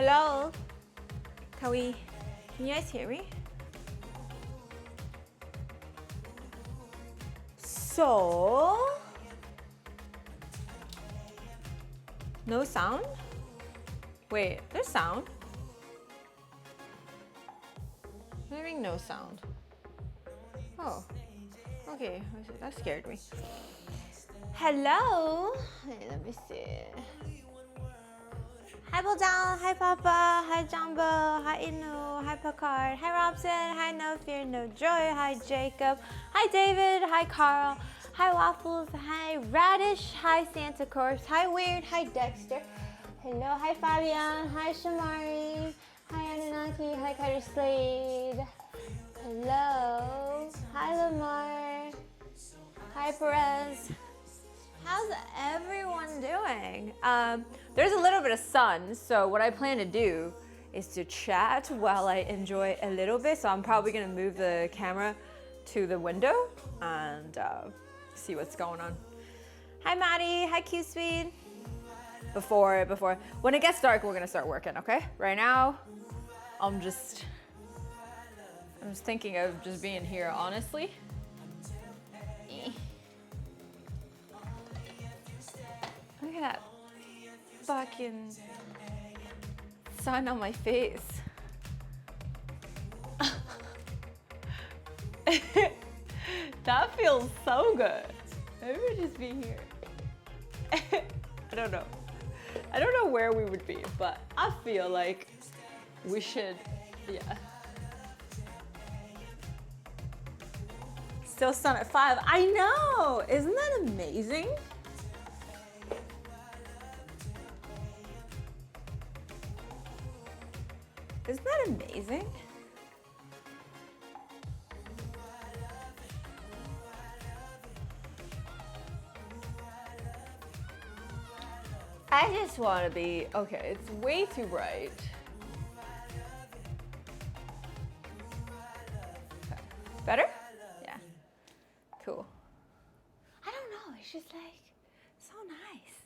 Hello? Can you guys hear me? So, no sound? Wait, there's sound. What do you mean no sound? Oh, okay, that scared me. Hello? Hey, let me see. Hi Bojan, hi Papa, hi Jumbo, hi Inu, hi Picard, hi Robson, hi No Fear, No Joy, hi Jacob, hi David, hi Carl, hi Waffles, hi Radish, hi Santa Corpse, hi Weird, hi Dexter, hello, hi Fabian, hi Shamari, hi Anunnaki, hi Carter Slade, hello, hi Lamar, hi Perez. How's everyone doing? There's a little bit of sun, so what I plan to do is to chat while I enjoy a little bit. So I'm probably gonna move the camera to the window and see what's going on. Hi Maddie, hi Q-Speed. Before, when it gets dark, we're gonna start working, okay? Right now, I'm just thinking of just being here, honestly. Look at that fucking sun on my face. That feels so good. Maybe we'd just be here. I don't know. I don't know where we would be, but I feel like we should, yeah. Still sun at 5. I know! Isn't that amazing? Isn't that amazing? I just want to be, okay, it's way too bright. Okay. Better? Yeah. Cool. I don't know, it's just like so nice.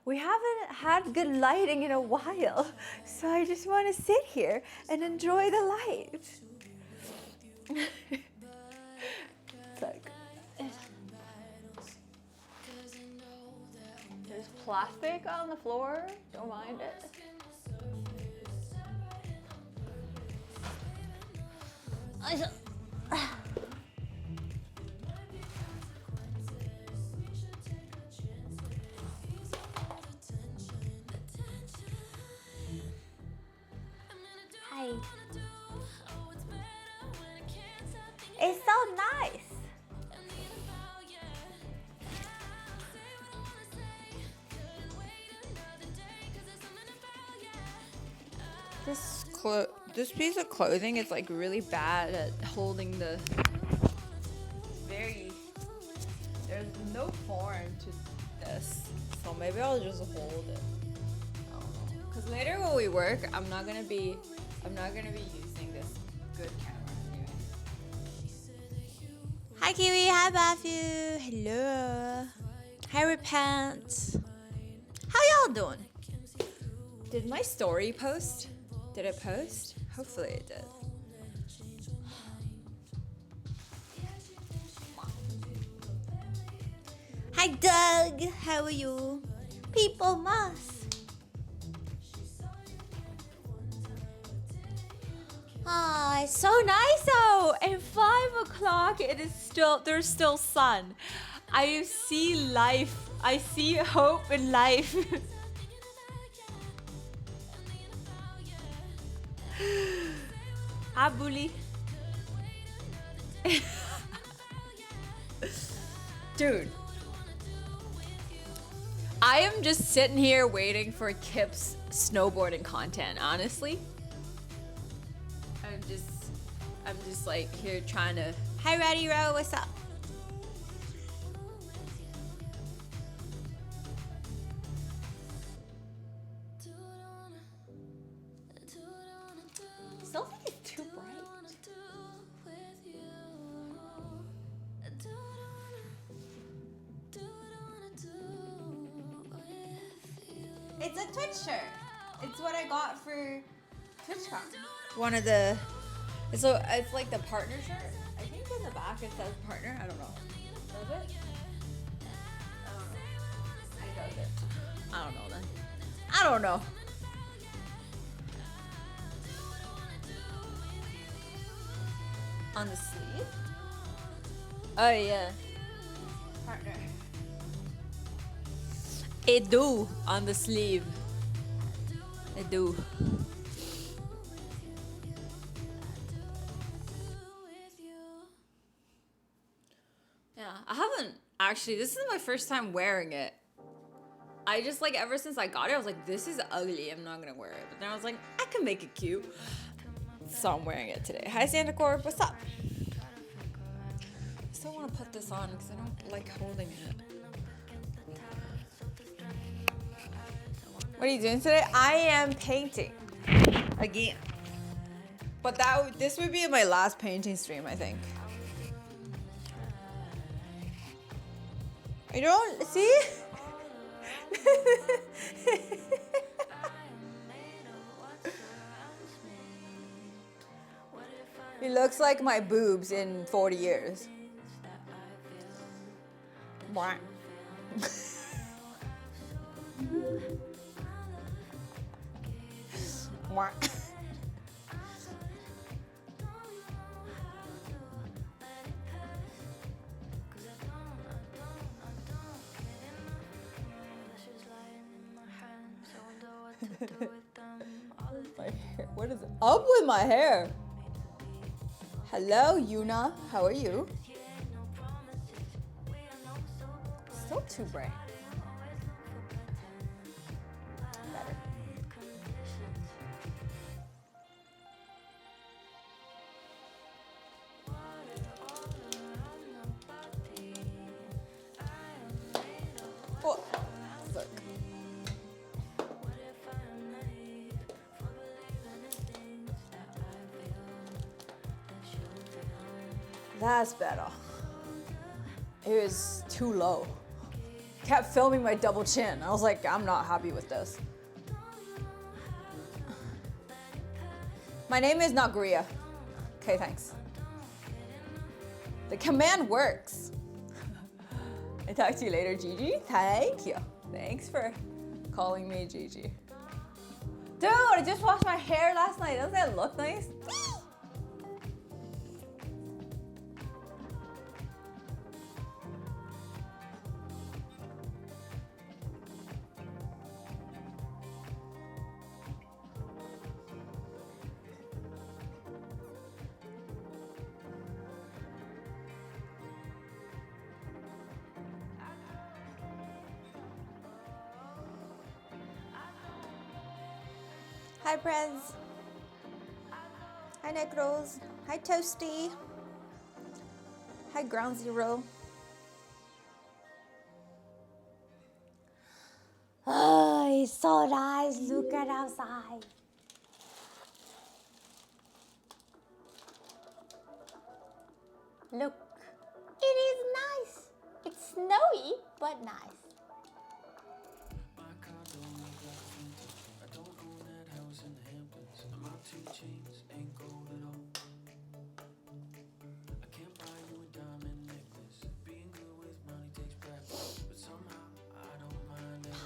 We haven't had good lighting in a while, so I just want to sit here and enjoy the light. It's like, there's plastic on the floor, don't mind it. Hi. It's so nice. This piece of clothing is like really bad at holding the there's no form to this, so maybe I'll just hold it. I don't know. Cause later when we work, I'm not gonna be using this good camera anyway. Hi Kiwi, hi Matthew, hello. Hi Repent. How y'all doing? Did my story post? Did it post? Hopefully it did. Hi Doug, how are you? People must. Ah, it's so nice out. At 5 o'clock, there's still sun. I see life. I see hope in life. Hi, bully. Dude. I am just sitting here waiting for Kip's snowboarding content, honestly. I'm just like here trying to. Hi, Ratty Row, what's up? Still think it's too bright. It's a Twitch shirt. It's what I got for TwitchCon. One of the, it's like the partner shirt. I think in the back it says partner. I don't know. Does it? I don't know then. I don't know. On the sleeve? Oh yeah. Partner. It do on the sleeve. It do. Yeah, I haven't actually. This is my first time wearing it. I just like ever since I got it, I was like, this is ugly. I'm not gonna wear it. But then I was like, I can make it cute. So I'm wearing it today. Hi Santa Corp, what's up? I still want to put this on because I don't like holding it. What are you doing today? I am painting again. But this would be my last painting stream, I think. I don't see. It looks like my boobs in 40 years. Mwah. Mwah. My hair. What is up with my hair? Hello, Yuna. How are you? Still too bright. Better. Oh, look. That's better. It was too low. Kept filming my double chin. I was like, I'm not happy with this. My name is not Guria. Okay, thanks. The command works. I talk to you later, Gigi. Thank you. Thanks for calling me Gigi. Dude, I just washed my hair last night. Doesn't it look nice? Hi, Prez. Hi, Necros. Hi, Toasty. Hi, Ground Zero. Oh, it's so nice. Look at outside. Look. It is nice. It's snowy, but nice.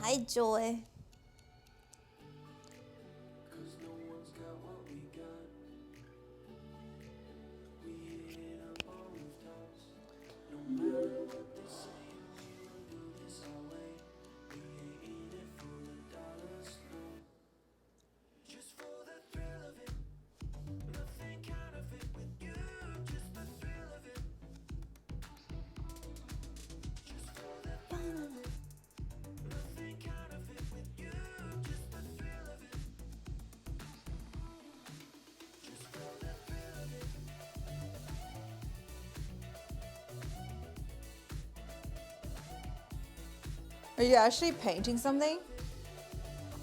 Hi, Joy. Are you actually painting something?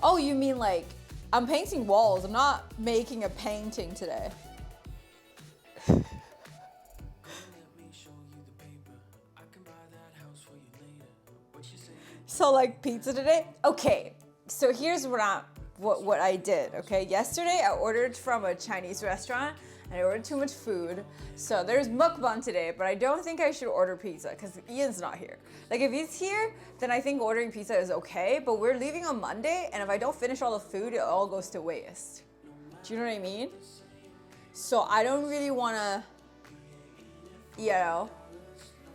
Oh, you mean like, I'm painting walls. I'm not making a painting today. So like pizza today? Okay, so here's what I'm what I did, okay? Yesterday I ordered from a Chinese restaurant and I ordered too much food. So there's mukbang today, but I don't think I should order pizza because Ian's not here. Like if he's here, then I think ordering pizza is okay, but we're leaving on Monday and if I don't finish all the food, it all goes to waste. Do you know what I mean? So I don't really wanna, you know.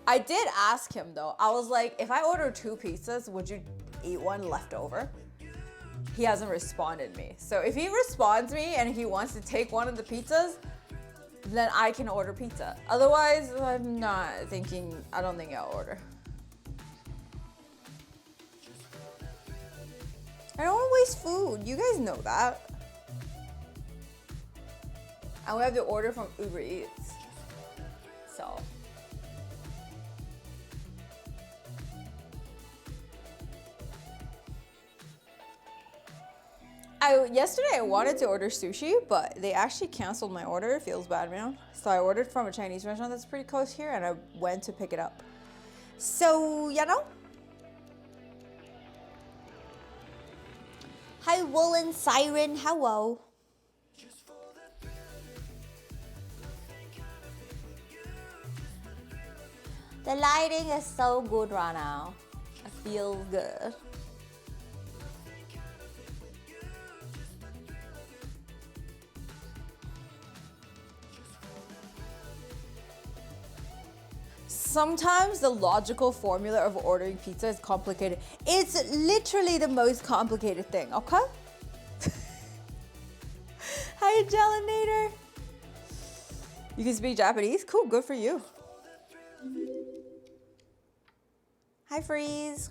I did ask him though. I was like, if I order 2 pizzas, would you eat one left over? He hasn't responded me. So if he responds me and he wants to take one of the pizzas, then I can order pizza. Otherwise, I'm not thinking, I don't think I'll order. I don't want to waste food. You guys know that. And we have to order from Uber Eats. So. Yesterday I wanted to order sushi, but they actually canceled my order. It feels bad, man. So I ordered from a Chinese restaurant that's pretty close here and I went to pick it up. So, you know. Hi, Woolen Siren. Hello. The lighting is so good right now. I feel good. Sometimes the logical formula of ordering pizza is complicated. It's literally the most complicated thing, okay? Hi, Gelinator. You can speak Japanese? Cool, good for you. Hi, Freeze.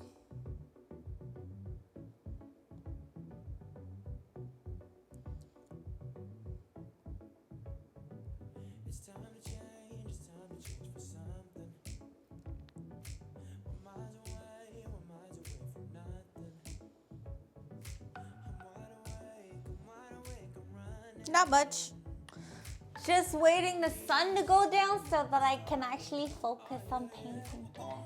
Not much. Just waiting the sun to go down so that I can actually focus on painting today.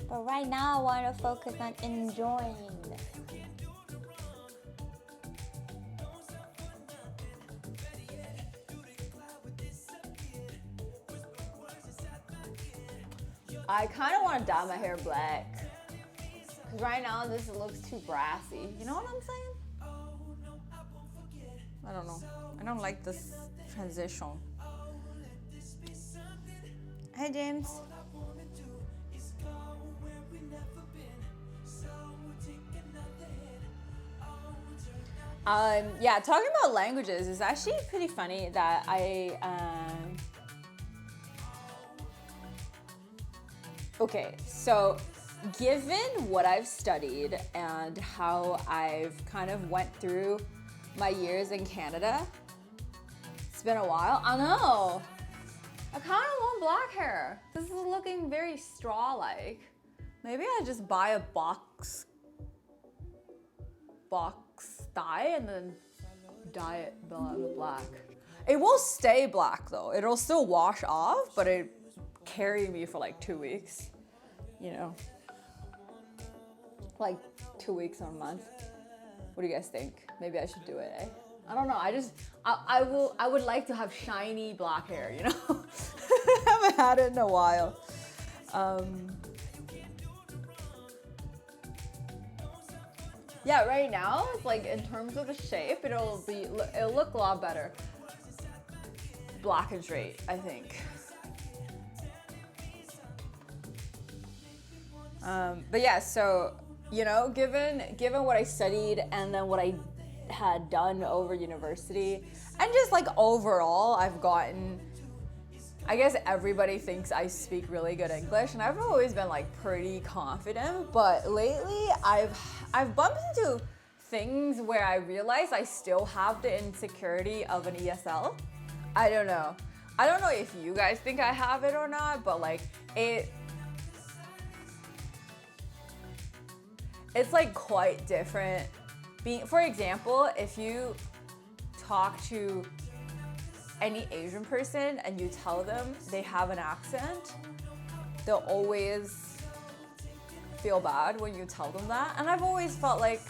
But right now I want to focus on enjoying this. I kind of want to dye my hair black. Because right now this looks too brassy. You know what I'm saying? I don't know. I don't like this transition. Hi, James. Yeah, talking about languages is actually pretty funny that okay, so given what I've studied and how I've kind of went through my years in Canada, it's been a while. I know. I kind of want black hair. This is looking very straw-like. Maybe I just buy a box dye and then dye it black. It will stay black though. It'll still wash off, but it carry me for like 2 weeks. You know, like 2 weeks or a month. What do you guys think? Maybe I should do it, eh? I don't know. I would like to have shiny black hair, you know? I haven't had it in a while. Yeah, right now, it's like in terms of the shape, it'll look a lot better. Black and straight, I think. But yeah, so, you know, given what I studied and then what I had done over university, and just like overall, I've gotten, I guess everybody thinks I speak really good English, and I've always been like pretty confident, but lately I've bumped into things where I realize I still have the insecurity of an ESL. I don't know if you guys think I have it or not, but like it's like quite different. For example, if you talk to any Asian person and you tell them they have an accent, they'll always feel bad when you tell them that. And I've always felt like,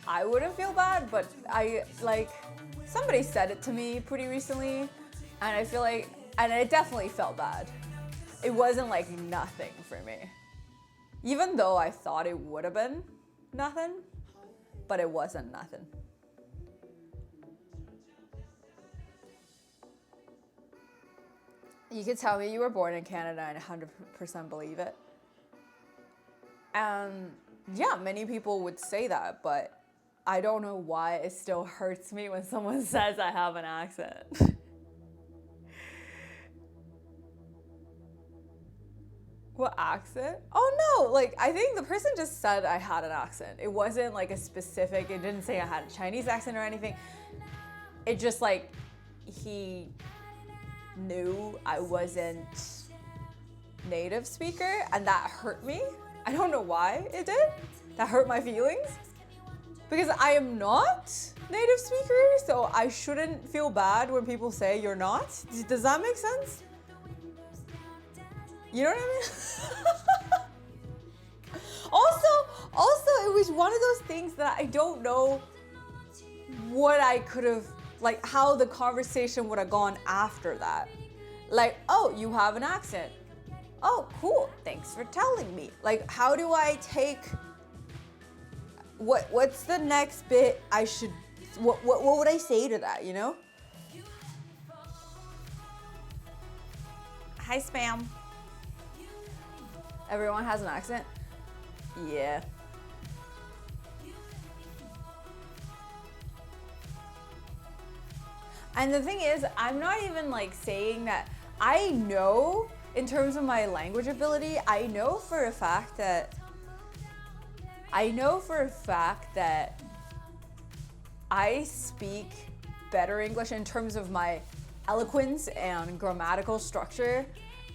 I wouldn't feel bad, but I like somebody said it to me pretty recently, and I feel like, and it definitely felt bad. It wasn't like nothing for me, even though I thought it would have been nothing, but it wasn't nothing. You could tell me you were born in Canada and 100% believe it. And yeah, many people would say that, but I don't know why it still hurts me when someone says I have an accent. What accent? Oh no, like I think the person just said I had an accent. It wasn't like a specific, it didn't say I had a Chinese accent or anything. It just like, he knew I wasn't native speaker, and that hurt me. I don't know why it did. That hurt my feelings. Because I am not native speaker, so I shouldn't feel bad when people say you're not. Does that make sense? You know what I mean? Also, it was one of those things that I don't know what I could have, like how the conversation would have gone after that. Like, oh, you have an accent. Oh, cool, thanks for telling me. Like, how do I take, what's the next bit I should, what would I say to that, you know? Hi, Spam. Everyone has an accent? Yeah. And the thing is, I'm not even like saying that. I know in terms of my language ability, I know for a fact that I speak better English in terms of my eloquence and grammatical structure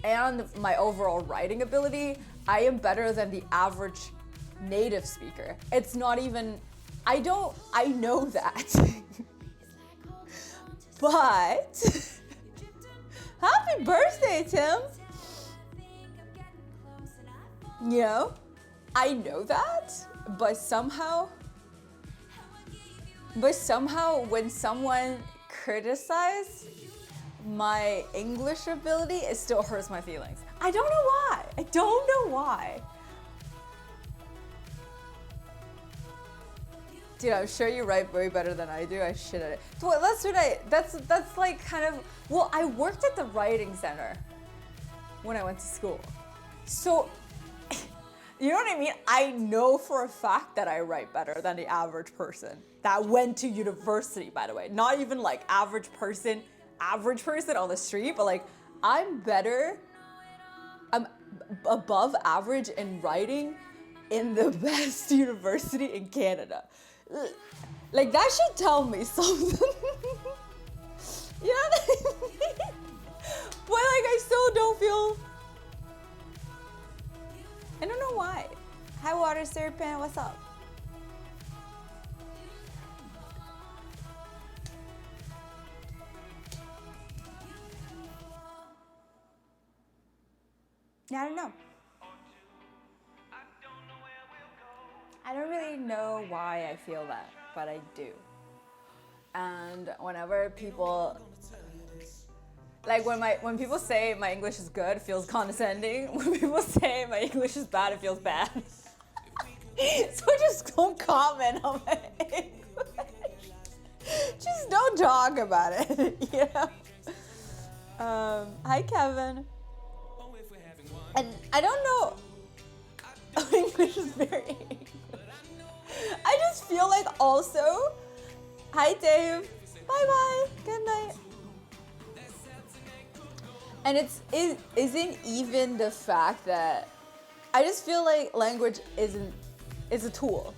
and my overall writing ability. I am better than the average native speaker. It's not even, I know that. But, happy birthday, Tim. You know, I know that, but somehow when someone criticizes my English ability, it still hurts my feelings. I don't know why. Dude, I'm sure you write way better than I do. I shit at it. Well, that's like kind of, well, I worked at the writing center when I went to school. So, you know what I mean? I know for a fact that I write better than the average person that went to university, by the way. Not even like average person on the street, but like I'm above average in writing in the best university in Canada. Like that should tell me something. You know what I mean? But like I still don't feel, I don't know why. Hi Water Serpent, what's up? Yeah, I don't know. I don't really know why I feel that, but I do. And whenever people, like when people say my English is good, it feels condescending. When people say my English is bad, it feels bad. So just don't comment on my English. Just don't talk about it, you know? Hi, Kevin. And I don't know, English is very English. I just feel like also, hi Dave, bye-bye, good night. And it isn't even the fact that, I just feel like language is a tool.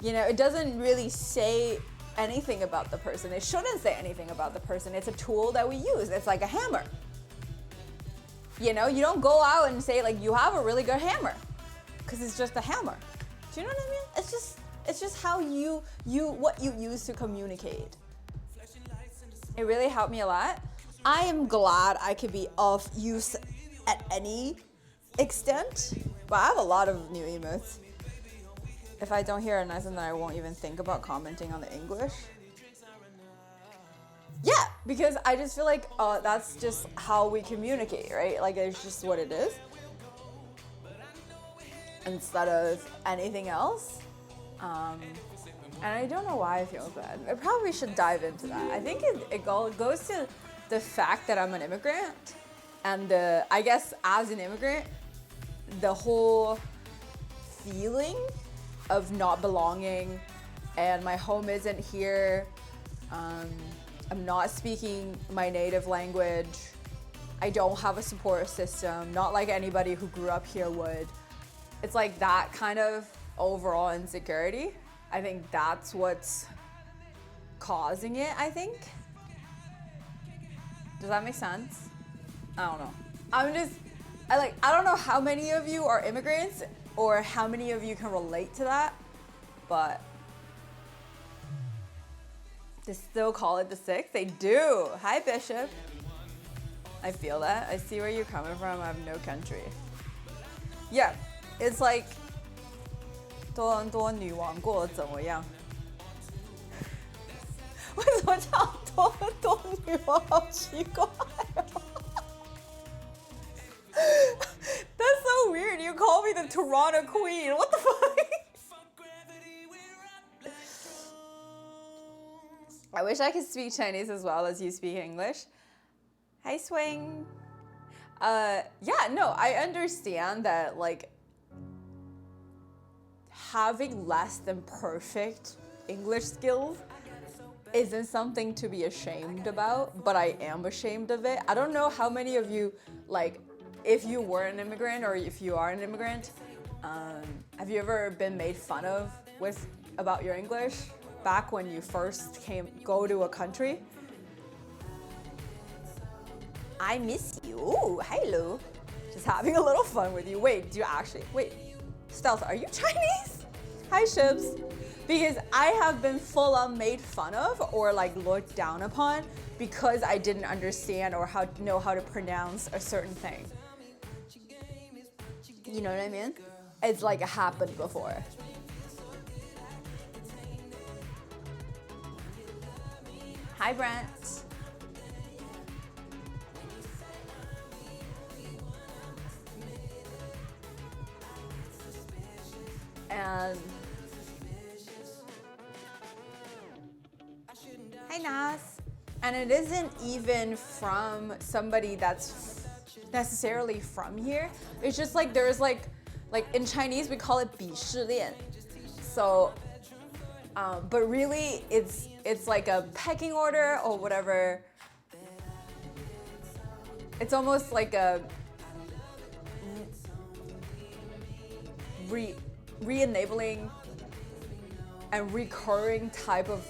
You know, it doesn't really say anything about the person. It shouldn't say anything about the person. It's a tool that we use. It's like a hammer. You know, you don't go out and say like, you have a really good hammer, because it's just a hammer. Do you know what I mean? It's just how what you use to communicate. It really helped me a lot. I am glad I could be of use at any extent, but I have a lot of new emotes. if I don't hear a nice one, then I won't even think about commenting on the English. Yeah, because I just feel like that's just how we communicate, right? Like it's just what it is. Instead of anything else. And I don't know why I feel bad. I probably should dive into that. I think it goes to the fact that I'm an immigrant. And I guess as an immigrant, the whole feeling of not belonging and my home isn't here. I'm not speaking my native language. I don't have a support system, not like anybody who grew up here would. It's like that kind of overall insecurity. I think that's what's causing it, I think. Does that make sense? I don't know. I don't know how many of you are immigrants or how many of you can relate to that, but they still call it the six. They do. Hi, Bishop. I feel that. I see where you're coming from. I have no country. Yeah, it's like 多伦多女王过得怎么样？为什么叫多伦多女王？好奇怪哦。That's so weird. You call me the Toronto Queen. What the fuck? I wish I could speak Chinese as well as you speak English. Hi, Swing. Yeah, no, I understand that, like, having less than perfect English skills isn't something to be ashamed about, but I am ashamed of it. I don't know how many of you, like, if you were an immigrant or if you are an immigrant, have you ever been made fun of about your English back when you first go to a country? I miss you. Ooh, hello. Just having a little fun with you. Wait, Stealth, are you Chinese? Hi, Shibs. Because I have been full on made fun of or like looked down upon because I didn't understand or know how to pronounce a certain thing. You know what I mean? It's like it happened before. Hi, Brent. And hi, Nas. And it isn't even from somebody that's necessarily from here. It's just like there's like in Chinese we call it 鄙视链. So, but really it's like a pecking order or whatever. It's almost like a re-enabling and recurring type of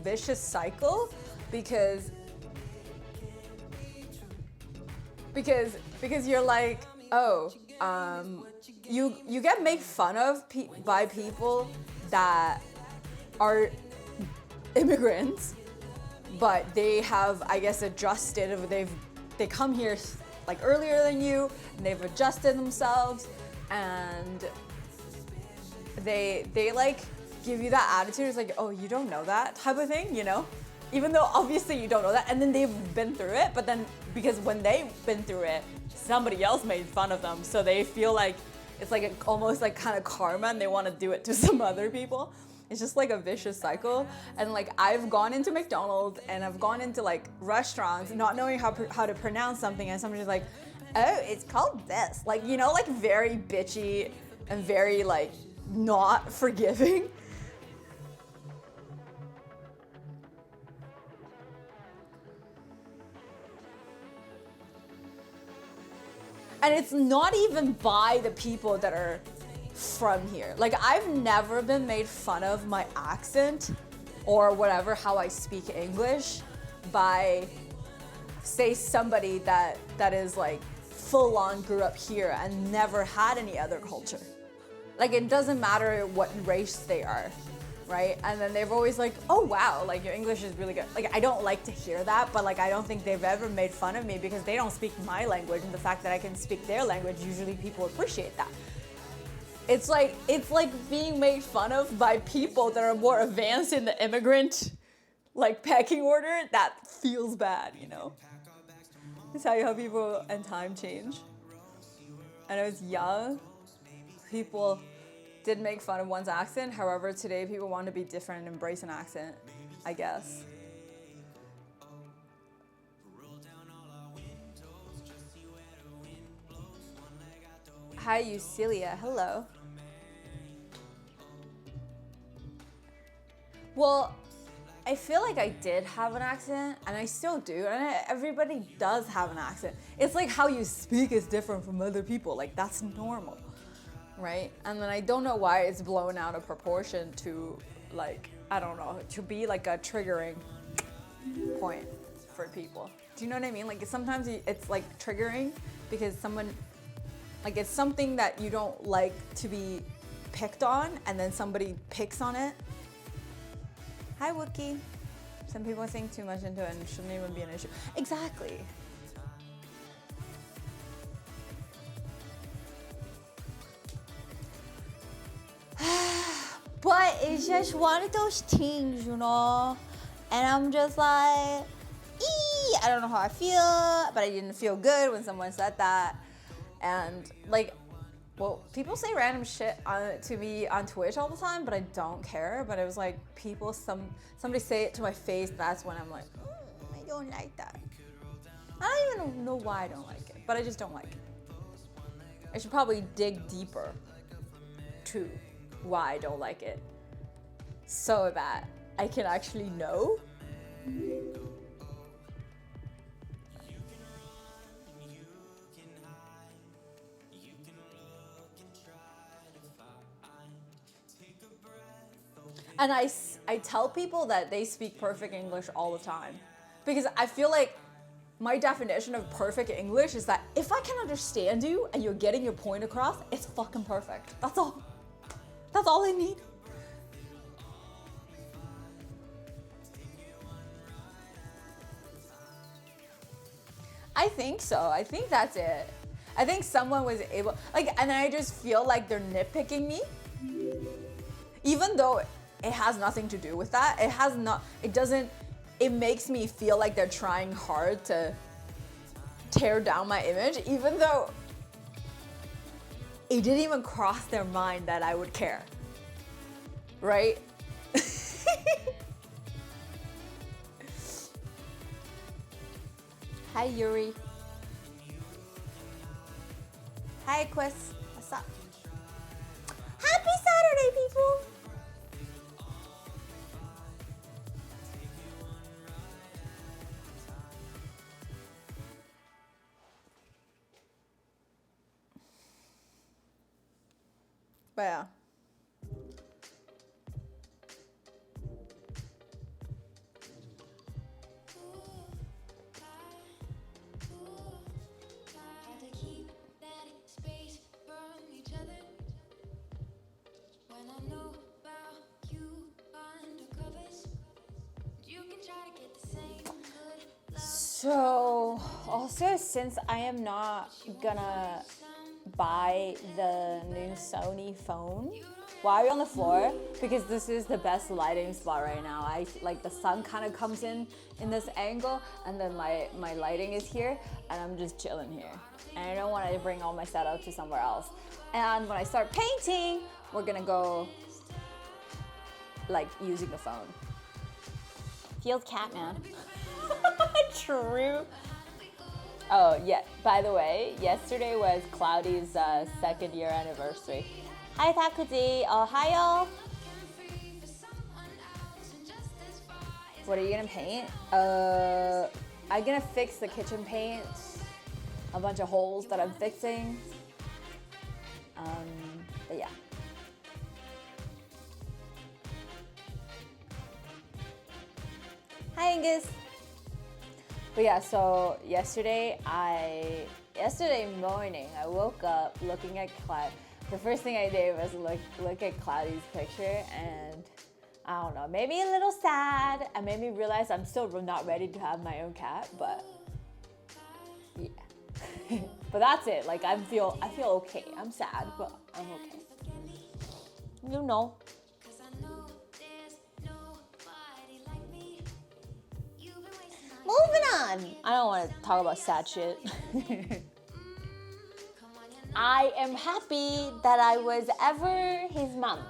vicious cycle because you're like, oh, you get made fun of by people that are immigrants, but they have, I guess, adjusted. They come here like earlier than you, and they've adjusted themselves, and they like give you that attitude. It's like, oh, you don't know that type of thing, you know? Even though obviously you don't know that, and then they've been through it, but then because when they've been through it, somebody else made fun of them, so they feel like it's like almost like kind of karma, and they want to do it to some other people. It's just like a vicious cycle. And like I've gone into McDonald's and I've gone into like restaurants not knowing how to pronounce something, and somebody's like, oh, it's called this, like, you know, like very bitchy and very like not forgiving. And it's not even by the people that are from here. Like, I've never been made fun of my accent or whatever, how I speak English by, say, somebody that is like full on grew up here and never had any other culture. Like, it doesn't matter what race they are, right? And then they've always like, oh wow, like your English is really good. Like, I don't like to hear that, but like I don't think they've ever made fun of me because they don't speak my language, and the fact that I can speak their language, usually people appreciate that. It's like being made fun of by people that are more advanced in the immigrant like pecking order. That feels bad, you know. It's how people and time change. And I was young, people did make fun of one's accent. However, today people want to be different and embrace an accent, I guess. Hi, Eucelia. Hello. Well, I feel like I did have an accent, and I still do, and everybody does have an accent. It's like how you speak is different from other people. Like, that's normal, right? And then I don't know why it's blown out of proportion to, like, I don't know, to be like a triggering point for people. Do you know what I mean? Like, sometimes it's like triggering because someone, like, it's something that you don't like to be picked on, and then somebody picks on it. Hi, Wookie. Some people think too much into it and it shouldn't even be an issue. Exactly. But it's just one of those things, you know? And I'm just like, I don't know how I feel, but I didn't feel good when someone said that. And like, well, people say random shit to me on Twitch all the time, but I don't care. But it was like somebody say it to my face. That's when I'm like, I don't like that. I don't even know why I don't like it, but I just don't like it. I should probably dig deeper to why I don't like it, so that I can actually know. And I tell people that they speak perfect English all the time, because I feel like my definition of perfect English is that if I can understand you and you're getting your point across, it's fucking perfect. That's all. That's all I need. I think so. I think that's it. I think someone was able, like, and I just feel like they're nitpicking me, even though it has nothing to do with that. It makes me feel like they're trying hard to tear down my image, even though it didn't even cross their mind that I would care, right? Hi, Yuri. Hi, Quest. What's up? Happy Saturday, people! But yeah. So, also, since I am not gonna buy the new Sony phone while you're on the floor, because this is the best lighting spot right now. I like the sun kind of comes in this angle, and then my lighting is here, and I'm just chilling here. And I don't want to bring all my setup to somewhere else. And when I start painting, we're gonna go like using the phone. Feels cat, man. True. Oh yeah, by the way, yesterday was Cloudy's 2nd year anniversary. Hi Takuji. Oh, hi y'all. What are you gonna paint? I'm gonna fix the kitchen paint. A bunch of holes that I'm fixing. But yeah. Hi Angus. But yeah, so yesterday morning, I woke up looking at Cloud. The first thing I did was look at Cloudy's picture, and I don't know, maybe a little sad, and made me realize I'm still not ready to have my own cat, but yeah. But that's it. Like I feel okay. I'm sad, but I'm okay. You know. Moving on. I don't want to talk about sad shit. I am happy that I was ever his mom.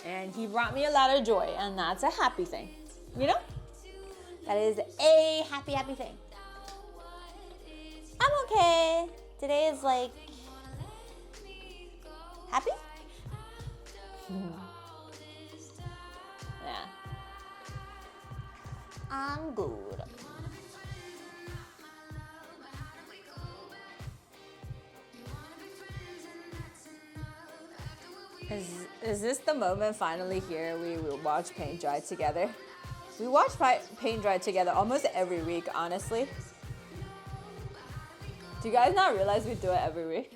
And he brought me a lot of joy, and that's a happy thing. You know? That is a happy, happy thing. I'm okay. Today is like happy? Yeah. I'm good. Is this the moment finally here we will watch paint dry together? We watch paint dry together almost every week, honestly. Do you guys not realize we do it every week?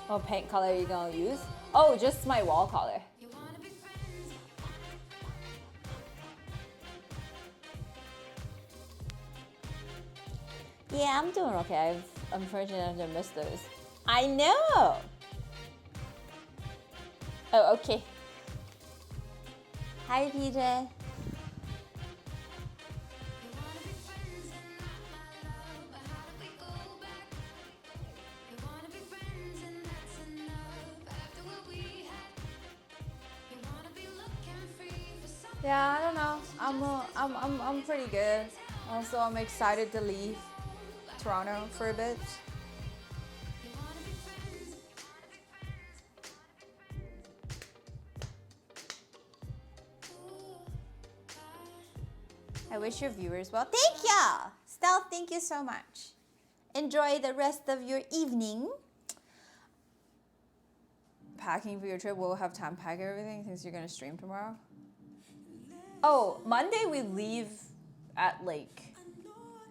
What paint color are you gonna use? Oh, just my wall color. Yeah, I'm doing okay. I'm fortunate to miss those. I know! Oh, okay. Hi, PJ. Yeah, I don't know. I'm pretty good. Also, I'm excited to leave Toronto for a bit. I wish your viewers well. Thank ya! Stell, thank you so much. Enjoy the rest of your evening. Packing for your trip, we'll have time to pack everything since you're gonna stream tomorrow. Oh, Monday we leave at like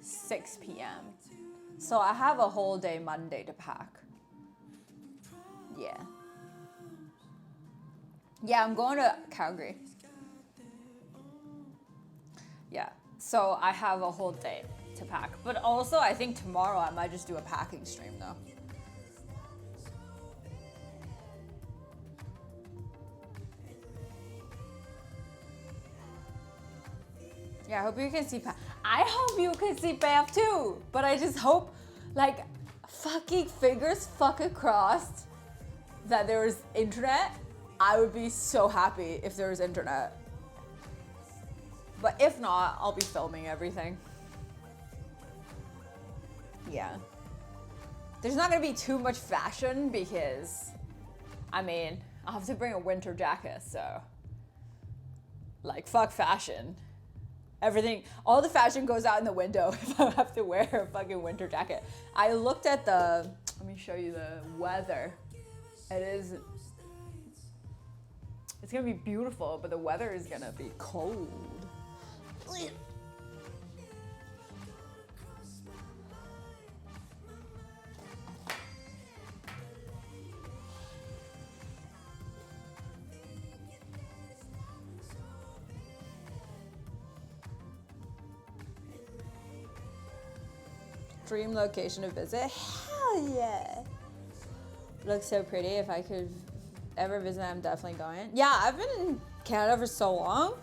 6 p.m. So I have a whole day Monday to pack. Yeah. Yeah, I'm going to Calgary. Yeah, so I have a whole day to pack. But also, I think tomorrow I might just do a packing stream though. Yeah, I hope you can see I hope you can see Banff too. But I just hope, like, fucking fingers fucking crossed that there was internet. I would be so happy if there was internet. But if not, I'll be filming everything. Yeah. There's not gonna be too much fashion because, I mean, I'll have to bring a winter jacket, so. Like, fuck fashion. Everything, all the fashion goes out in the window if I have to wear a fucking winter jacket. I looked at the, let me show you the weather. It's gonna be beautiful, but the weather is gonna be cold. Dream location to visit? Hell yeah! Looks so pretty. If I could ever visit, I'm definitely going. Yeah, I've been in Canada for so long.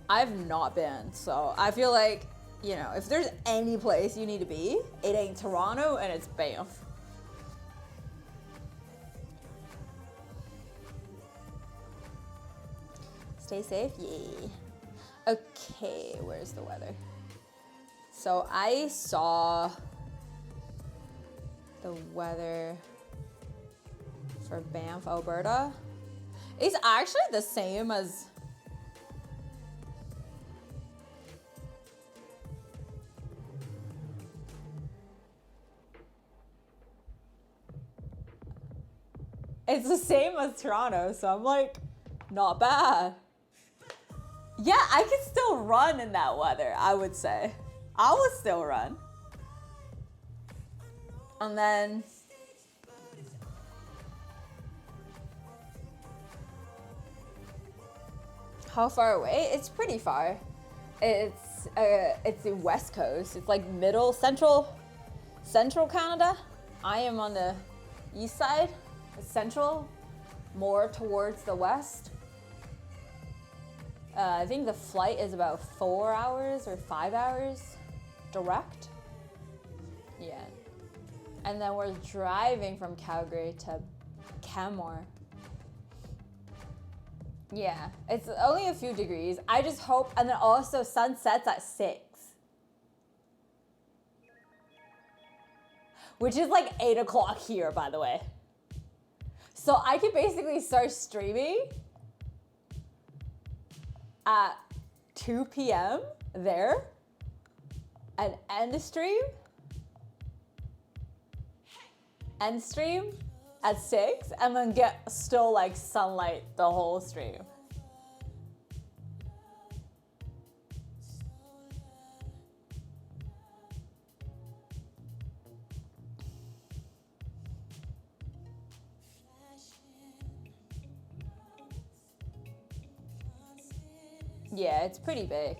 I've not been. So I feel like, you know, if there's any place you need to be, it ain't Toronto and it's Banff. Stay safe? Yeah. Okay, where's the weather? So I saw the weather for Banff, Alberta. It's actually the same as Toronto, so I'm like, not bad. Yeah, I could still run in that weather, I would say. I would still run. And then How far away? It's pretty far. It's the west coast. It's like central Canada. I am on the east side. It's central, more towards the west. I think the flight is about 4 hours or 5 hours direct. Yeah. And then we're driving from Calgary to Canmore. Yeah, it's only a few degrees. I just hope, and then also sun sets at 6. Which is like 8 o'clock here, by the way. So I could basically start streaming at 2 p.m. there and end stream at 6 and then get still like sunlight the whole stream. Yeah, it's pretty big.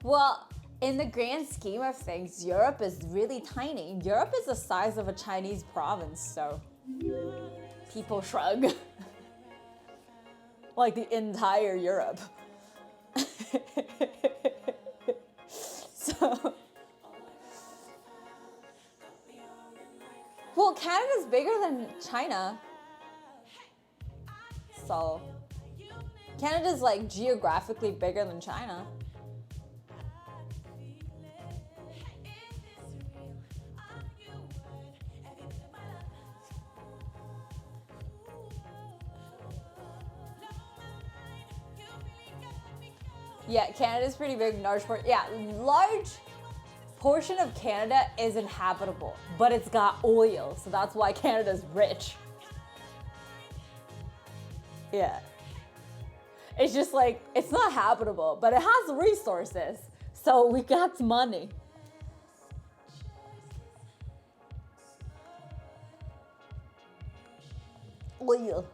Well, in the grand scheme of things, Europe is really tiny. Europe is the size of a Chinese province, so people shrug. Like the entire Europe. So, well, Canada's bigger than China. So, Canada's like geographically bigger than China. Yeah, Canada's pretty big, large portion of Canada is inhabitable, but it's got oil, so that's why Canada's rich. Yeah. It's just like, it's not habitable, but it has resources, so we got money. Oil.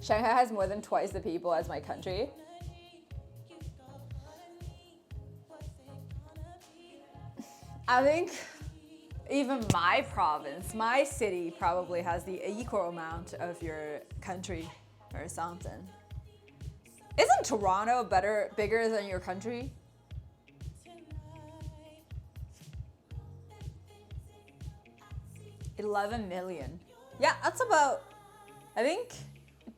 Shanghai has more than twice the people as my country. I think even my province, my city probably has the equal amount of your country or something. Isn't Toronto bigger than your country? $11 million. Yeah, that's about, I think,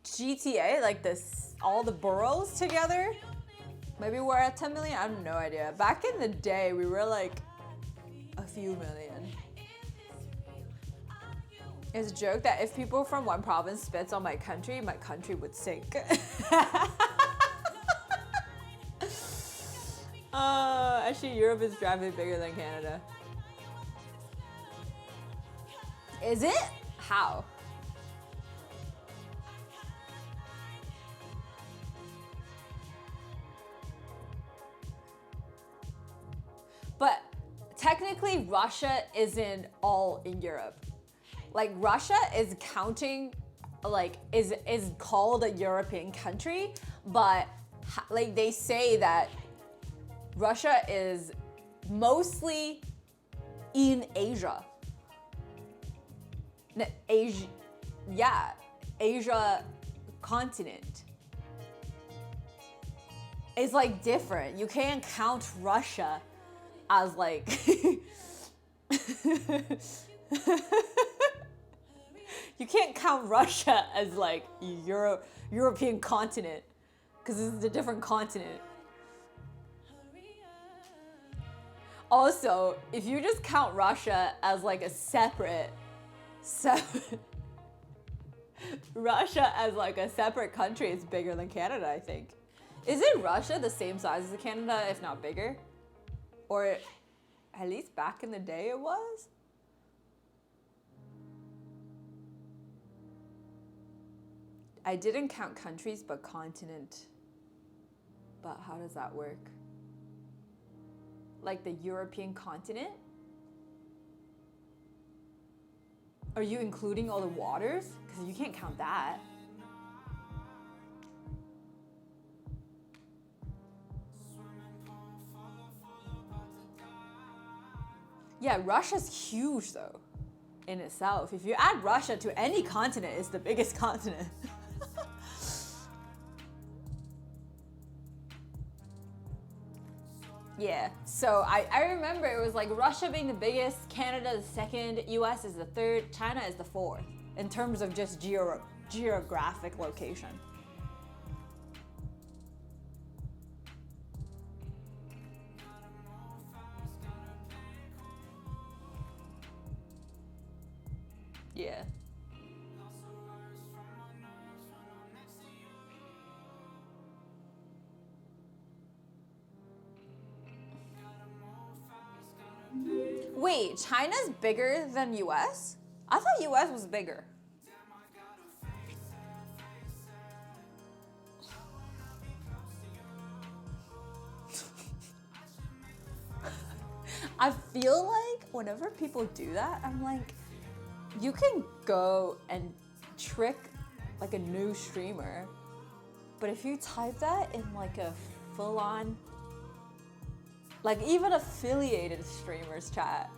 GTA, like this, all the boroughs together. Maybe we're at 10 million, I have no idea. Back in the day, we were like a few million. It's a joke that if people from one province spits on my country would sink. Actually, Europe is driving bigger than Canada. Is it? How? But technically, Russia isn't all in Europe. Like, Russia is counting, like, is called a European country, but like they say that Russia is mostly in Asia. Asia continent. It's like different. You can't count Russia as like you can't count Russia as like European continent because this is a different continent. Also, if you just count Russia as like a separate Russia as like a separate country is bigger than Canada, I think. Isn't Russia the same size as Canada, if not bigger? Or at least back in the day it was? I didn't count countries, but continent. But how does that work? Like the European continent? Are you including all the waters? Because you can't count that. Yeah, Russia's huge though, in itself. If you add Russia to any continent, it's the biggest continent. Yeah, so I remember it was like Russia being the biggest, Canada the second, US is the third, China is the fourth in terms of just geographic location. Yeah. Wait, China's bigger than US? I thought US was bigger. I feel like whenever people do that, I'm like, you can go and trick like a new streamer, but if you type that in like a full-on, like even affiliated streamers chat,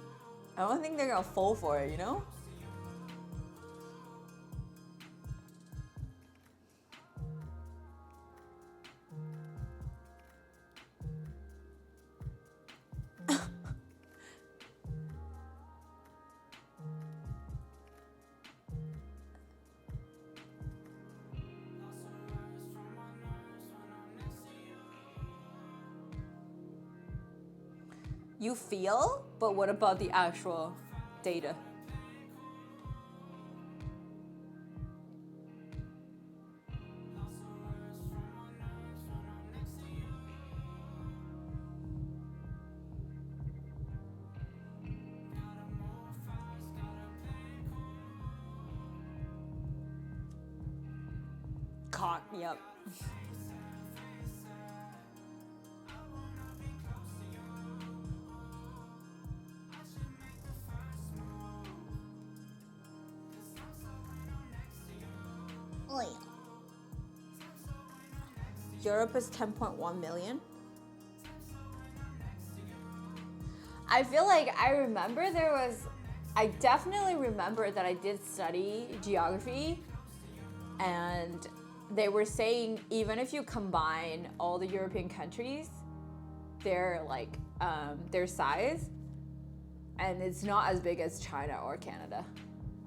I don't think they're gonna fall for it, you know? You feel, but what about the actual data? Cock, yep. Oh, yeah. Europe is 10.1 million. I feel like I definitely remember that I did study geography, and they were saying even if you combine all the European countries, their size, and it's not as big as China or Canada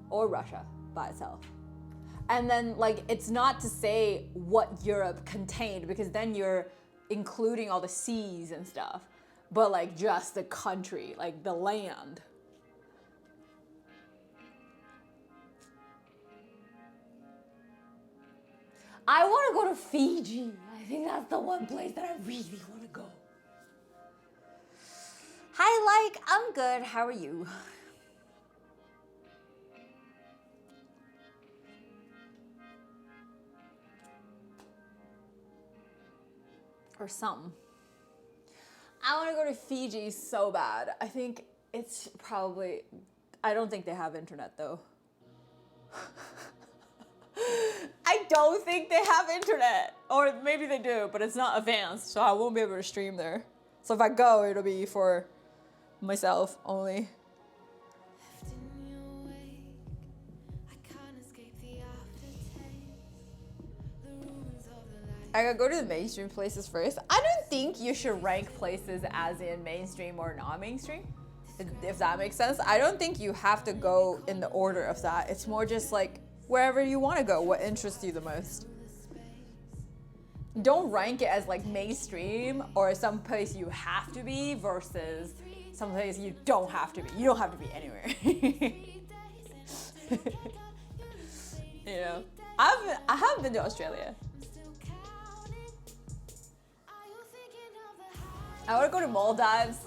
or Russia by itself. And then like it's not to say what Europe contained, because then you're including all the seas and stuff, but like just the country, like the land. I want to go to Fiji. I think that's the one place that I really want to go. Hi, like, I'm good. How are you? Or something. I want to go to Fiji so bad. I think it's probably, I don't think they have internet though. I don't think they have internet. Or maybe they do, but it's not advanced, so I won't be able to stream there. So if I go, it'll be for myself only. I gotta go to the mainstream places first. I don't think you should rank places as in mainstream or non-mainstream, if that makes sense. I don't think you have to go in the order of that. It's more just like wherever you want to go, what interests you the most. Don't rank it as like mainstream or some place you have to be versus some place you don't have to be. You don't have to be anywhere. You know, I haven't been to Australia. I want to go to Maldives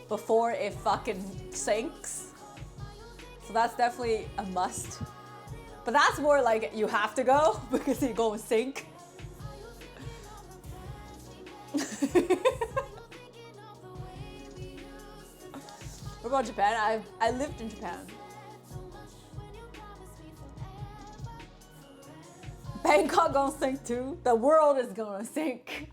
before it fucking sinks. So that's definitely a must. But that's more like you have to go because you're going to sink. What about Japan? I lived in Japan. Bangkok gonna sink too. The world is gonna sink.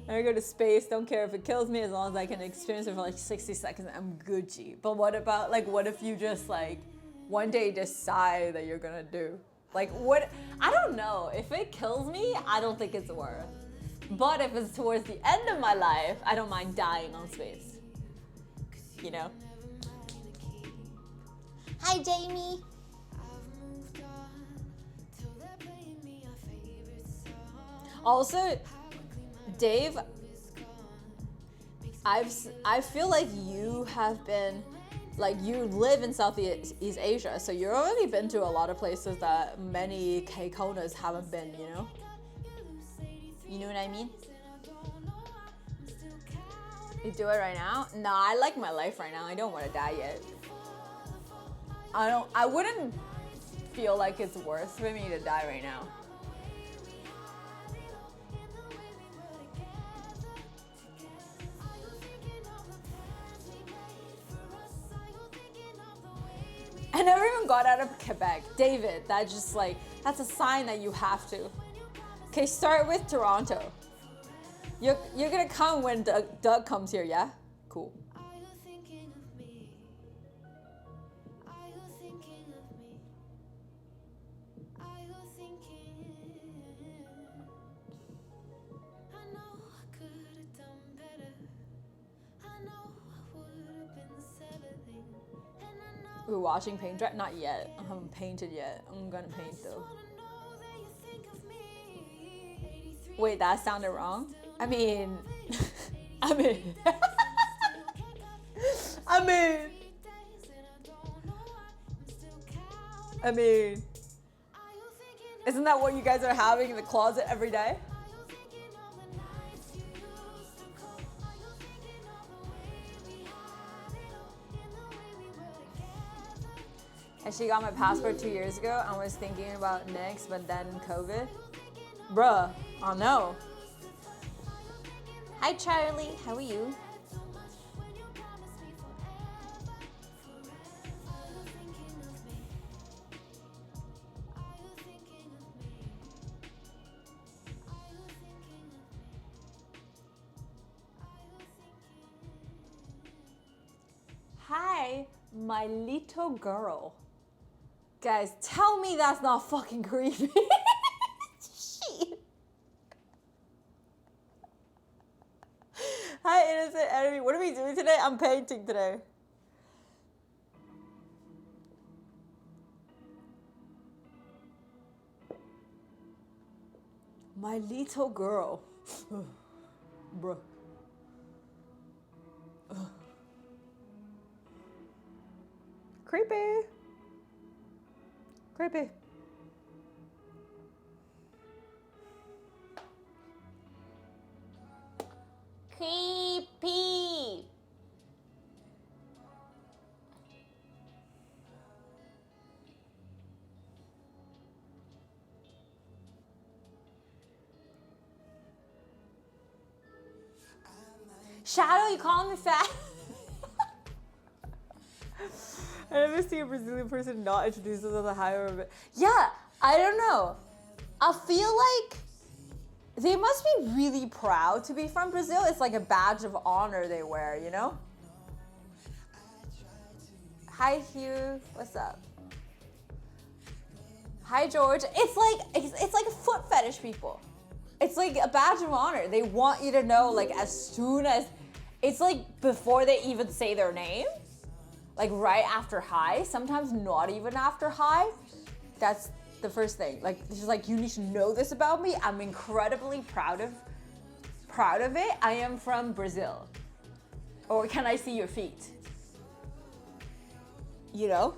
I go to space, don't care if it kills me as long as I can experience it for like 60 seconds, I'm Gucci. But what about like, what if you just like one day decide that you're gonna do? Like what, I don't know. If it kills me, I don't think it's worth. But if it's towards the end of my life, I don't mind dying on space. You know? Hi, Jamie. Also, Dave, I feel like you have been, like you live in Southeast Asia, so you've already been to a lot of places that many K-Konas haven't been, you know? You know what I mean? You do it right now? No, I like my life right now. I don't want to die yet. I wouldn't feel like it's worth for me to die right now. I never even got out of Quebec. David, that's just like, that's a sign that you have to. Okay, start with Toronto. You're gonna come when Doug comes here, yeah? Cool. We're watching paint dry? Not yet. I haven't painted yet. I'm gonna paint though. Wait, that sounded wrong? I mean, I mean, isn't that what you guys are having in the closet every day? And she got my passport 2 years ago. I was thinking about next, but then COVID. Bruh, I know. Hi Charlie, how are you? Hi, my little girl. Guys, tell me that's not fucking creepy. Shit. Hi, innocent enemy. What are we doing today? I'm painting today. My little girl. Bruh. Creepy. Creepy. Creepy. Shadow, you calling me fat? I never see a Brazilian person not introduce themselves as a higher. Yeah, I don't know. I feel like they must be really proud to be from Brazil. It's like a badge of honor they wear, you know? Hi Hugh, what's up? Hi George. It's like a foot fetish people. It's like a badge of honor. They want you to know like as soon as, it's like before they even say their name. Like right after hi, sometimes not even after hi. That's the first thing. Like it's just like, you need to know this about me. I'm incredibly proud of it. I am from Brazil. Or can I see your feet? You know?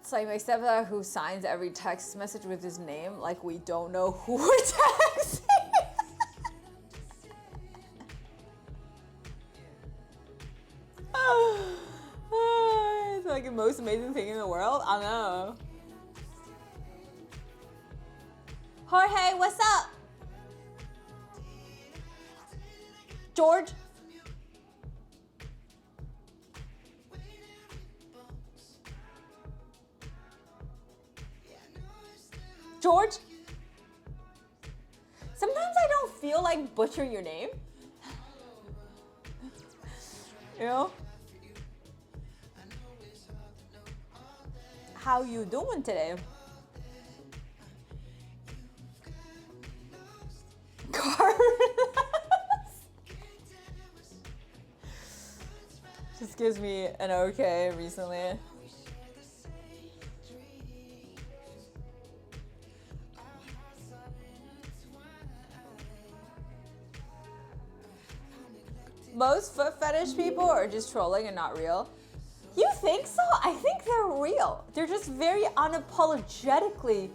It's like my stepdad who signs every text message with his name, like we don't know who we're texting. It's like the most amazing thing in the world. I know. Jorge, what's up? George. Sometimes I don't feel like butchering your name. You know? How you doing today? Carlos. Just gives me an okay recently. Most foot fetish people are just trolling and not real. You think so? I think they're real. They're just very unapologetically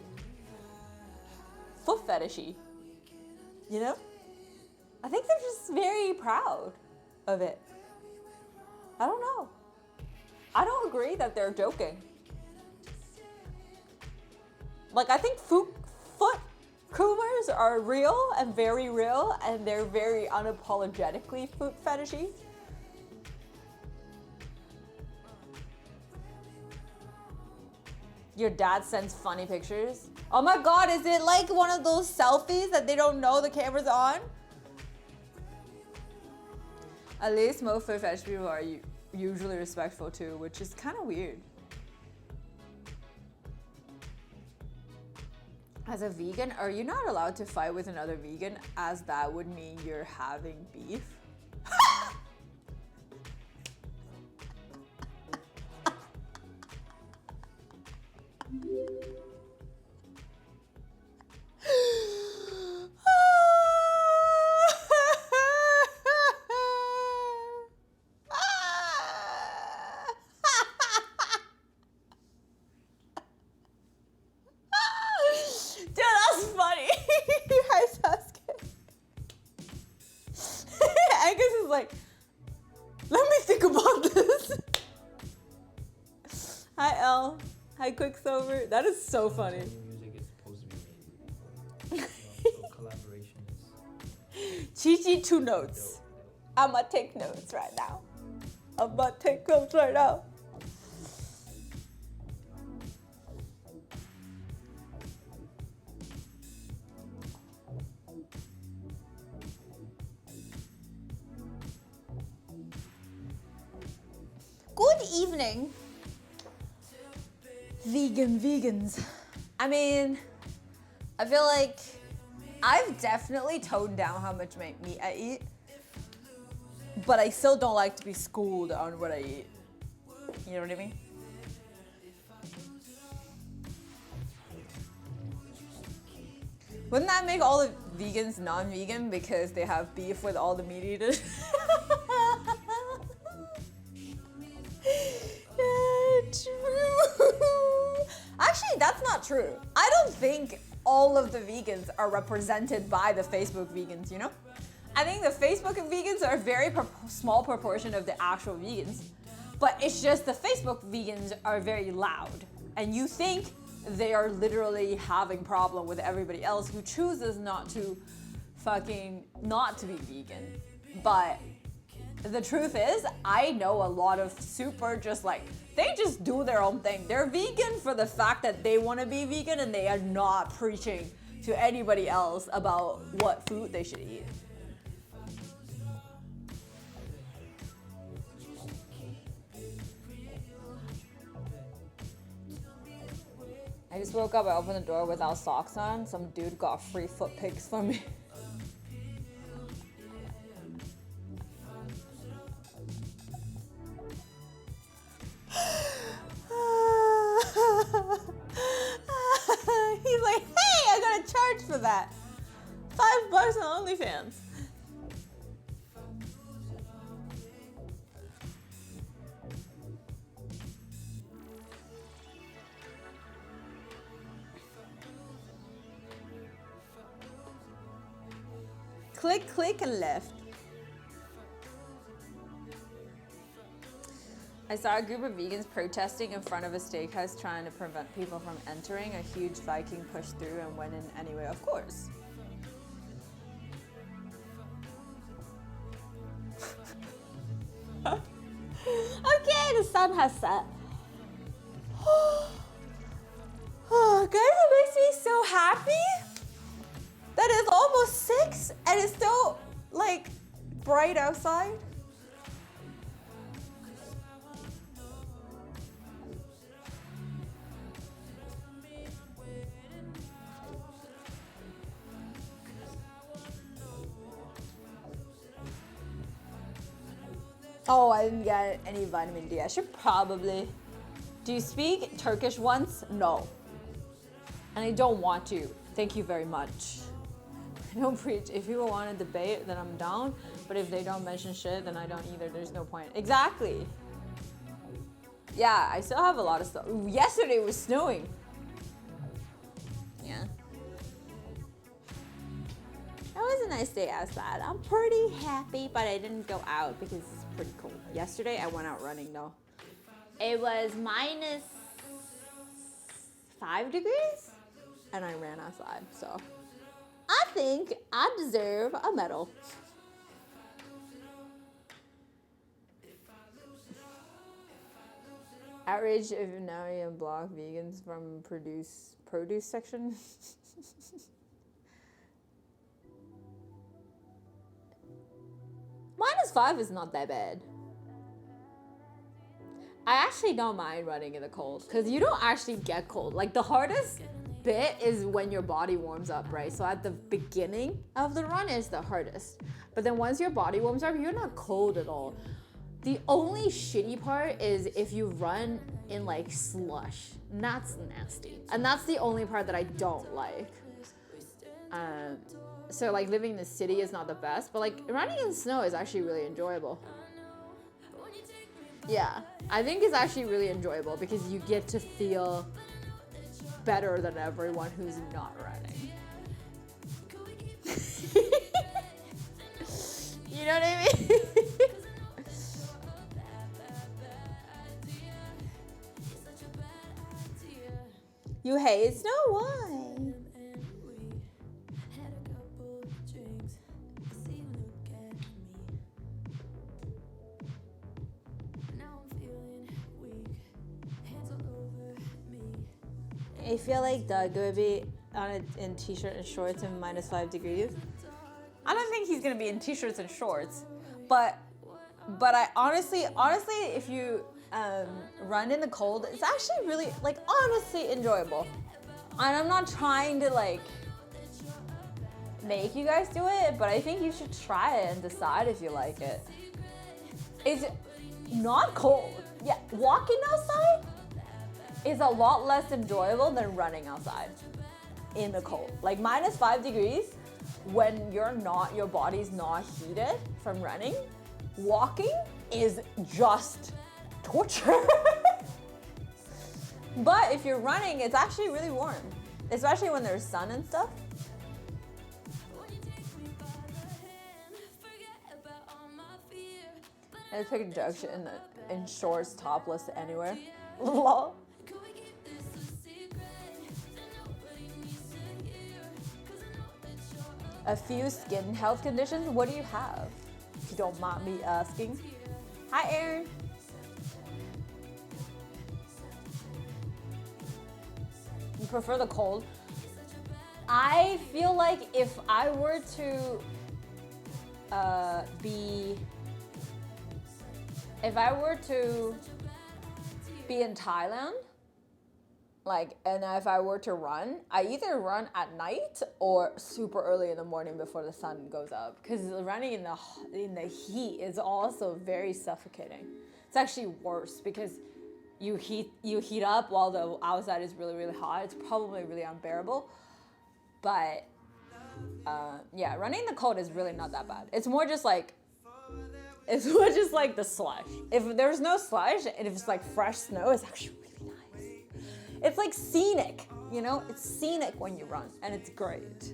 foot fetishy. You know? I think they're just very proud of it. I don't know. I don't agree that they're joking. Like, I think foot groomers are real and they're very unapologetically foot fetishy. Your dad sends funny pictures. Oh my god, is it like one of those selfies that they don't know the camera's on? At least most foot fetish people are usually respectful too, which is kind of weird. As a vegan, are you not allowed to fight with another vegan, as that would mean you're having beef? Dude, that's funny. Hi, Sasuke. Angus is like, let me think about this. Hi, Elle. Hi, Quicksilver. That is so funny. Music is supposed to be made. So collaboration is Chi-Chi, 2 notes. I'ma take notes right now. I'ma take notes right now. Good evening, vegans. I mean, I feel like I've definitely toned down how much meat I eat, but I still don't like to be schooled on what I eat. You know what I mean? Wouldn't that make all the vegans non-vegan because they have beef with all the meat eaters? True. Actually, that's not true. I don't think all of the vegans are represented by the Facebook vegans, you know? I think the Facebook vegans are a very small proportion of the actual vegans. But it's just the Facebook vegans are very loud. And you think they are literally having problem with everybody else who chooses not to be vegan. But the truth is, I know a lot of super they just do their own thing. They're vegan for the fact that they want to be vegan and they are not preaching to anybody else about what food they should eat. I just woke up, I opened the door without socks on. Some dude got free foot pics from me. He's like, hey, I got a charge for that. $5 on OnlyFans. Click, click, and left. I saw a group of vegans protesting in front of a steakhouse trying to prevent people from entering. A huge Viking pushed through and went in anyway, of course. Okay, the sun has set. Oh, guys, it makes me so happy that it's almost 6 and it's still like bright outside? Oh, I didn't get any vitamin D. I should probably. Do you speak Turkish once? No. And I don't want to. Thank you very much. I don't preach. If people want to debate, then I'm down. But if they don't mention shit, then I don't either. There's no point. Exactly. Yeah, I still have a lot of stuff. Yesterday it was snowing. Yeah. That was a nice day outside. I'm pretty happy, but I didn't go out because it's pretty cold. Yesterday I went out running though. It was minus 5 degrees and I ran outside. So I think I deserve a medal. Outrage if now you block vegans from produce section. -5 is not that bad. I actually don't mind running in the cold because you don't actually get cold. Like the hardest bit is when your body warms up, right? So at the beginning of the run is the hardest. But then once your body warms up, you're not cold at all. The only shitty part is if you run in like slush. And that's nasty. And that's the only part that I don't like. So like living in the city is not the best, but like running in snow is actually really enjoyable. Yeah, I think it's actually really enjoyable because you get to feel better than everyone who's not running. You know what I mean? You hate snow? Why? I feel like Doug would be in t-shirt and shorts in -5 degrees. I don't think he's gonna be in t-shirts and shorts, but I honestly, if you run in the cold, it's actually really like honestly enjoyable. And I'm not trying to like make you guys do it, but I think you should try it and decide if you like it. It's not cold. Yeah, walking outside is a lot less enjoyable than running outside in the cold. Like -5 degrees, when your body's not heated from running, walking is just torture. But if you're running, it's actually really warm, especially when there's sun and stuff. I just picked a junction in shorts, topless, anywhere. Lol. A few skin health conditions. What do you have? If you don't mind me asking. Hi, Aaron. You prefer the cold? I feel like if I were to be in Thailand, like, and if I were to run, I either run at night or super early in the morning before the sun goes up. Because running in the heat is also very suffocating. It's actually worse because you heat up while the outside is really, really hot. It's probably really unbearable. But yeah, running in the cold is really not that bad. It's more just like the slush. If there's no slush and if it's like fresh snow, it's actually really nice. It's like scenic, you know? It's scenic when you run, and it's great.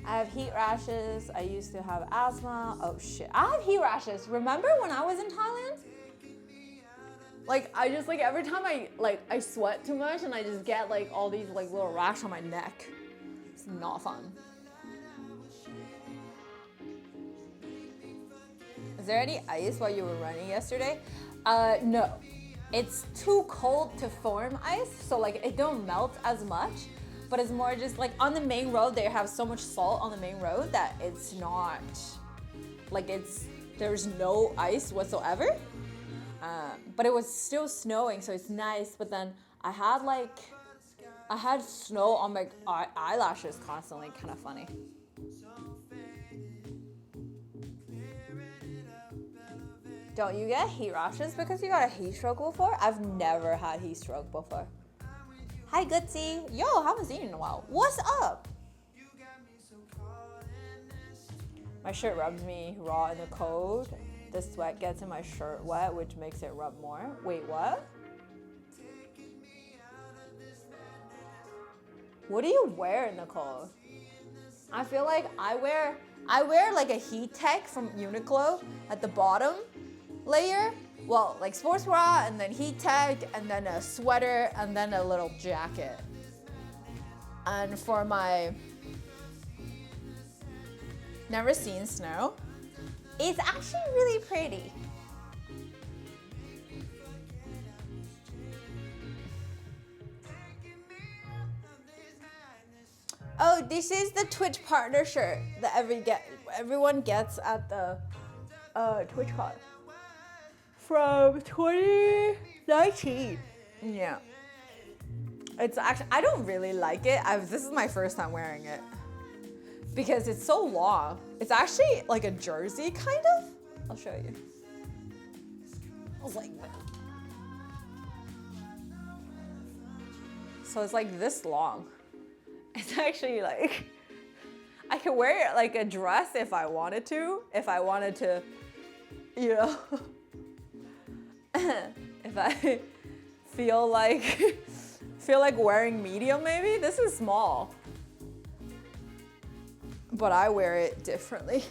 I have heat rashes. I used to have asthma. Oh shit, I have heat rashes. Remember when I was in Thailand? Like, I just, like, every time I sweat too much and I just get, like, all these, like, little rash on my neck. It's not fun. Is there any ice while you were running yesterday? No. It's too cold to form ice, so like it don't melt as much, but it's more just like on the main road, they have so much salt on the main road that it's not, like there's no ice whatsoever. But it was still snowing, so it's nice, but then I had snow on my eyelashes constantly, kind of funny. Don't you get heat rashes because you got a heat stroke before? I've never had heat stroke before. Hi, Goodsy. Yo, haven't seen you in a while. What's up? My shirt rubs me raw in the cold. The sweat gets in my shirt wet, which makes it rub more. Wait, what? What do you wear in the cold? I feel like I wear like a heat tech from Uniqlo at the bottom layer. Well, like sports bra and then heat tech and then a sweater and then a little jacket. And for my never seen snow, it's actually really pretty. Oh, this is the Twitch partner shirt that everyone gets at the TwitchCon from 2019. Yeah. It's actually, I don't really like it. This is my first time wearing it because it's so long. It's actually like a jersey, kind of. I'll show you. I was like, so it's like this long. It's actually like, I could wear it like a dress if I wanted to. If I wanted to, you know, if I feel like wearing medium maybe. This is small. But I wear it differently.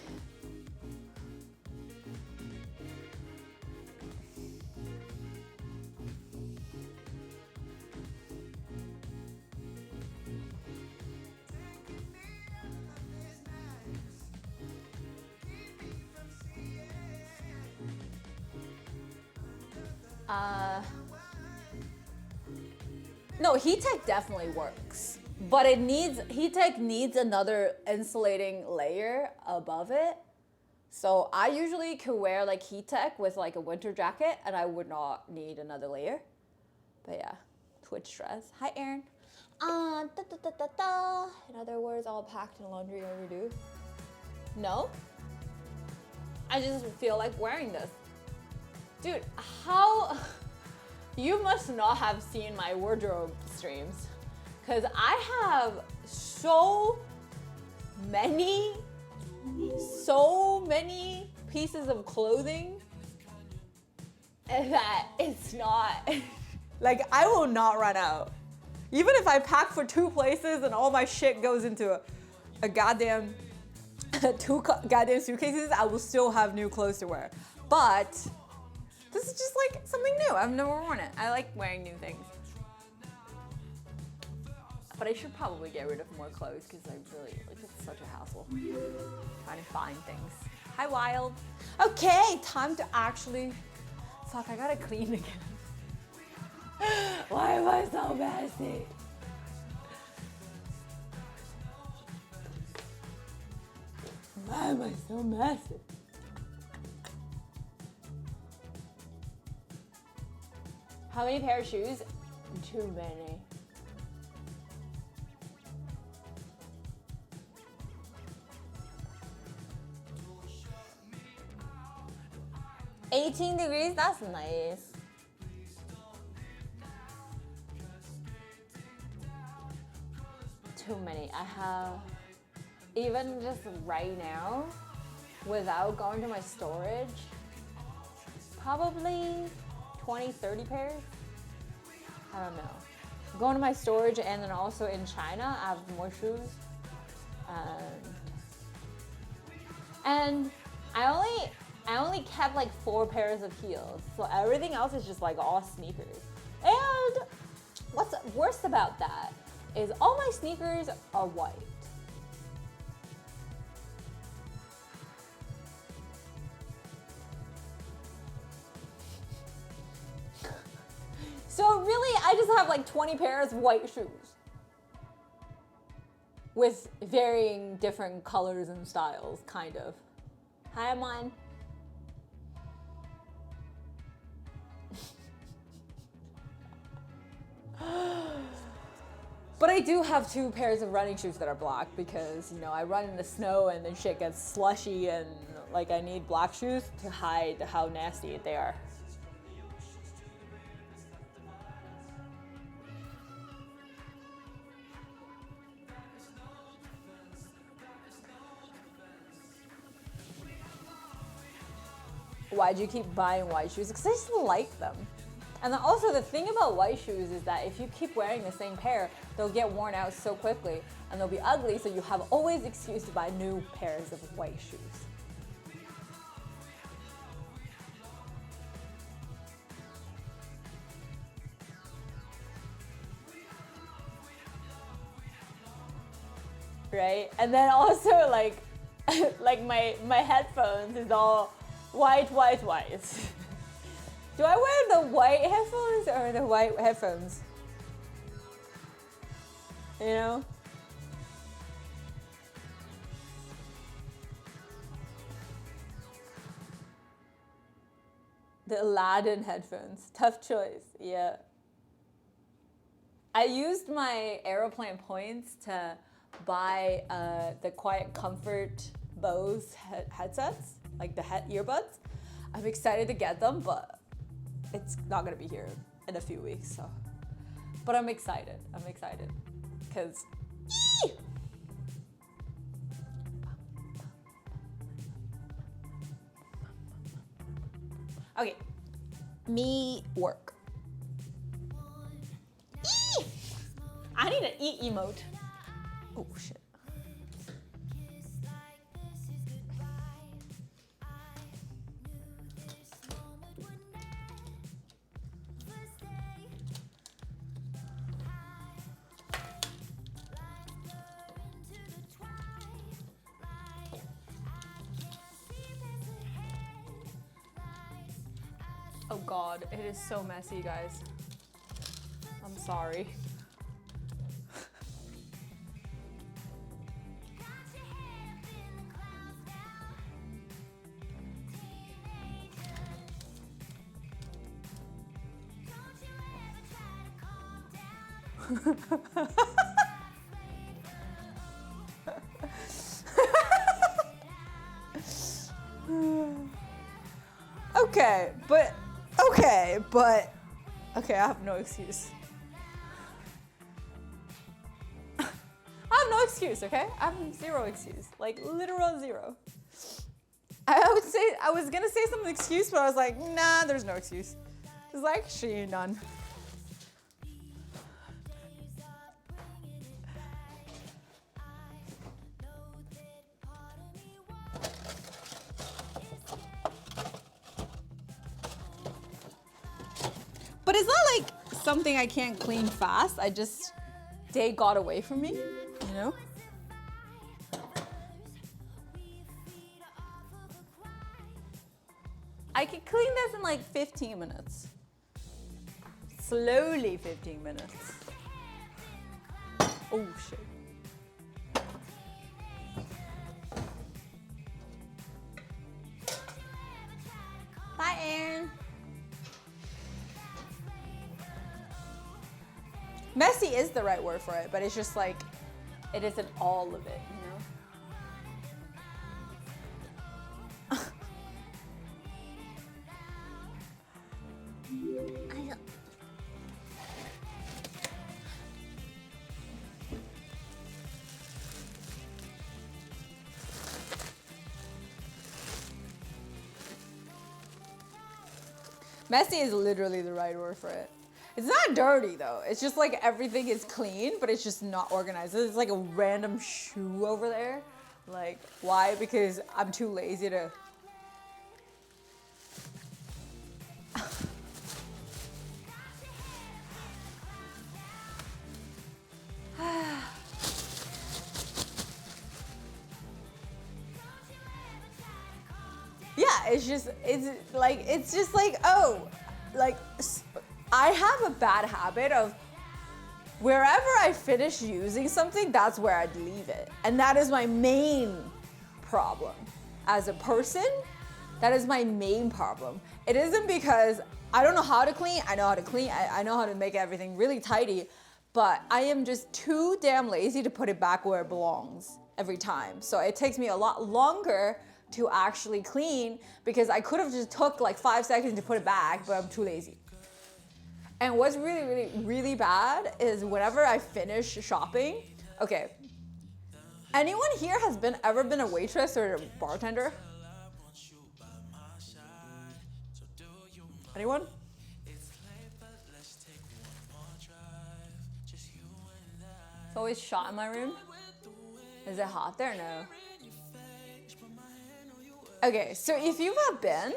No, heat tech definitely works, but heat tech needs another insulating layer above it. So I usually could wear like heat tech with like a winter jacket and I would not need another layer. But yeah, Twitch dress. Hi, Aaron. In other words, all packed in laundry overdue. No, I just feel like wearing this. Dude, how? You must not have seen my wardrobe streams, because I have so many pieces of clothing that it's not, like, I will not run out. Even if I pack for 2 places and all my shit goes into a goddamn, 2 goddamn suitcases, I will still have new clothes to wear. But this is just like something new. I've never worn it. I like wearing new things. But I should probably get rid of more clothes because I really, like, it's such a hassle trying to find things. Hi, Wild. Okay, time to actually, fuck, I gotta clean again. Why am I so messy? Why am I so messy? How many pair of shoes? Too many. $18 degrees, that's nice. Too many. I have, even just right now, without going to my storage, probably 20, 30 pairs? I don't know. Going to my storage and then also in China, I have more shoes. And I only kept like 4 pairs of heels. So everything else is just like all sneakers. And what's worst about that is all my sneakers are white. So really, I just have like 20 pairs of white shoes with varying different colors and styles, kind of. Hi, Aman. But I do have 2 pairs of running shoes that are black because, you know, I run in the snow and then shit gets slushy and like I need black shoes to hide how nasty they are. Why'd you keep buying white shoes? Because I just like them. And then also the thing about white shoes is that if you keep wearing the same pair, they'll get worn out so quickly and they'll be ugly, so you have always excuse to buy new pairs of white shoes. Right? And then also like like my headphones is all white. Do I wear the white headphones or the white headphones? You know? The Aladdin headphones. Tough choice, yeah. I used my Aeroplan points to buy the Quiet Comfort Bose headsets, like the earbuds. I'm excited to get them, but it's not gonna be here in a few weeks, so. But I'm excited, because okay, me work. I need an E emote. Oh shit. Oh God, it is so messy, guys. I'm sorry. Okay, I have no excuse. I have no excuse, okay? I have zero excuse, like literal zero. I was gonna say some excuse, but I was like, nah, there's no excuse. There's actually none. But it's not like something I can't clean fast. They got away from me, you know? I can clean this in like 15 minutes. Slowly 15 minutes. Oh shit. Bye, Aaron. Messy is the right word for it, but it's just like, it isn't all of it, you know? Messy is literally the right word for it. It's not dirty though. It's just like everything is clean, but it's just not organized. There's like a random shoe over there. Like, why? Because I'm too lazy to. Yeah, it's just like, oh, like I have a bad habit of wherever I finish using something, that's where I'd leave it. And that is my main problem. As a person, that is my main problem. It isn't because I don't know how to clean. I know how to clean. I know how to make everything really tidy. But I am just too damn lazy to put it back where it belongs every time. So it takes me a lot longer to actually clean because I could have just took like 5 seconds to put it back, but I'm too lazy. And what's really, really, really bad is whenever I finish shopping, okay, anyone here has ever been a waitress or a bartender? Anyone? It's always shot in my room. Is it hot there? No. Okay, so if you have been,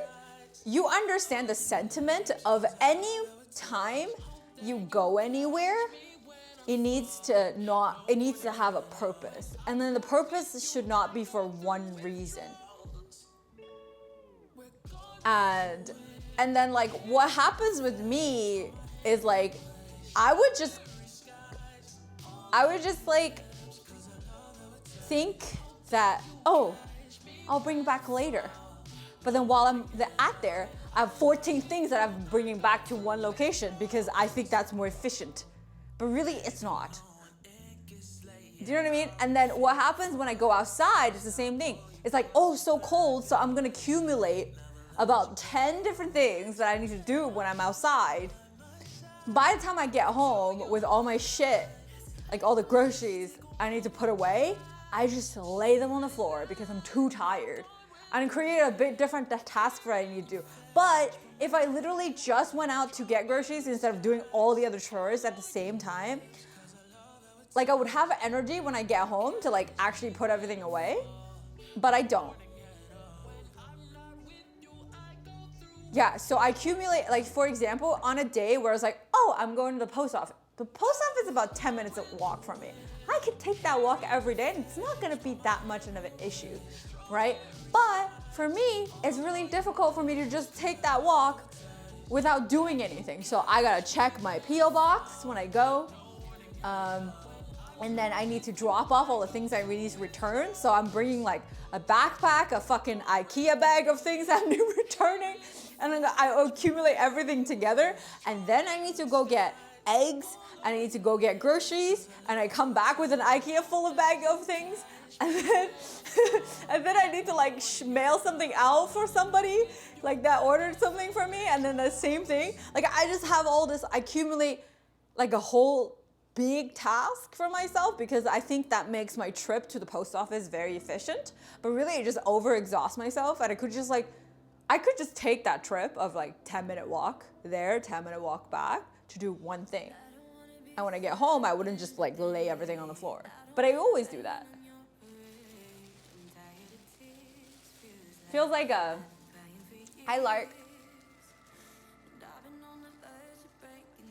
you understand the sentiment of any time you go anywhere, it needs to have a purpose. And then the purpose should not be for one reason. And then like what happens with me is like I would just like think that, oh, I'll bring it back later. But then while I'm at there, I have 14 things that I'm bringing back to one location because I think that's more efficient. But really, it's not. Do you know what I mean? And then what happens when I go outside is the same thing. It's like, oh, so cold, so I'm gonna accumulate about 10 different things that I need to do when I'm outside. By the time I get home with all my shit, like all the groceries I need to put away, I just lay them on the floor because I'm too tired. And create a bit different task for what I need to do. But if I literally just went out to get groceries instead of doing all the other chores at the same time, like I would have energy when I get home to like actually put everything away, but I don't. Yeah, so I accumulate, like for example, on a day where I was like, oh, I'm going to the post office. The post office is about 10 minutes of walk from me. I could take that walk every day and it's not gonna be that much of an issue, right? But for me, it's really difficult for me to just take that walk without doing anything. So I gotta check my P.O. box when I go. And then I need to drop off all the things I really need to return. So I'm bringing like a backpack, a fucking IKEA bag of things I'm returning. And then I accumulate everything together. And then I need to go get eggs. I need to go get groceries. And I come back with an IKEA full of bag of things. And then I need to like mail something out for somebody like that ordered something for me. And then the same thing. Like I just have all this, I accumulate like a whole big task for myself because I think that makes my trip to the post office very efficient. But really I just overexhaust myself and I could just take that trip of like 10-minute walk there, 10-minute walk back to do one thing. And when I get home, I wouldn't just like lay everything on the floor. But I always do that. Feels like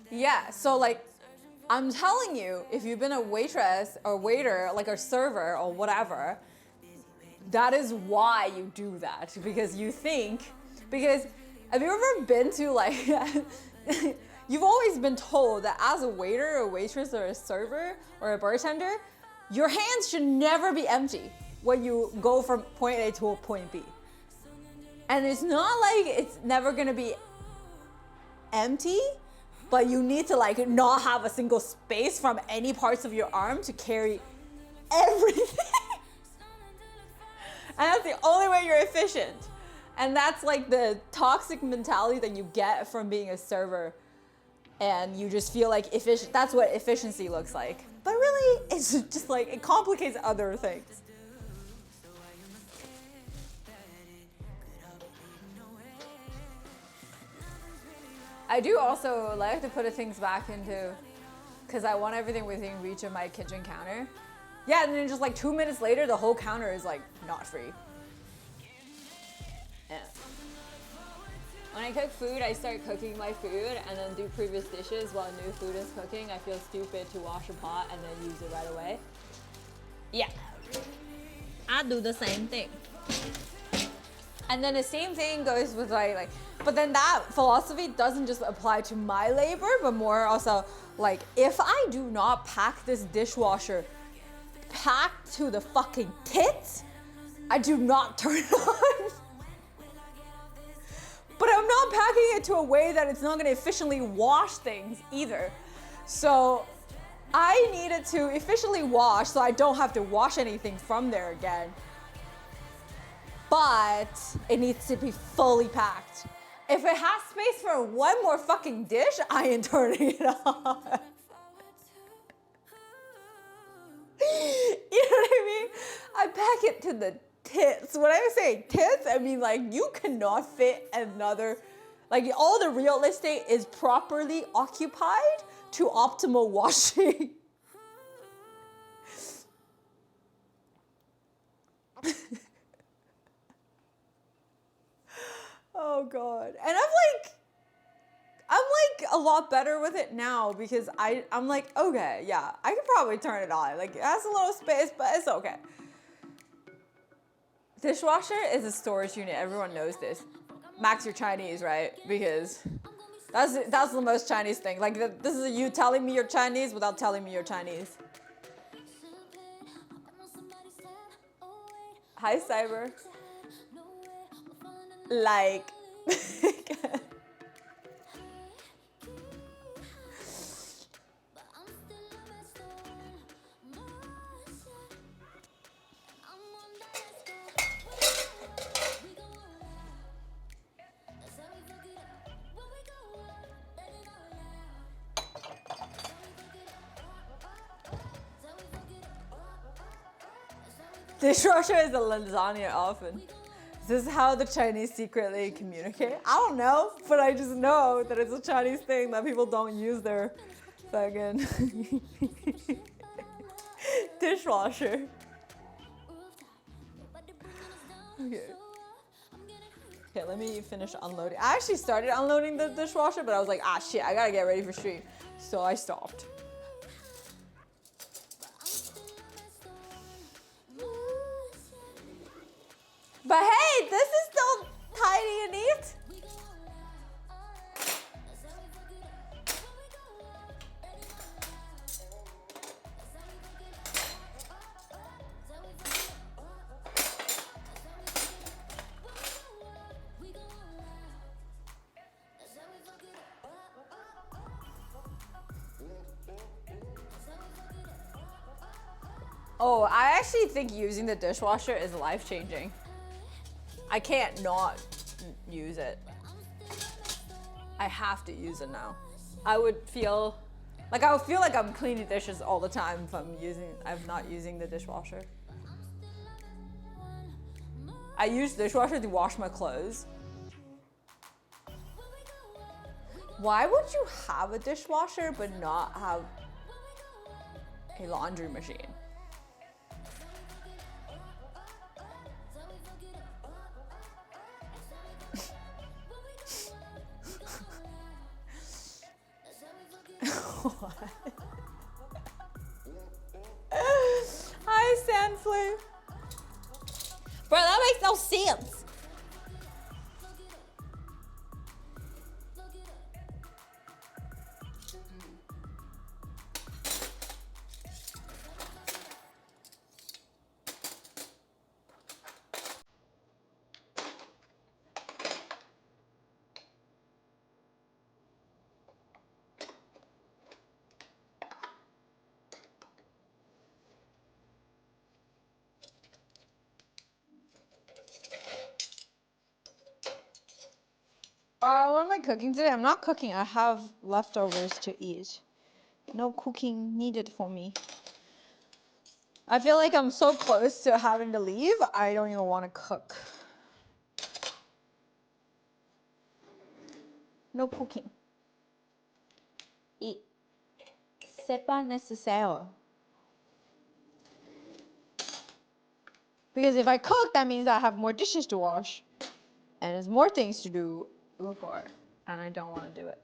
yeah, so like, I'm telling you, if you've been a waitress or waiter, like a server or whatever, that is why you do that. Because have you ever been to like, you've always been told that as a waiter or waitress or a server or a bartender, your hands should never be empty when you go from point A to point B. And it's not like it's never gonna be empty, but you need to like not have a single space from any parts of your arm to carry everything. And that's the only way you're efficient. And that's like the toxic mentality that you get from being a server. And you just feel like efficient. That's what efficiency looks like. But really, it's just like, it complicates other things. I do also like to put things back into, because I want everything within reach of my kitchen counter. Yeah, and then just like 2 minutes later, the whole counter is like not free. Yeah. When I cook food, I start cooking my food and then do previous dishes while new food is cooking. I feel stupid to wash a pot and then use it right away. Yeah. I do the same thing. And then the same thing goes with like But then that philosophy doesn't just apply to my labor, but more also like if I do not pack this dishwasher packed to the fucking tits, I do not turn it on. But I'm not packing it to a way that it's not gonna efficiently wash things either. So I need it to efficiently wash so I don't have to wash anything from there again. But it needs to be fully packed. If it has space for one more fucking dish, I ain't turning it on. You know what I mean? I pack it to the tits. When I say tits, I mean like you cannot fit another, like all the real estate is properly occupied to optimal washing. Oh God. And I'm like a lot better with it now because I'm like, okay, yeah, I could probably turn it on. Like it has a little space, but it's okay. Dishwasher is a storage unit. Everyone knows this. Max, you're Chinese, right? Because that's the most Chinese thing. Like this is you telling me you're Chinese without telling me you're Chinese. Hi, Cyber. Like. Dishwasher is a lasagna oven. Is this how the Chinese secretly communicate? I don't know, but I just know that it's a Chinese thing that people don't use their fucking dishwasher. Okay. Okay, let me finish unloading. I actually started unloading the dishwasher, but I was like, ah shit, I gotta get ready for stream. So I stopped. But hey, this is still tidy and neat. Oh, I actually think using the dishwasher is life-changing. I can't not use it. I have to use it now. I would feel like I'm cleaning dishes all the time if I'm not using the dishwasher. I use dishwasher to wash my clothes. Why would you have a dishwasher but not have a laundry machine? Hi, Sandflu. Bro, that makes no sense. What am I cooking today? I'm not cooking. I have leftovers to eat. No cooking needed for me. I feel like I'm so close to having to leave, I don't even want to cook. No cooking. Et c'est pas nécessaire. Because if I cook, that means I have more dishes to wash. And there's more things to do before. And I don't want to do it.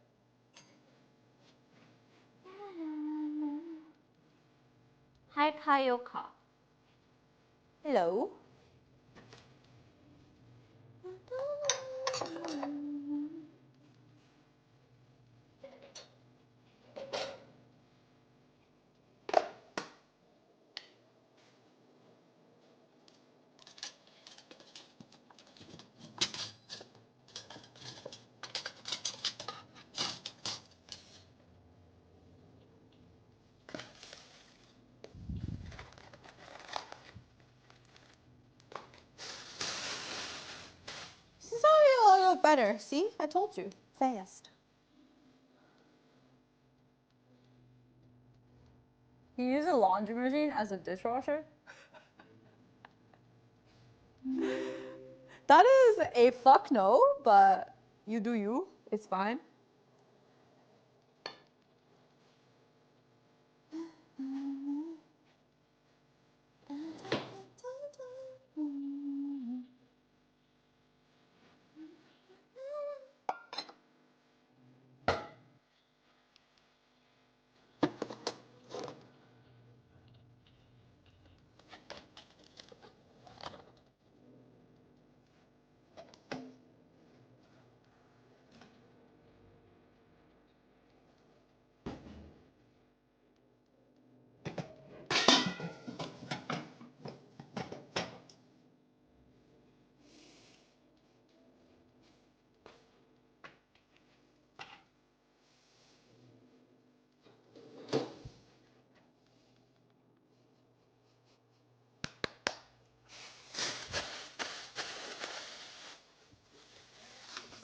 Hi, Kayoka. Hello. look better. See? I told you. Fast. You use a laundry machine as a dishwasher? That is a fuck no, but you do you. It's fine.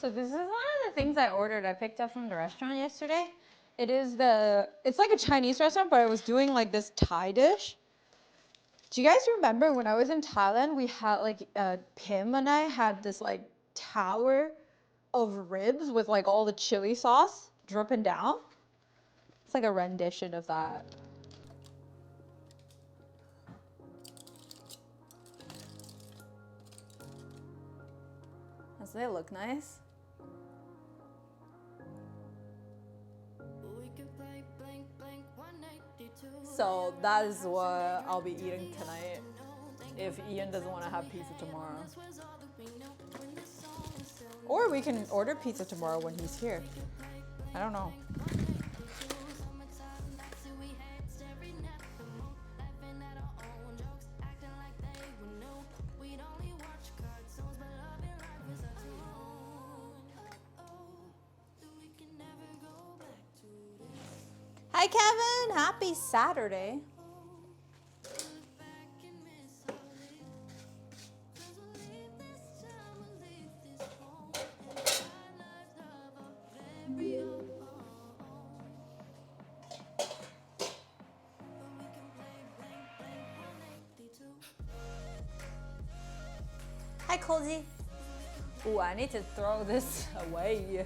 So this is one of the things I ordered. I picked up from the restaurant yesterday. It's like a Chinese restaurant, but I was doing like this Thai dish. Do you guys remember when I was in Thailand, we had like, Pim and I had this like tower of ribs with like all the chili sauce dripping down? It's like a rendition of that. Doesn't it look nice? So that is what I'll be eating tonight if Ian doesn't want to have pizza tomorrow. Or we can order pizza tomorrow when he's here. I don't know. Hi Kevin, happy Saturday. Hi Cozy. Ooh, I need to throw this away.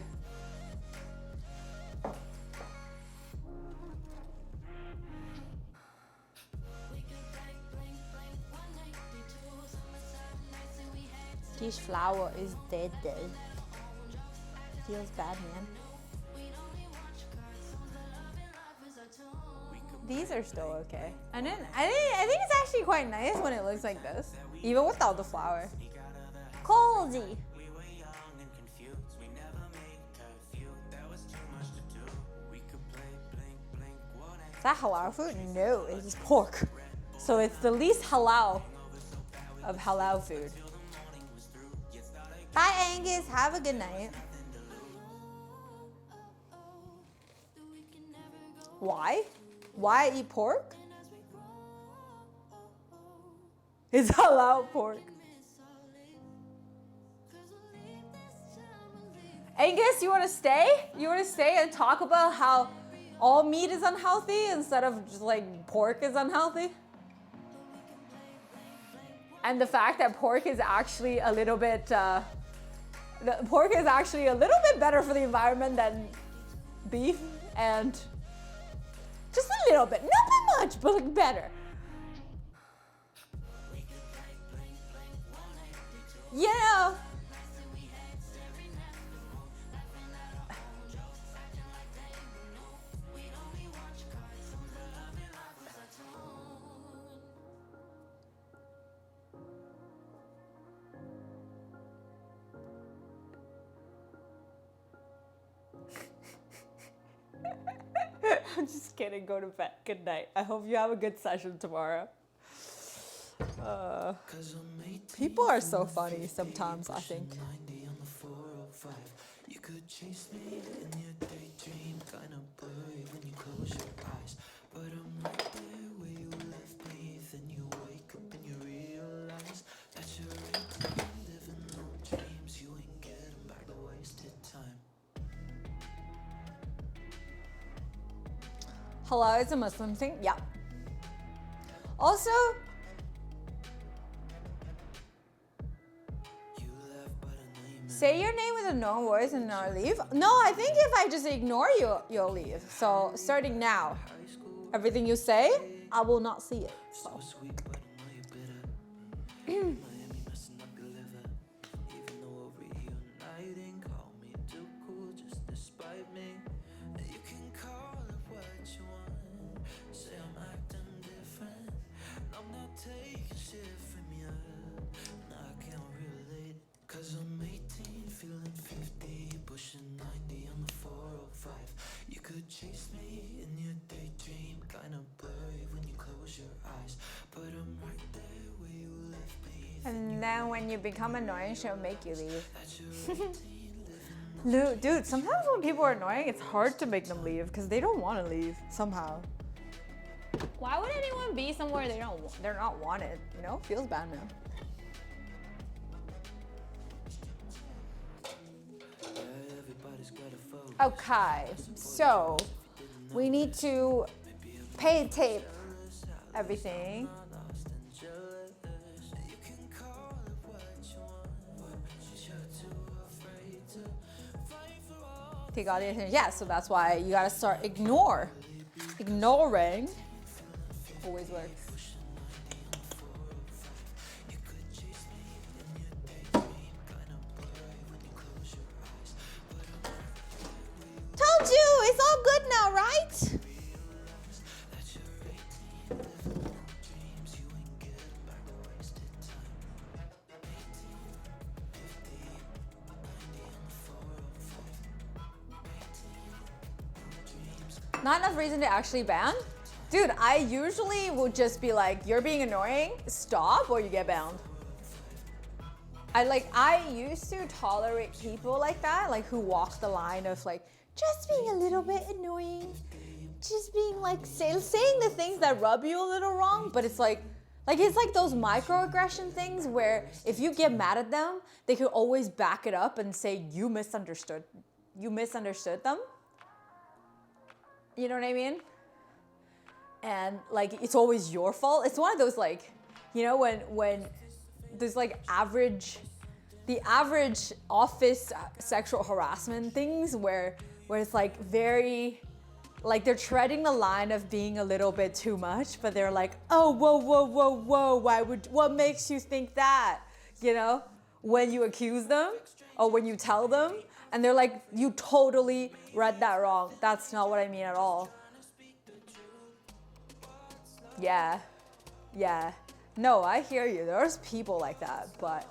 This flower is dead. Feels bad, man. These are still okay. I think it's actually quite nice when it looks like this, even without the flower. Cozy. Is that halal food? No, it is pork. So it's the least halal of halal food. Bye, Angus. Have a good night. Why? Why eat pork? It's halal pork. Angus, you want to stay? You want to stay and talk about how all meat is unhealthy instead of just like pork is unhealthy? And the fact that pork is actually a little bit, pork is actually a little bit better for the environment than beef, and just a little bit, not that much, but like better. Yeah. I'm just kidding. Go to bed. Good night. I hope you have a good session tomorrow. People are so funny sometimes, I think. You could chase me in your daydream, kind of blurry when you close your eyes. But I'm right there where you left me. Then you wake up and you realize that you're living no dreams. You ain't getting back the way. Halal is a Muslim thing? Yeah. Also, say your name with a known voice and not leave. No, I think if I just ignore you, you'll leave. So starting now, everything you say, I will not see it. So. Cause I'm 18, feeling 50, pushing 90 on the 405. You could chase me in your daydream, kinda blurry when you close your eyes, but I'm right there where you left me. And then when you become annoying, she'll make you leave. Dude, sometimes when people are annoying, it's hard to make them leave because they don't want to leave somehow. Why would anyone be somewhere they're not wanted? You know, feels bad now. Okay, so we need to tape everything. Take all the attention. Yeah, so that's why you gotta start ignoring. Always works. Told you, it's all good now, right? Not enough reason to actually ban? Dude, I usually would just be like, you're being annoying, stop or you get banned. I used to tolerate people like that, like who walk the line of like, just being a little bit annoying, just being like, saying the things that rub you a little wrong, but it's like those microaggression things where if you get mad at them, they could always back it up and say you misunderstood them. You know what I mean? And like, it's always your fault. It's one of those like, you know, when there's like the average office sexual harassment things where it's like very, like they're treading the line of being a little bit too much, but they're like, oh, whoa, what makes you think that? You know, when you accuse them or when you tell them, and they're like, you totally read that wrong. That's not what I mean at all. Yeah. No, I hear you. There's people like that, but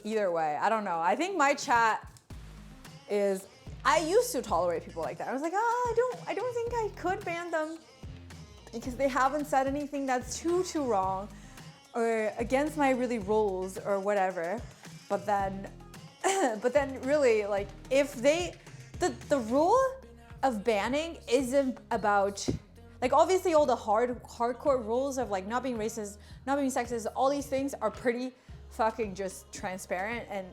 either way, I don't know. I think my chat is, I used to tolerate people like that. I was like, I don't think I could ban them because they haven't said anything that's too wrong or against my really rules or whatever. But then really, like, if the rule of banning isn't about, like, obviously all the hardcore rules of like not being racist, not being sexist, all these things are pretty fucking just transparent and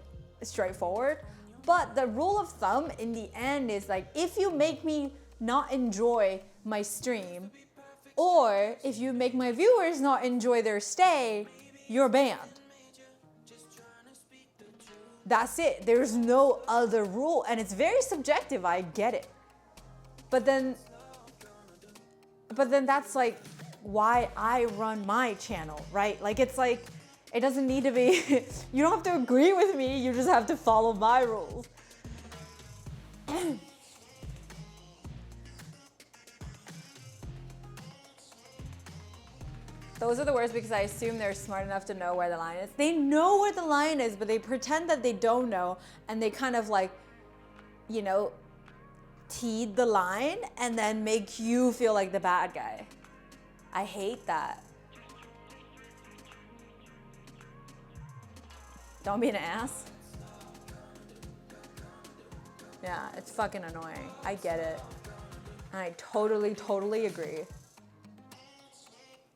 straightforward. But the rule of thumb in the end is like, if you make me not enjoy my stream, or if you make my viewers not enjoy their stay, you're banned. That's it. There's no other rule, and it's very subjective. I get it. But then that's like why I run my channel, right? Like, it's like, it doesn't need to be, you don't have to agree with me, you just have to follow my rules. Those are the worst because I assume they're smart enough to know where the line is. They know where the line is, but they pretend that they don't know, and they kind of like, you know, teed the line and then make you feel like the bad guy. I hate that. Don't be an ass. Yeah, it's fucking annoying. I get it. And I totally agree.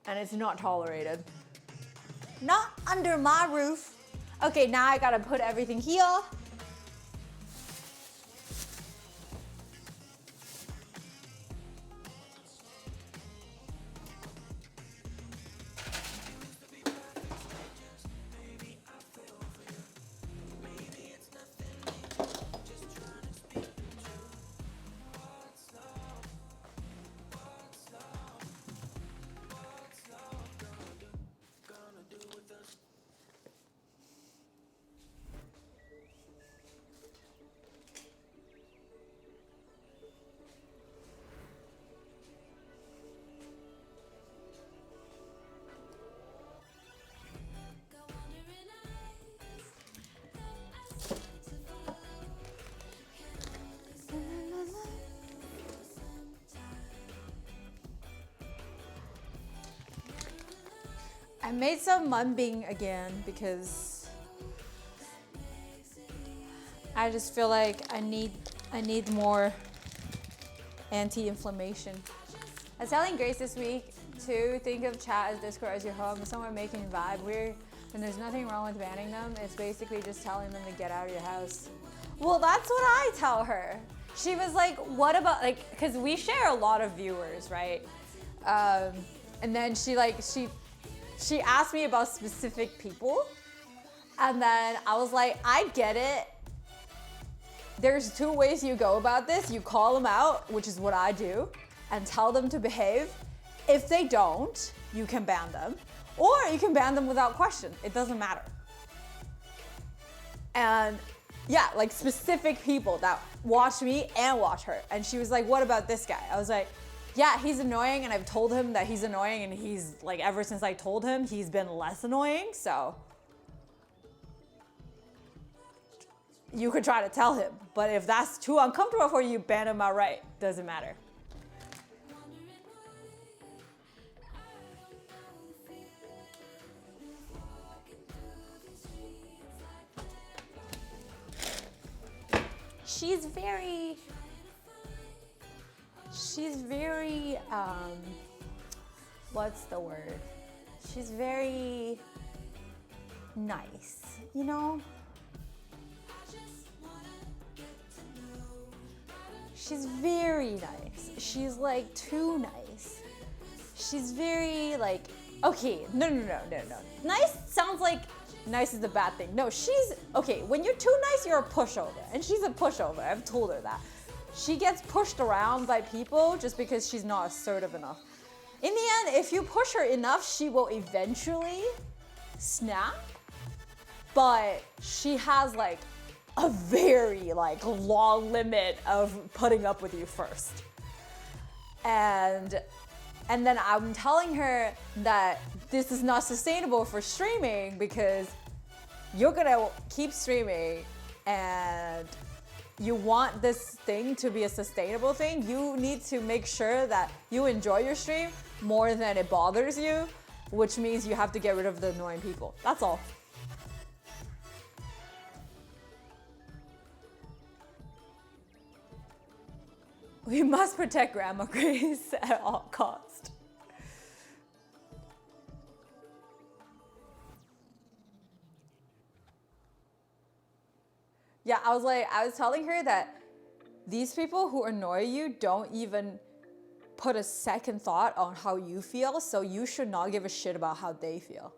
And it's not tolerated. Not under my roof. Okay, now I gotta put everything here. I made some mukbang again because I just feel like I need more anti-inflammation. I was telling Grace this week to think of chat as Discord as your home. If someone making vibe weird, then there's nothing wrong with banning them. It's basically just telling them to get out of your house. Well, that's what I tell her. She was like, what about, like, because we share a lot of viewers, right? And then she asked me about specific people. And then I was like, I get it. There's two ways you go about this. You call them out, which is what I do, and tell them to behave. If they don't, you can ban them. Or you can ban them without question. It doesn't matter. And yeah, like specific people that watch me and watch her. And she was like, what about this guy? I was like, yeah, he's annoying, and I've told him that he's annoying, and he's like, ever since I told him, he's been less annoying, so. You could try to tell him, but if that's too uncomfortable for you, ban him outright. Doesn't matter. She's very, what's the word? She's very nice, you know? She's very nice. She's like too nice. She's very like, okay, no. Nice sounds like nice is a bad thing. No, she's, okay, when you're too nice, you're a pushover. And she's a pushover, I've told her that. She gets pushed around by people just because she's not assertive enough. In the end, if you push her enough, she will eventually snap. But she has like a very like long limit of putting up with you first. And then I'm telling her that this is not sustainable for streaming because you're gonna keep streaming and you want this thing to be a sustainable thing. You need to make sure that you enjoy your stream more than it bothers you, which means you have to get rid of the annoying people. That's all. We must protect Grandma Grace at all costs. Yeah, I was telling her that these people who annoy you don't even put a second thought on how you feel, so you should not give a shit about how they feel.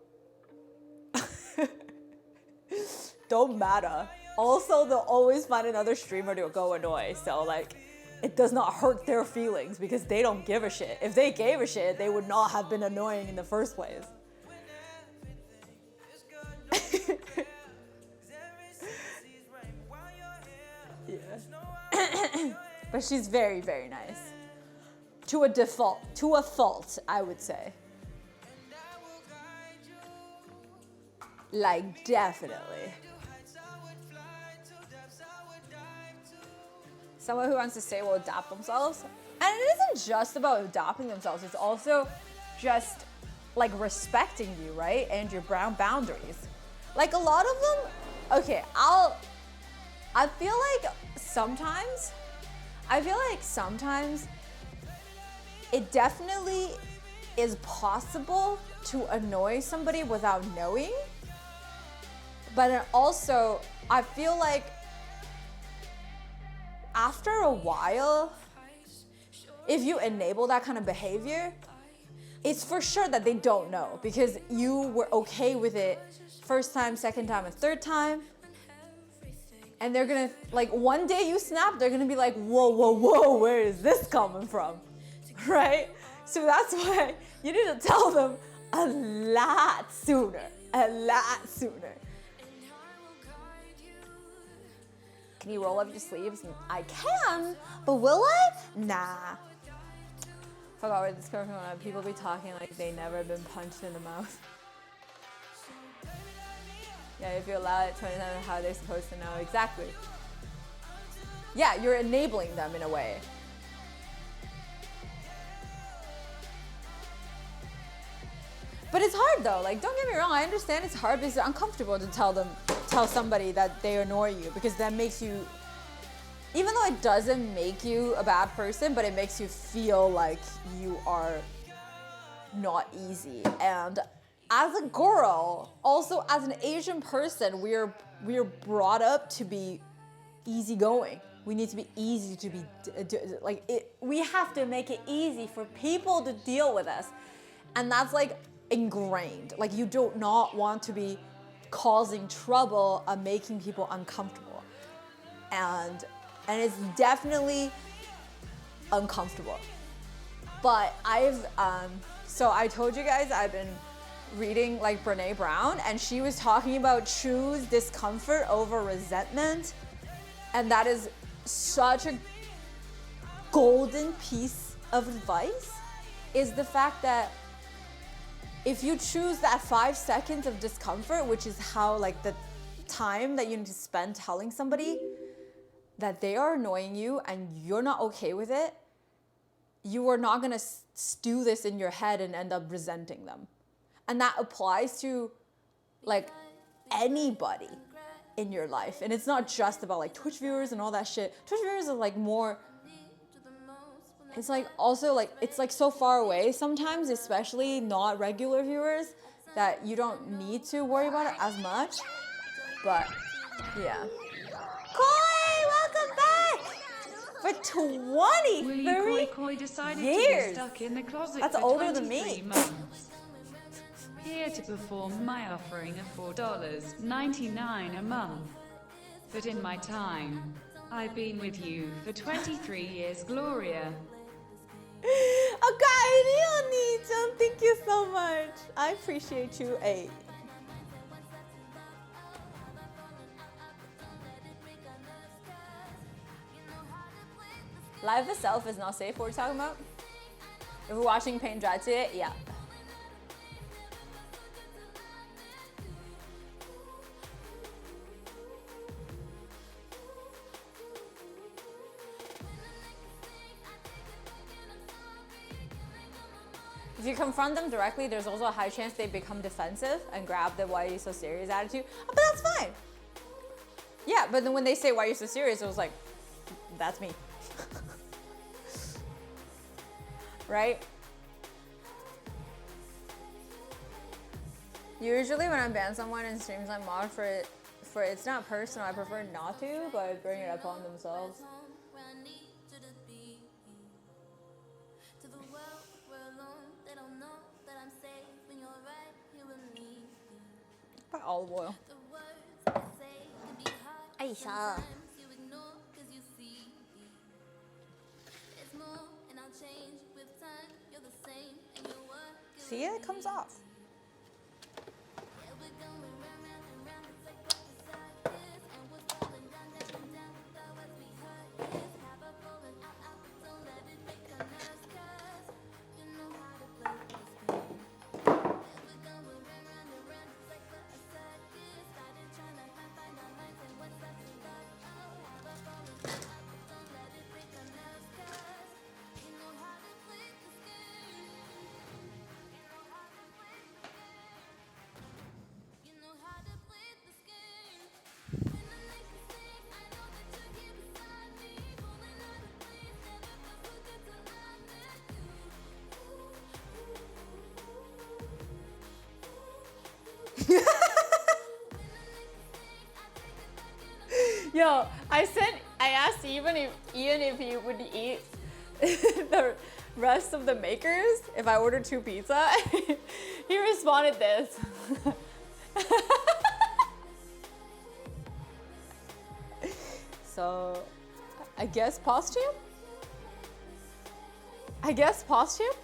Don't matter. Also, they'll always find another streamer to go annoy, so like, it does not hurt their feelings because they don't give a shit. If they gave a shit, they would not have been annoying in the first place. Yeah. But she's very, very nice. To a fault, I would say. Like, definitely. Someone who wants to say will adapt themselves. And it isn't just about adapting themselves, it's also just like respecting you, right? And your boundaries. Like a lot of them, okay, I feel like sometimes it definitely is possible to annoy somebody without knowing. But it also, I feel like after a while, if you enable that kind of behavior, it's for sure that they don't know because you were okay with it first time, second time, and third time. And they're gonna, like, one day you snap, they're gonna be like, whoa, where is this coming from? Right? So that's why you need to tell them a lot sooner. Can you roll up your sleeves? I can, but will I? Nah. Forgot where this comes from. People be talking like they never been punched in the mouth. Yeah, if you allow it 20 times, how are they supposed to know? Exactly. Yeah, you're enabling them in a way. But it's hard though. Like, don't get me wrong. I understand it's hard because it's uncomfortable to tell somebody that they annoy you, because that makes you, even though it doesn't make you a bad person, but it makes you feel like you are not easy. And as a girl, also as an Asian person, we are brought up to be easygoing. We need to be easy to be like it. We have to make it easy for people to deal with us, and that's like ingrained. Like, you do not want to be causing trouble and making people uncomfortable, and it's definitely uncomfortable. But so I told you guys I've been reading like Brene Brown, and she was talking about choose discomfort over resentment, and that is such a golden piece of advice, is the fact that if you choose that 5 seconds of discomfort, which is how like the time that you need to spend telling somebody that they are annoying you and you're not okay with it, you are not gonna stew this in your head and end up resenting them. And that applies to like anybody in your life. And it's not just about like Twitch viewers and all that shit. Twitch viewers are like more, it's like also like, it's like so far away sometimes, especially not regular viewers, that you don't need to worry about it as much. But yeah. Koi, welcome back! For 23 Koi decided years. to be stuck in the closet That's for older than 23 me. months. Here to perform my offering of $4.99 a month. But in my time, I've been with you for 23 years, Gloria. Okay, Leonie, thank you so much. I appreciate you. Hey. Life itself is not safe. What are we talking about? If we're watching Pain Dry today, yeah. If you confront them directly, there's also a high chance they become defensive and grab the "why are you so serious" attitude. But that's fine. Yeah, but then when they say "why are you so serious," it was like, that's me. Right? Usually when I ban someone in streams I'm mod for it's not personal, I prefer not to, but I bring it upon themselves. By olive oil. Aisha. See, it comes off. Yo, I asked Ian if he would eat the rest of the makers if I ordered 2 pizza. He responded this. So, I guess pause champ? Pause champ?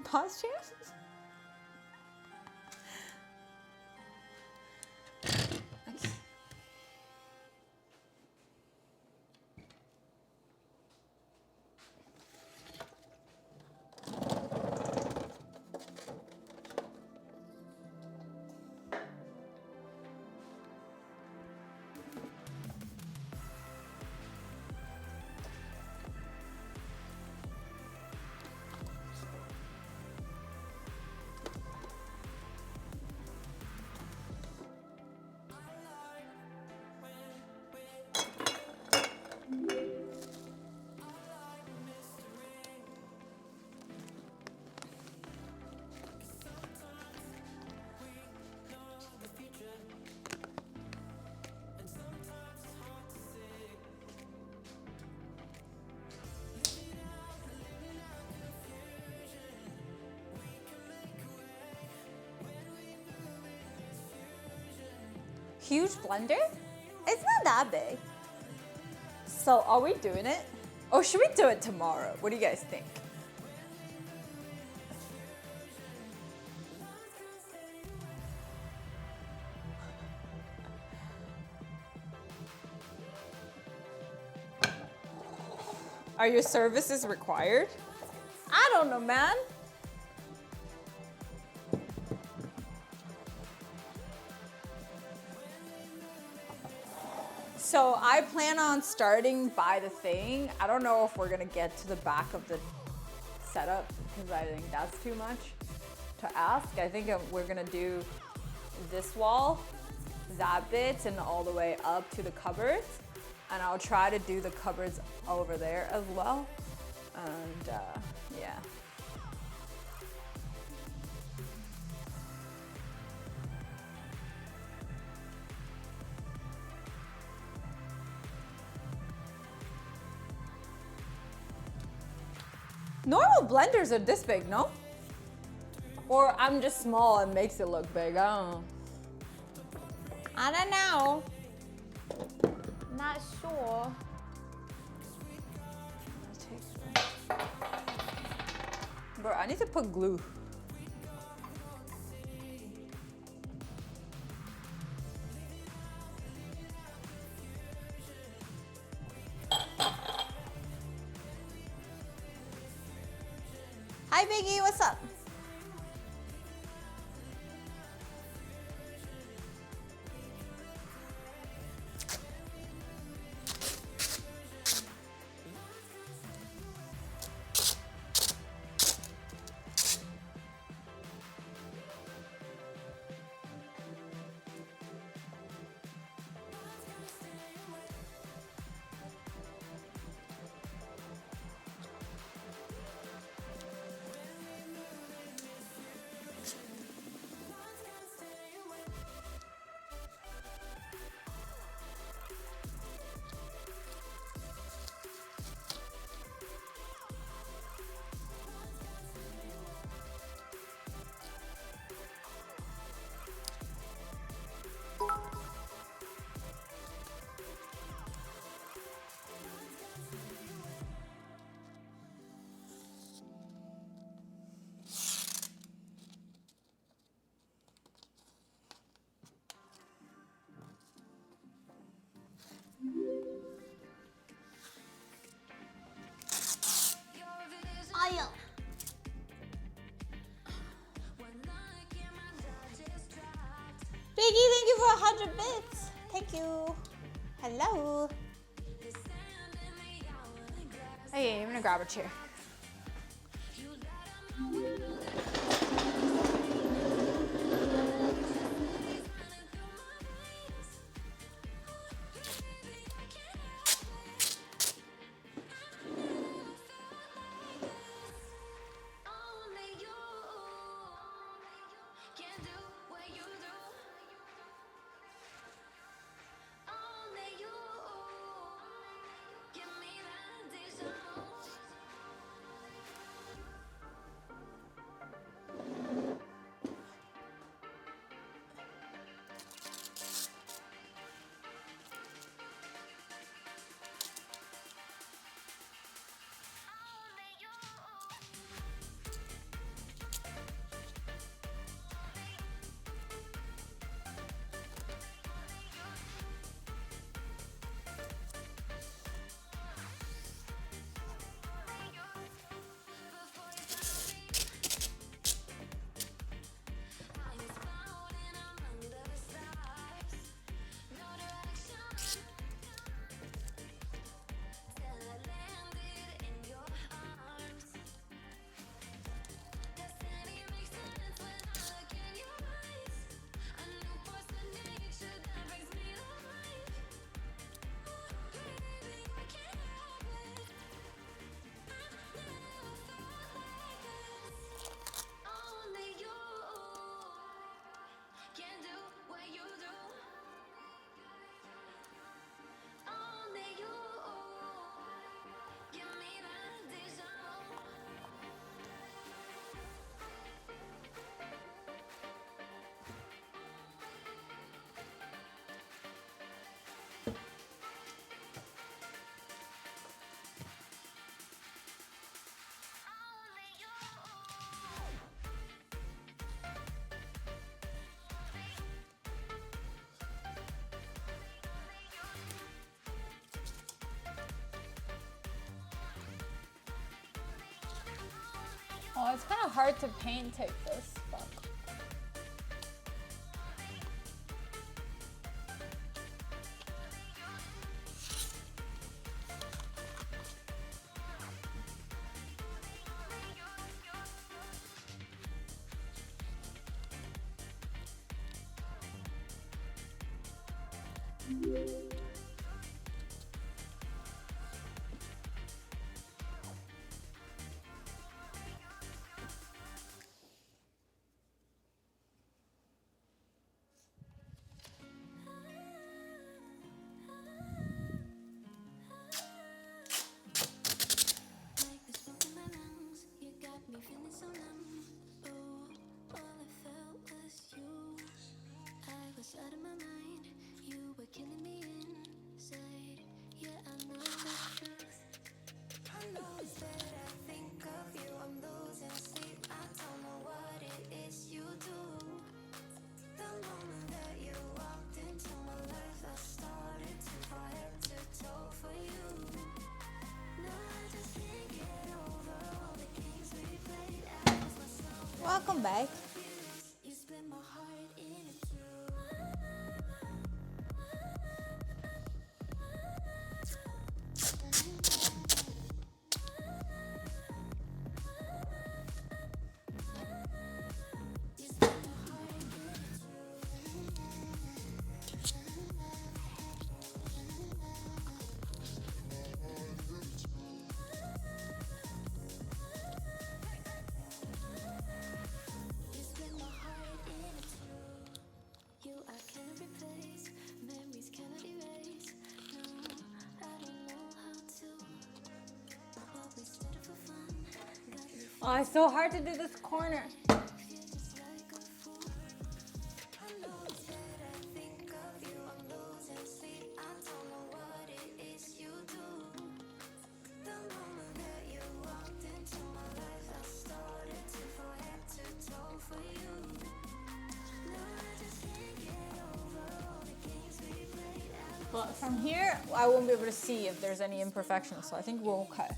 Pause champ? huge blender? It's not that big. So are we doing it? Or should we do it tomorrow? What do you guys think? Are your services required? I don't know, man. So I plan on starting by the thing. I don't know if we're gonna get to the back of the setup because I think that's too much to ask. I think we're gonna do this wall, that bit, and all the way up to the cupboards. And I'll try to do the cupboards over there as well. And yeah. Normal blenders are this big, no? Or I'm just small and makes it look big. I don't know. I don't know. Not sure. Bro, I need to put glue. Hi Biggie, what's up? Ayo. Biggie, thank you for 100 bits. Thank you. Hello. Hey, I'm gonna grab a chair. Oh, it's kind of hard to paint tape this. Fuck. Like the smoke in my lungs, you got me feeling so numb. Oh, all I felt was you. I was out of my mind. You were killing me inside. Yeah, I know the truth. I know it's that I think of you. I'm losing sleep. I don't know what it is you do. The moment that you walked into my life, I started to fall head to toe for you. No, I just can't get over all the games we played. I was myself. Welcome back. You split my heart in two. You split my heart in two. You I cannot replace, memories cannot erase. No, I don't know how to. What we started for fun got me Oh, it's so hard to do this corner. feel just like a fool. I know it's that I think of you. I'm losing sleep. I don't know what it is you do. The moment that you walked into my life, I started to fall head to toe for you. No, I just can't get over all the games we played. But from here, I won't be able to see if there's any imperfections, so I think we're okay.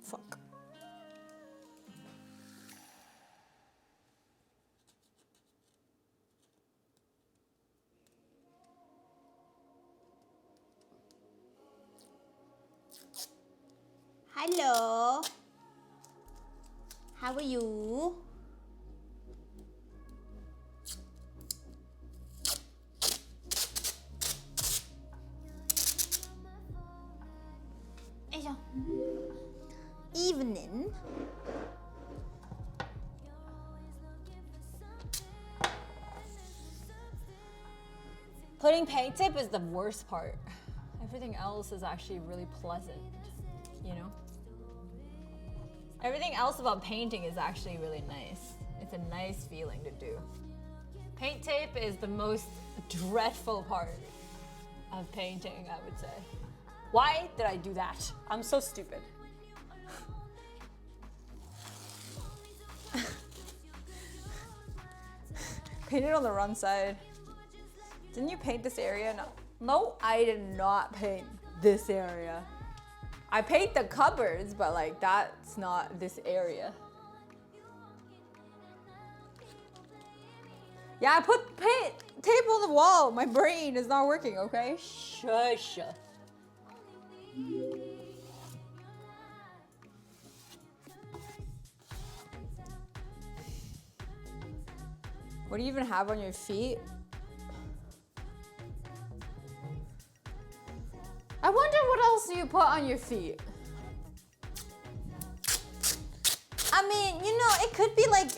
Fuck. Hello. How are you? Evening. Putting paint tip is the worst part. Everything else is actually really pleasant, you know? Everything else about painting is actually really nice. It's a nice feeling to do. Paint tape is the most dreadful part of painting, I would say. Why did I do that? I'm so stupid. Paint it on the wrong side. Didn't you paint this area? No. No, I did not paint this area. I paint the cupboards, but like that's not this area. Yeah, I put paint tape on the wall. My brain is not working, okay? Shush. What do you even have on your feet? I wonder what else you put on your feet. I mean, you know, it could be like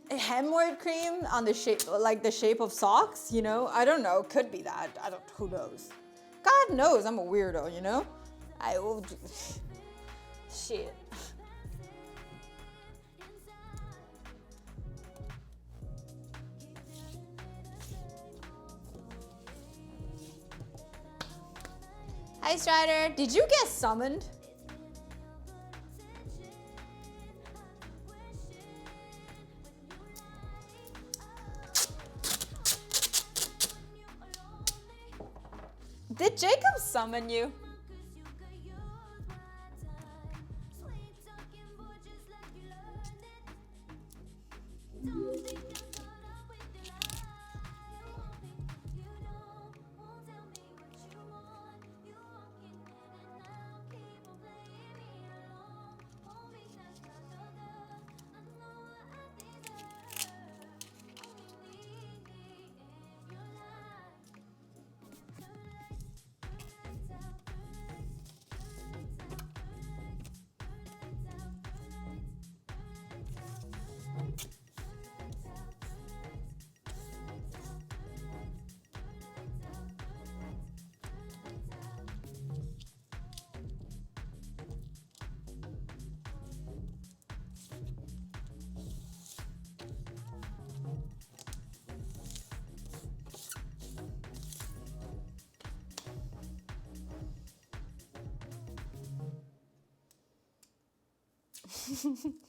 a hemorrhoid cream on the shape, like the shape of socks, you know? I don't know, could be that. Who knows? God knows, I'm a weirdo, you know? Shit. Hi Strider. Did you get summoned? Did Jacob summon you?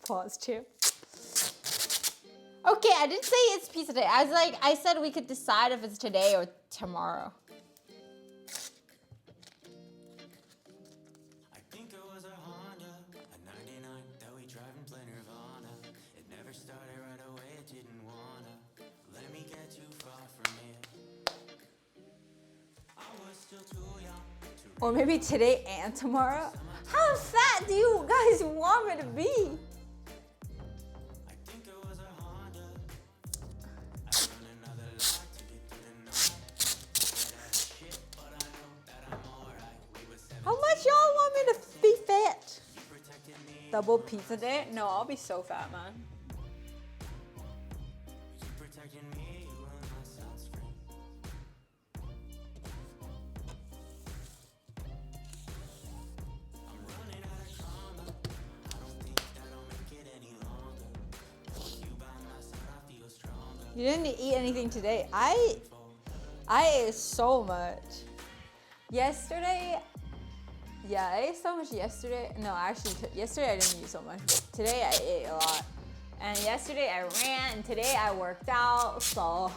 Pause too. Okay, I didn't say it's pizza day. I said we could decide if it's today or tomorrow. I think it was a Honda, a 99 that we drive and play Nirvana. It never started right away, it didn't wanna let me get too far from it. I was still too young to Or maybe today and tomorrow. How fat do you guys want me to be? I think it was a Honda. I run another lot to get through the night. Get that shit, but I know that I'm alright. We were 7, How much y'all want me to be fat? you protected me. Double pizza day? No, I'll be so fat, man. You protected me, you were my sunscreen. I'm running out of karma. I don't think that I'll make it any longer. With you by my side, I feel stronger. You didn't eat anything today. I ate so much. Yesterday, yeah, I ate so much yesterday. No, actually, yesterday I didn't eat so much, but today I ate a lot. And yesterday I ran, and today I worked out, so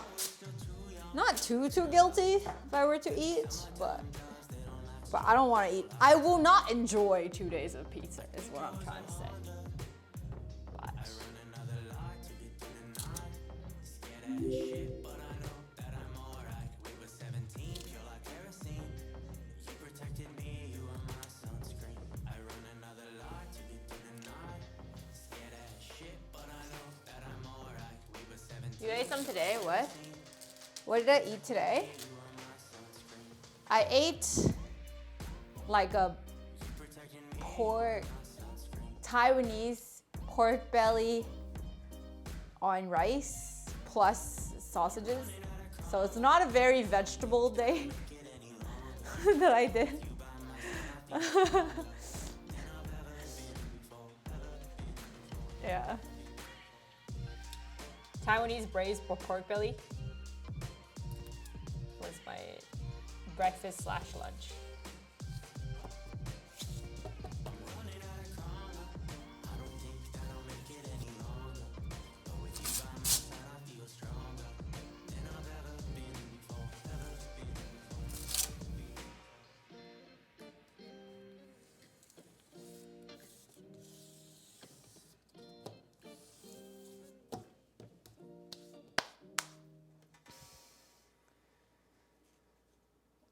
not too guilty if I were to eat, but I don't want to eat. I will not enjoy 2 days of pizza, is what I'm trying to say. But Shit, but I know that I'm alright. We were 17, pure like kerosene. You protected me, you were my sunscreen. I run another lie to get through the night. Scared as shit, but I know that I'm alright. We were 17. you ate some today? What? What did I eat today? I ate like a pork, Taiwanese pork belly on rice plus sausages. So it's not a very vegetable day that I did. Yeah. Taiwanese braised pork belly was my breakfast / lunch.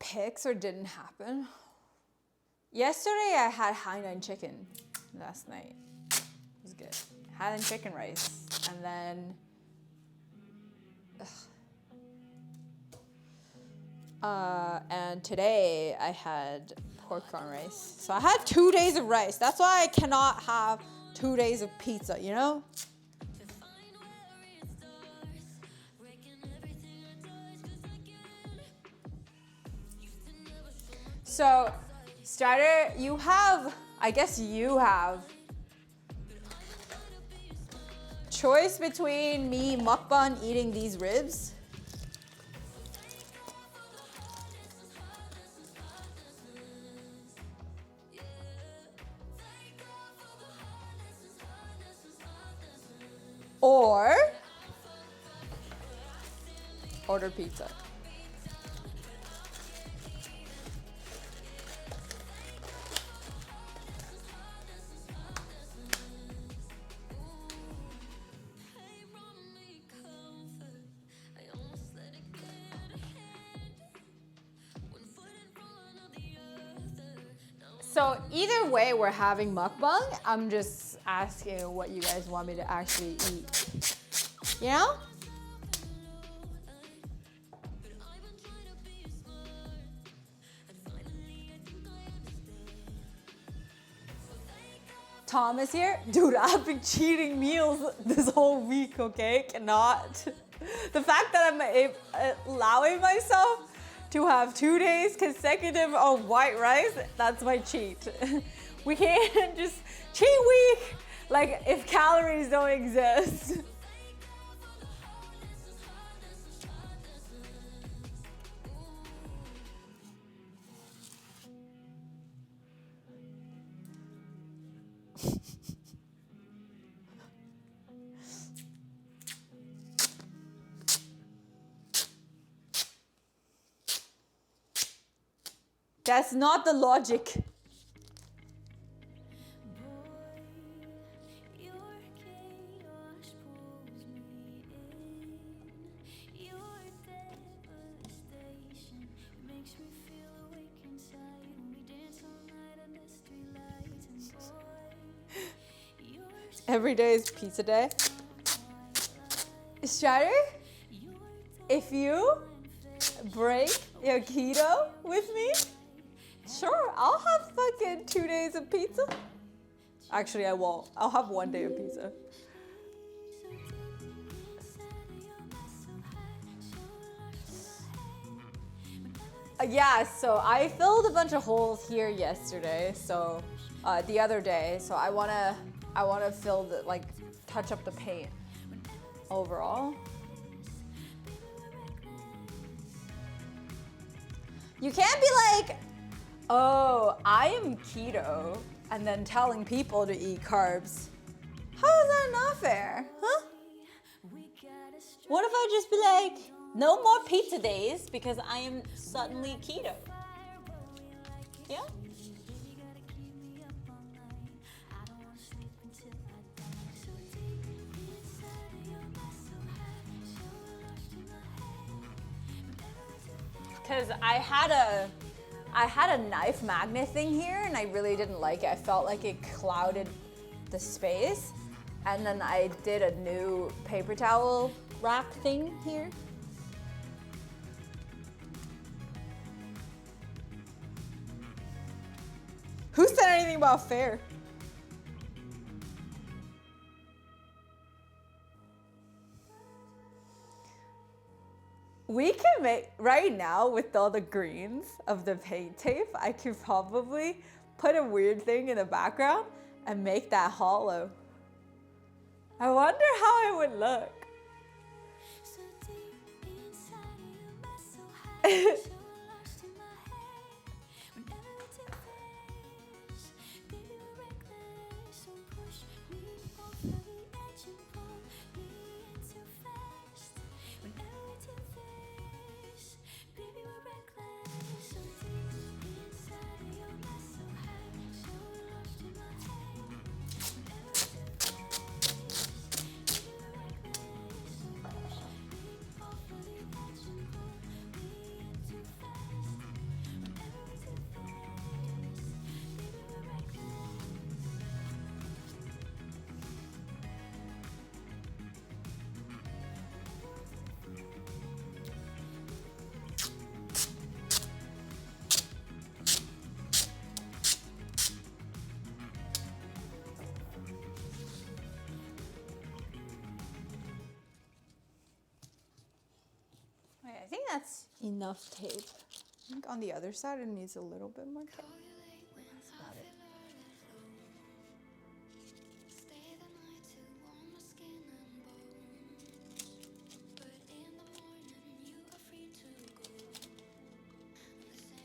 Pics or didn't happen. Yesterday I had Hainan chicken last night. It was good. Hainan chicken rice. And then and today I had pork on rice. So I had 2 days of rice. That's why I cannot have 2 days of pizza, you know? So, Strider, you have, I guess you have, choice between me mukbang eating these ribs or order pizza. So either way, we're having mukbang. I'm just asking what you guys want me to actually eat. You know? Tom is here. Dude, I've been cheating meals this whole week, okay? Cannot. The fact that I'm allowing myself to have 2 days consecutive of white rice, that's my cheat. We can't just cheat week like if calories don't exist. That's not the logic. Your chaos pulls me in. Your devastation makes me feel awake inside. We dance all night under streetlights, and boy, you're Every day is pizza day. Strider, if you break your keto with me, sure, I'll have fucking 2 days of pizza. Actually, I won't. I'll have 1 day of pizza. Yeah, so I filled a bunch of holes here yesterday. So the other day. So I wanna fill the, like, touch up the paint overall. You can't be like, oh, I am keto, and then telling people to eat carbs. How is that not fair? Huh? What if I just be like, no more pizza days because I am suddenly keto? Yeah? Because I had a knife magnet thing here and I really didn't like it. I felt like it clouded the space. And then I did a new paper towel wrap thing here. Who said anything about fair? We can make, right now with all the greens of the paint tape, I could probably put a weird thing in the background and make that hollow. I wonder how it would look. so deep inside you, but so high, so lost in my head. Whenever we took this, baby, we're reckless. So push me over the edge and pull me in too fast. Whenever we took this, baby, we're reckless. So deep inside you, but so high, so lost in my head. Whenever we took this, baby, we're reckless. So push me over the edge and pull me in too fast. Whenever we took this, baby, we're reckless. Okay, I think that's enough tape. I think on the other side it needs a little bit more tape. That's about it. Stay the night to warm my skin and bones. But in the morning you are free to go. This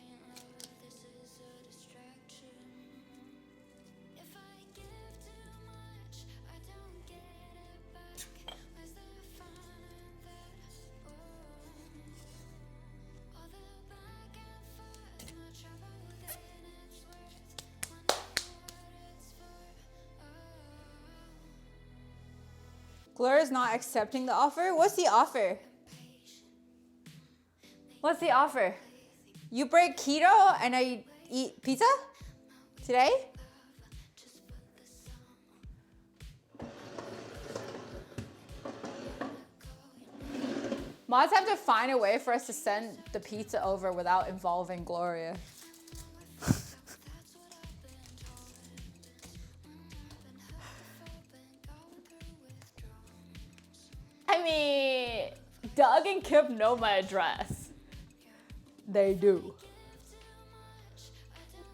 ain't love, this is a distraction. If I give too much, I don't get it back. Gloria's not accepting the offer. What's the offer? What's the offer? You break keto and I eat pizza today? Mods have to find a way for us to send the pizza over without involving Gloria. I mean, Doug and Kip know my address. They do.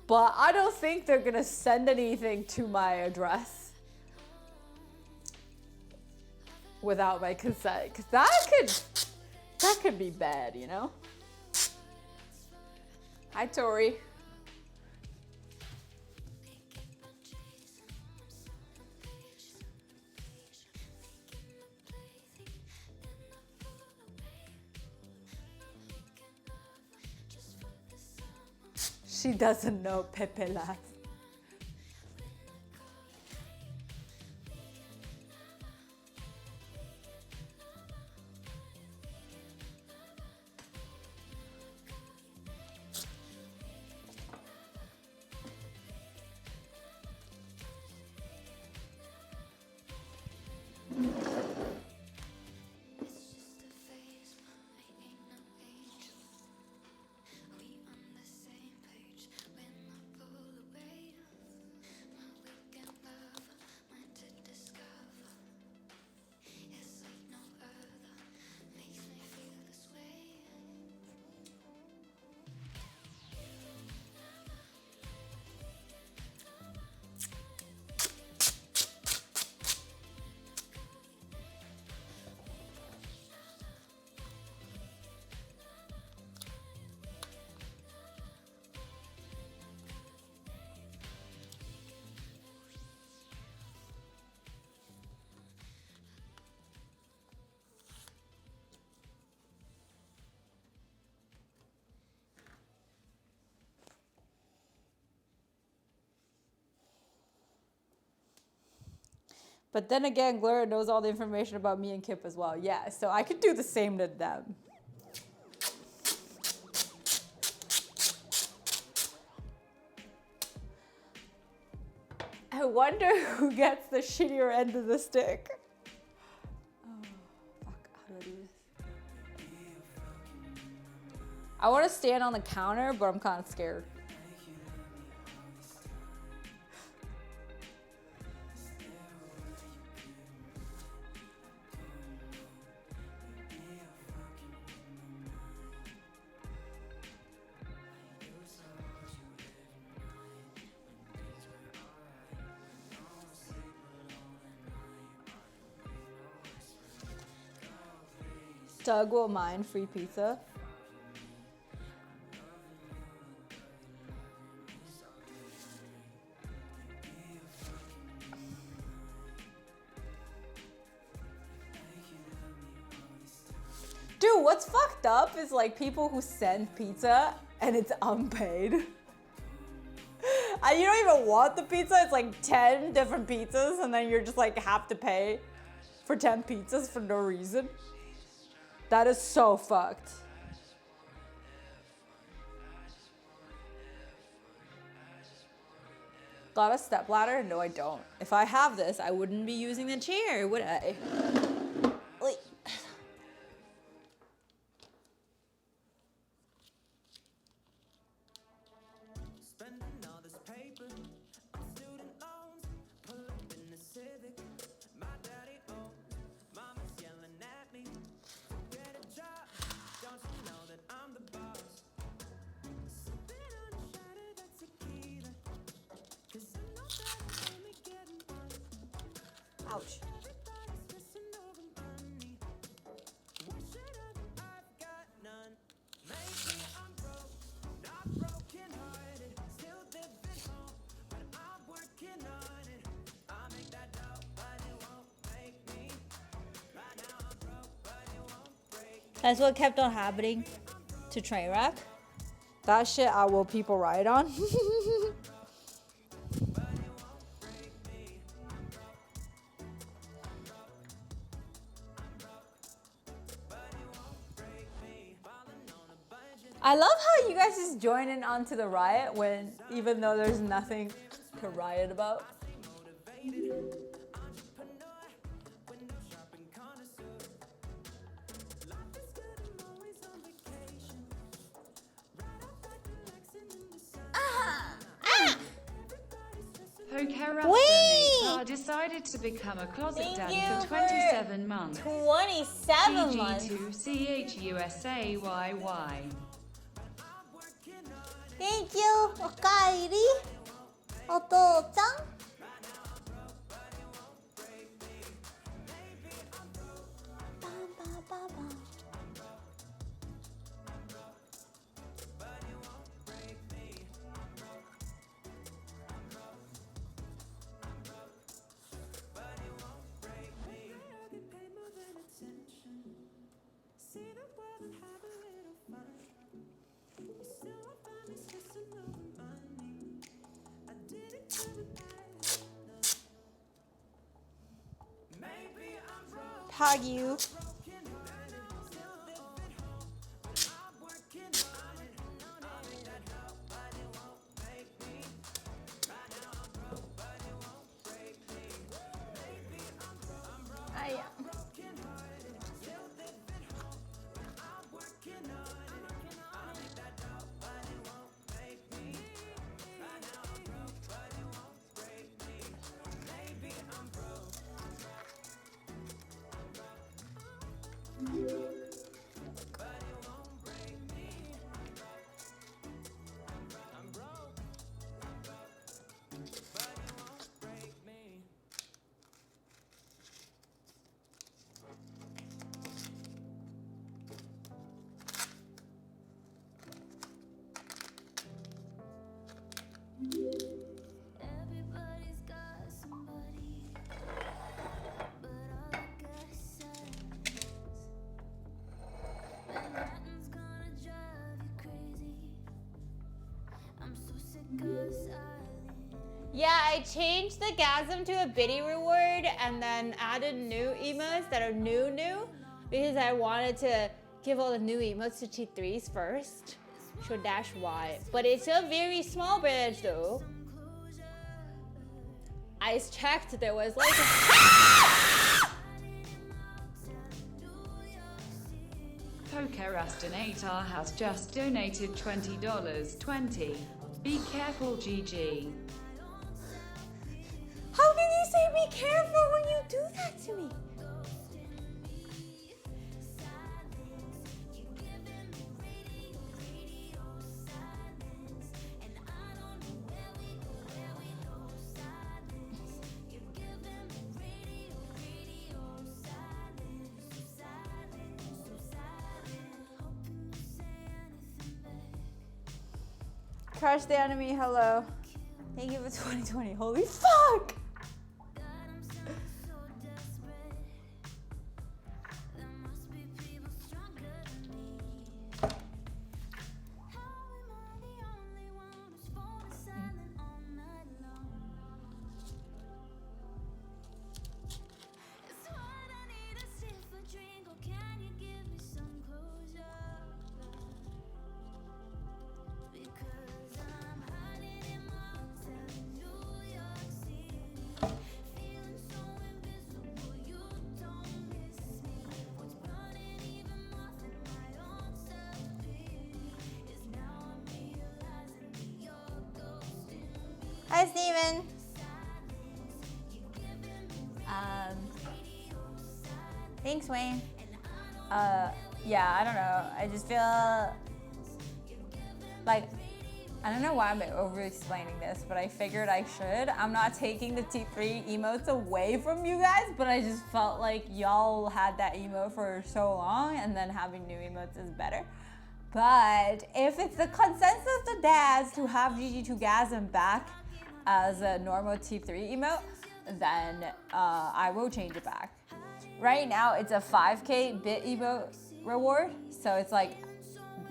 But I don't think they're gonna send anything to my address without my consent, because that could be bad, you know? Hi, Tori. She doesn't know Pepe Las. But then again, Gloria knows all the information about me and Kip as well. Yeah, so I could do the same to them. I wonder who gets the shittier end of the stick. Oh, fuck, how do I do this? I want to stand on the counter, but I'm kind of scared. Doug will mind free pizza. Dude, what's fucked up is like people who send pizza and it's unpaid. And you don't even want the pizza, it's like 10 different pizzas and then you're just like have to pay for 10 pizzas for no reason. That is so fucked. Got a stepladder? No, I don't. If I have this, I wouldn't be using the chair, would I? Like, Spending all this paper on student loans. Pull up in the Civic. My daddy home. Mama's yelling at me. Get a job. Don't you know that I'm the boss? Sipping on a shot of that tequila. 'Cause I know that it's only getting on. ouch. Everybody's stressing over money. What should I've got none. Maybe I'm broke, not broken hearted. Still living home, but I'm working on it. I'll make that dough, but it won't make me. Right now I'm broke, but it won't break. That's what kept on happening to Trainwreck. That shit I will people ride on. I love how you guys just join in onto the riot when even though there's nothing to riot about. Wait! Decided to become a closet Thank daddy you for 27 months. 27 months. PG2CHUSAYY. Thank you, おかえり。お父ちゃん。バンバンバンバン。Hug you. Everybody's got somebody, but all I got is silence. Manhattan's gonna drive you crazy. I'm so sick of silence. Yeah, I changed the gasm to a biddy reward and then added new emotes that are new because I wanted to give all the new emotes to T3s first. Show dash Y. But it's a very small badge though. I checked, there was like Pokerastinator has just donated $20. 20. Be careful, GG. How can you say be careful when you do that to me? Crush the enemy, hello. Thank you for 2020. Holy fuck! Hi, Steven. Thanks, Wayne. Yeah, I don't know. I just feel like, I don't know why I'm over explaining this, but I figured I should. I'm not taking the T3 emotes away from you guys, but I just felt like y'all had that emote for so long and then having new emotes is better. But if it's the consensus of dads to have GG2Gasm back as a normal T3 emote, then I will change it back. Right now it's a 5K bit emote reward, so it's like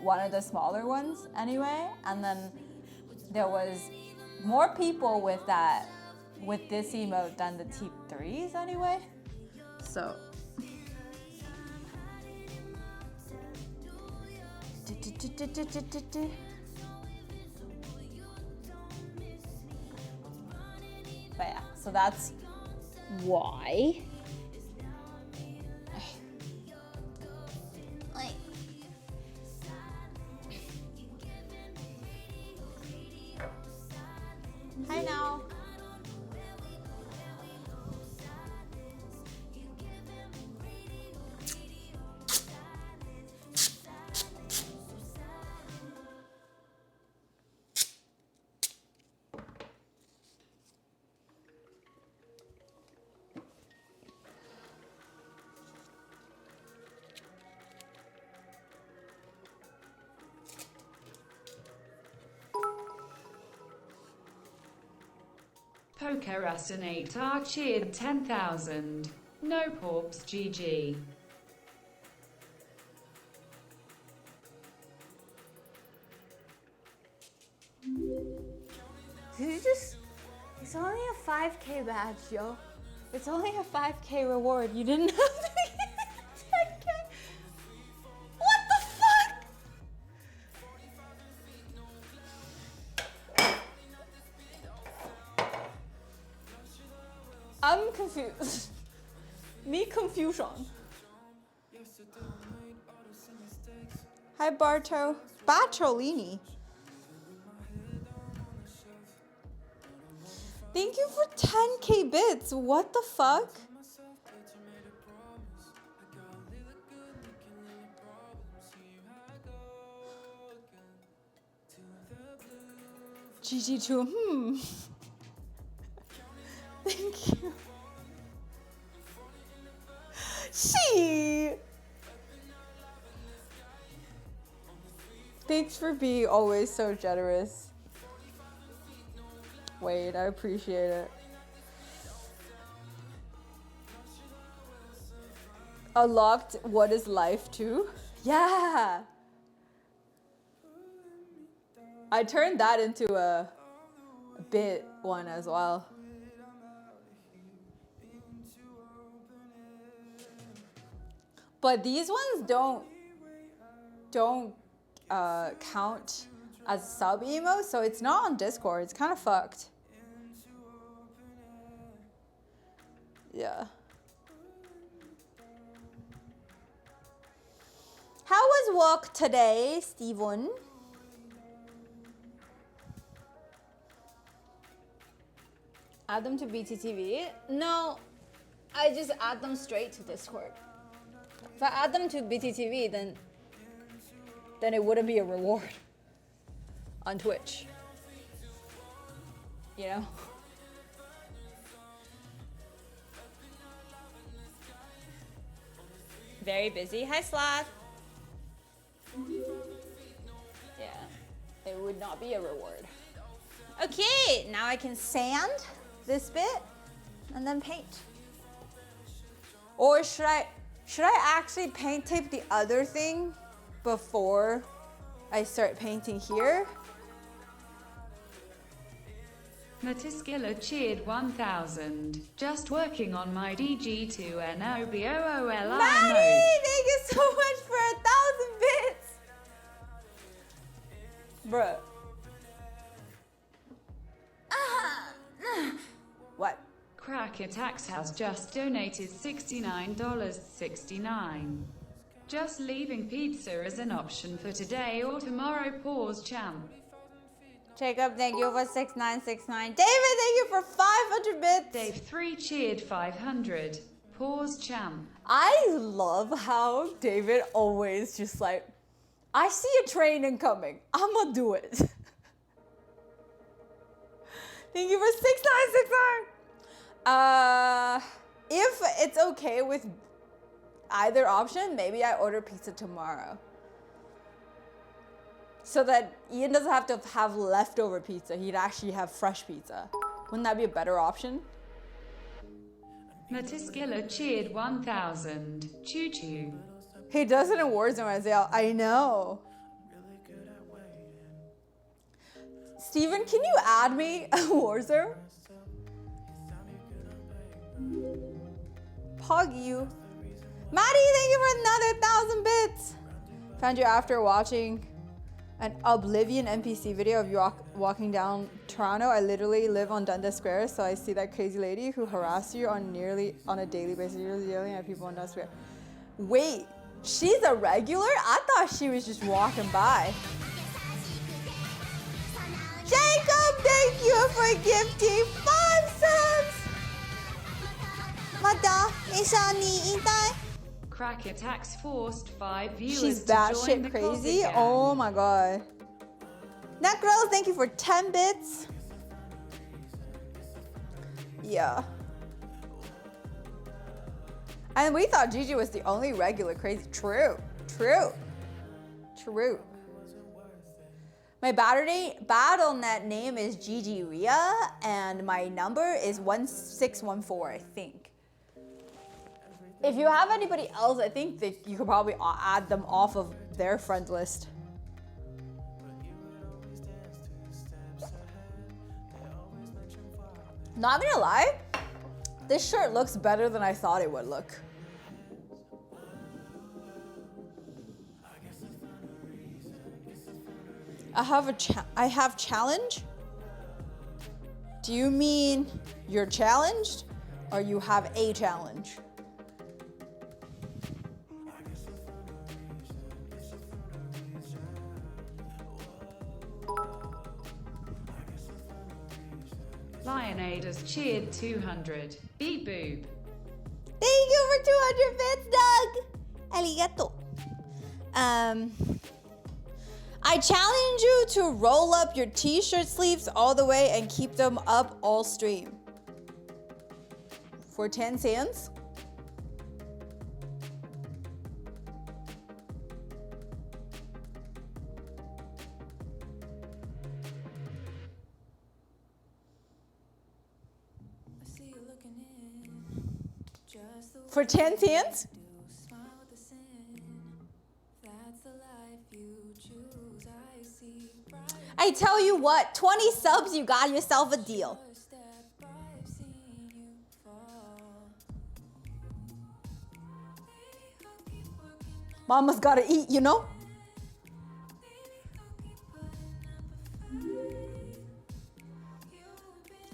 one of the smaller ones anyway, and then there was more people with this emote than the T3s anyway, so But yeah, so that's why. Hi now. Procrastinator cheered 10,000. No porps GG. Did you just... It's only a 5K badge, yo. It's only a 5K reward. You didn't have to get 10K. What the fuck? I'm confused. Me confusion. Hi, Bartolini. Thank you for 10K bits. What the fuck? GG2. Thank you. She. Thanks for being always so generous. Wait, I appreciate it. Unlocked What is Life too? Yeah. I turned that into a bit one as well. But these ones don't count as sub emo, so it's not on Discord. It's kind of fucked. Yeah. How was work today, Steven? Add them to BTTV? No, I just add them straight to Discord. If I add them to BTTV, then it wouldn't be a reward on Twitch. You know? Very busy. Hi, Slav. Yeah, it would not be a reward. Okay, now I can sand this bit and then paint. Or should I actually paint tape the other thing before I start painting here? Matiskilla cheered 1,000. Just working on my DG2NOBOOLI Maddie, mode. thank you so much for 1,000 bits. Bruh. What? Crack Attacks has just donated $69.69. Just leaving pizza as an option for today or tomorrow. Pause champ. Jacob, thank you for 6969. David, thank you for 500 bits. Dave 3 cheered 500. Pause champ. I love how David always just like, I see a train incoming. I'ma do it. Thank you for 6969. If it's okay with either option, maybe I order pizza tomorrow. So that Ian doesn't have to have leftover pizza. He'd actually have fresh pizza. Wouldn't that be a better option? Matiskilla cheered 1,000. Choo choo. He does it in Warzone, Isaiah. I know. Steven, can you add me Warzone? Pog you. Maddie, thank you for another 1,000 bits. Found you after watching an Oblivion NPC video of you walking down Toronto. I literally live on Dundas Square, so I see that crazy lady who harasses you on a daily basis. You're yelling at people on Dundas Square. Wait, she's a regular? I thought she was just walking by. Jacob, thank you for gifting 5 subs. Mata, Ishani, Itai. Crack Attacks forced 5 viewers She's to join batshit the crazy. Closet Gang. Oh my god. Nut Girls, thank you for 10 bits. Yeah. And we thought Gigi was the only regular crazy. True. My BattleNet name is Gigi Ria, and my number is 1614, I think. If you have anybody else, I think that you could probably add them off of their friend list. Not gonna lie, this shirt looks better than I thought it would look. I have challenge? Do you mean you're challenged or you have a challenge? Lionada's cheered 200. Beep boop. Thank you for 200 bits, Doug. Arigato. I challenge you to roll up your t-shirt sleeves all the way and keep them up all stream. For 10 cents. For 10 cents? I tell you what, 20 subs, you got yourself a deal. Mama's gotta eat, you know?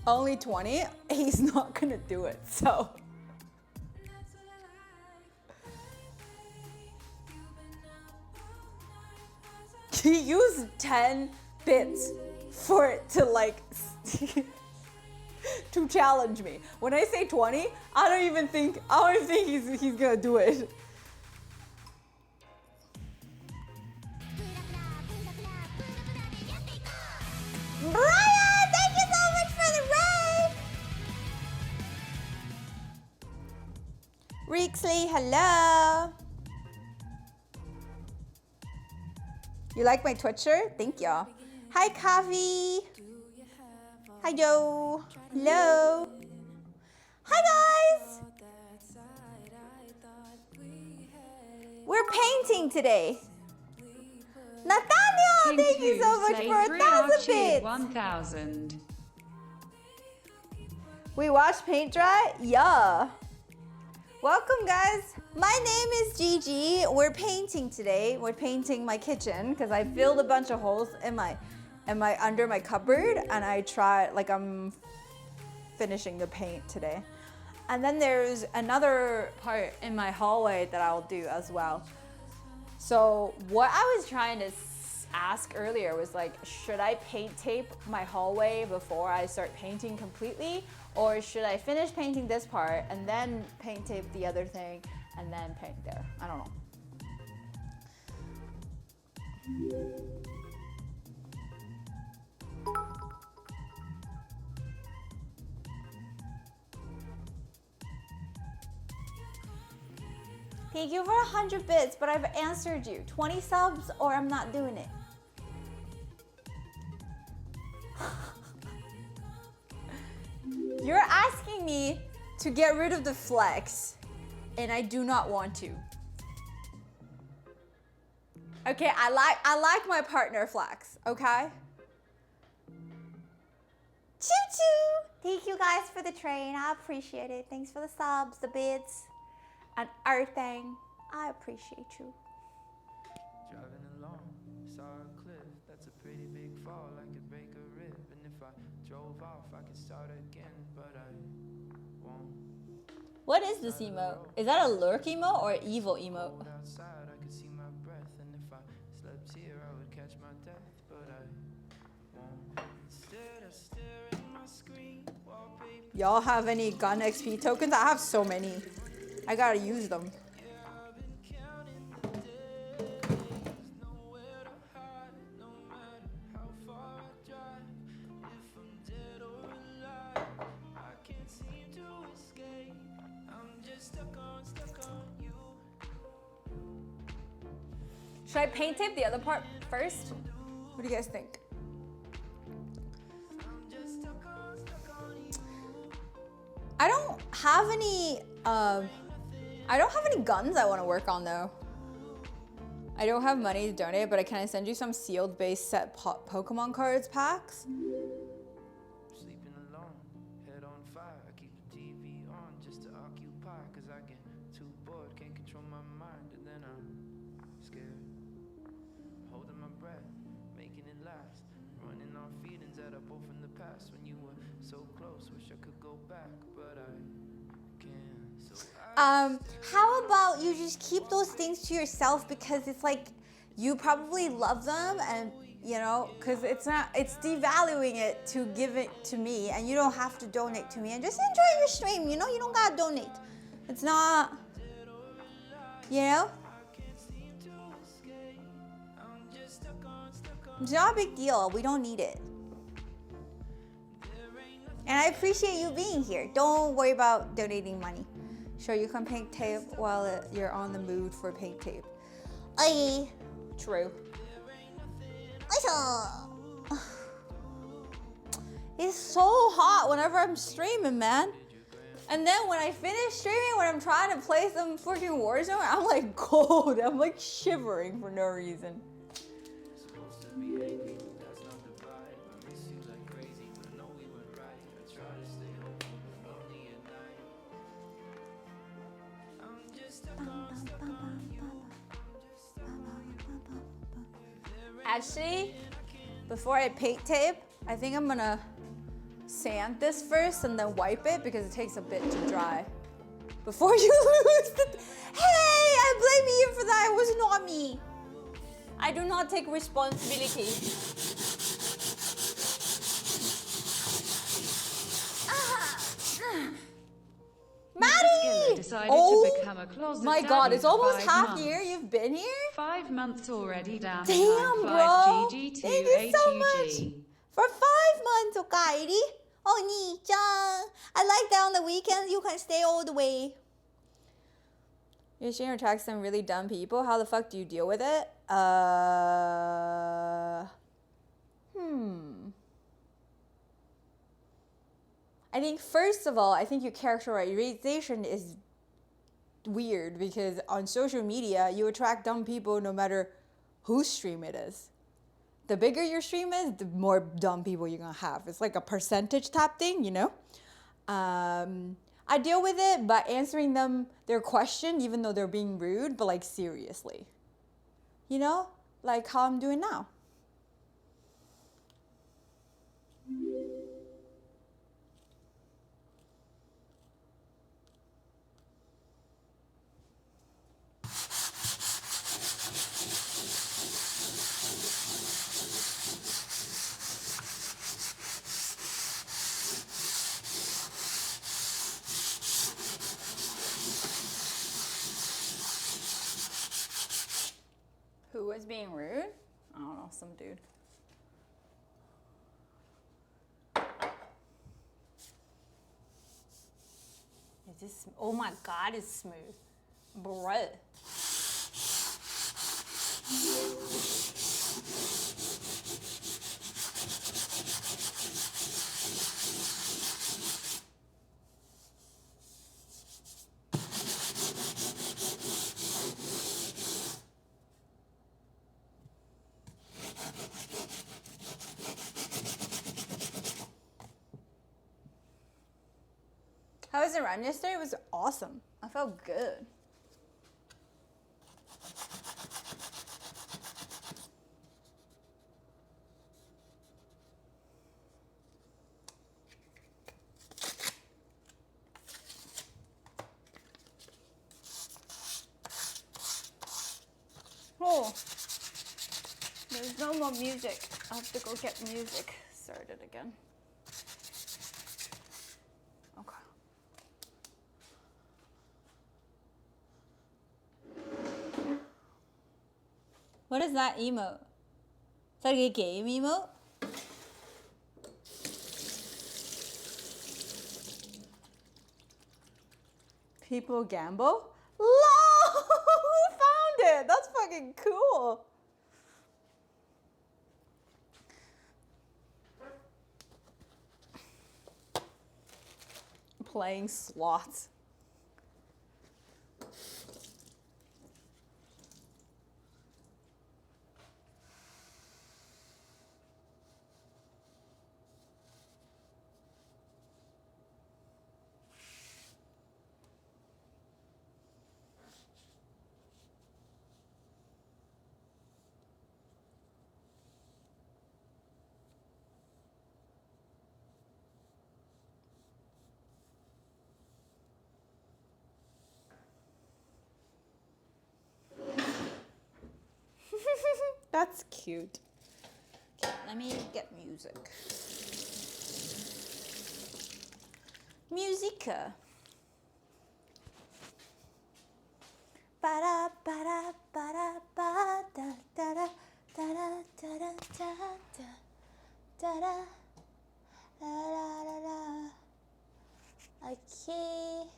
Only 20? He's not gonna do it, so. He used 10 bits for it to like to challenge me. When I say 20, I don't even think he's gonna do it. Brian, thank you so much for the raid. Rixley, hello. You like my Twitch shirt? Thank y'all. Hi, Kavi. Hi, Joe. Hello. Hi, guys. We're painting today. Nathaniel, thank you so much for 1,000 bits. 1,000. We watched paint dry? Yeah. Welcome, guys. My name is Gigi. We're painting today. We're painting my kitchen because I filled a bunch of holes in my under my cupboard, and I'm finishing the paint today. And then there's another part in my hallway that I'll do as well. So what I was trying to ask earlier was like, should I paint tape my hallway before I start painting completely? Or should I finish painting this part and then paint tape the other thing and then paint there? I don't know. Thank you for 100 bits, but I've answered you. 20 subs or I'm not doing it. You're asking me to get rid of the flex, and I do not want to. Okay, I like my partner flex, okay? Choo choo! Thank you guys for the train. I appreciate it. Thanks for the subs, the bits, and everything. I appreciate you. Driving along, saw a cliff That's a pretty big fall, I could break a rib. And if I drove off, I could start again, but I won't. What is this emote? Is that a lurk emote or evil emote? Cold outside, I could see my breath. And if I slept here, I would catch my death, but I won't. Instead, I stare at my screen, wallpaper. Y'all have any gun XP tokens? I have so many. I gotta use them. Should I paint tape the other part first? What do you guys think? I don't have any guns I want to work on though. I don't have money to donate, but can I send you some sealed base set Pokemon cards packs? Sleeping alone, head on fire. I keep the TV on just to occupy, cause I get too bored, can't control my mind, and then I'm scared. Holding my breath, making it last, running on feelings that are both in the past. When you were so close, wish I could go back, but I can't. So How about you just keep those things to yourself, because it's like you probably love them, and you know, because it's devaluing it to give it to me, and you don't have to donate to me, and just enjoy your stream, you know, you don't gotta donate. It's not, you know, it's not a big deal. We don't need it. And I appreciate you being here. Don't worry about donating money. Sure, you can paint tape while you're on the mood for paint tape. Aye. True. It's so hot whenever I'm streaming, man. And then when I finish streaming, when I'm trying to play some freaking Warzone, I'm like cold. I'm like shivering for no reason. supposed to be angry, but that's not the vibe. I miss you like crazy, but I know we were right. I try to stay hopeful, but only at night. I'm just stuck on you. Actually, before I paint tape, I think I'm gonna sand this first and then wipe it because it takes a bit to dry. Before you lose the... Hey, I blame you for that. It was not me. I do not take responsibility. Maddie! Decided Oh to become a closet my god, daddy it's for almost 5 half months. year you've been here? 5 months already, damn. Damn, bro. Thank you so much. GG2ATUG. For 5 months, Okairi. Oh, Nii-chan. I like that on the weekends you can stay all the way. Your stream attracts some really dumb people. How the fuck do you deal with it? I think first of all, I think your characterization is weird because on social media, you attract dumb people no matter whose stream it is. The bigger your stream is, the more dumb people you're gonna have. It's like a percentage type thing, you know? I deal with it by answering them their question, even though they're being rude, but like seriously. You know? Like how I'm doing now. Who was being rude? I don't know, some dude. Is this, oh my god, it's smooth. Bruh. How was the run yesterday? It was awesome. I felt good. more. There's no more music. I have to go get music started again. Okay. What is that emote? Is that a game emote? People gamble? LOL! Who found it? That's fucking cool. Playing slots. That's cute. Okay, let me get music. Musica. Ba-da, ba-da, ba-da, ba, da, da, da, da, da, da, da, da, da, da, da, da, da. Okay.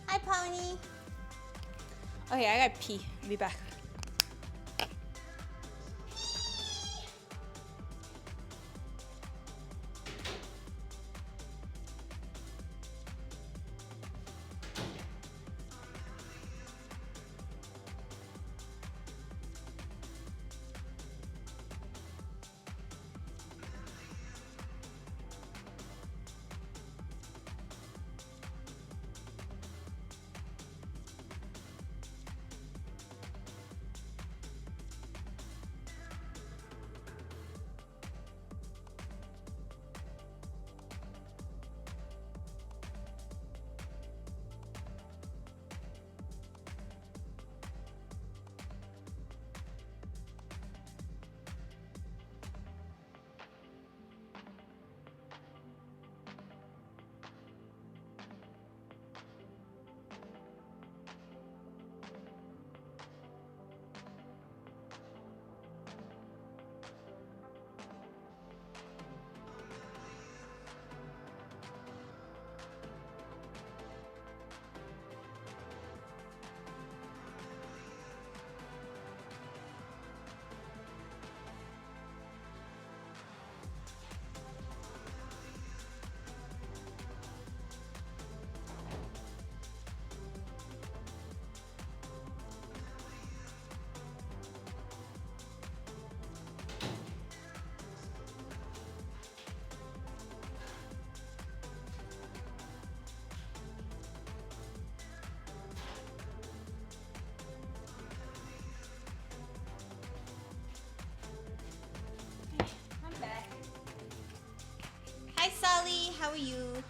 Hi, Pony. Okay, I gotta pee. I'll be back. Hi, Sally. How are you?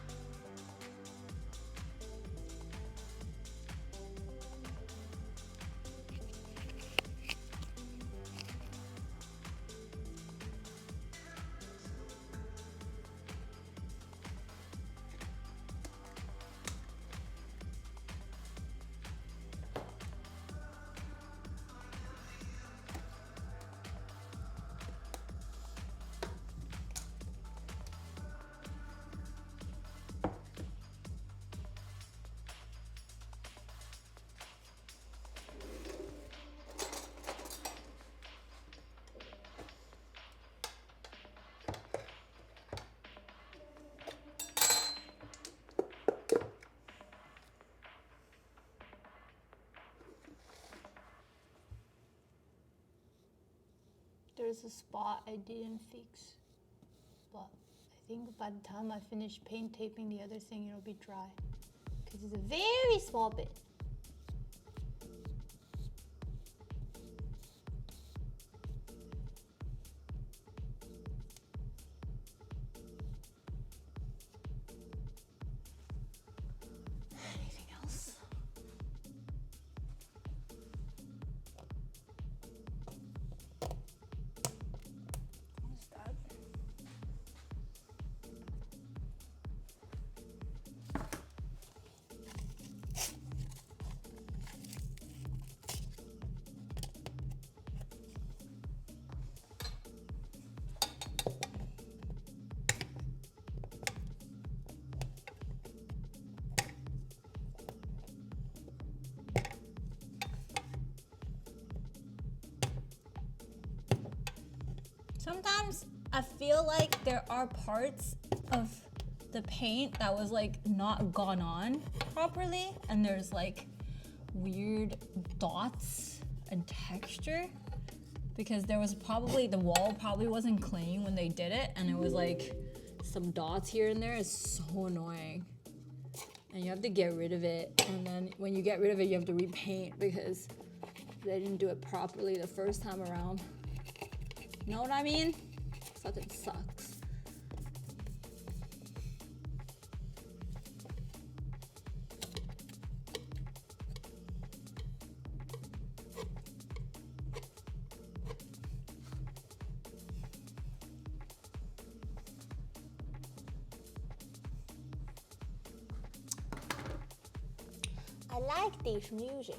there's a spot I didn't fix, but I think by the time I finish paint taping the other thing, it'll be dry. Because it's a very small bit. Anything else? What is that? Sometimes I feel like there are parts of the paint that was like not gone on properly, and there's like weird dots and texture because there was probably the wall probably wasn't clean when they did it, and it was like some dots here and there. It's so annoying, and you have to get rid of it, and then when you get rid of it you have to repaint because they didn't do it properly the first time around. Know what I mean? Fucking sucks. I like this music.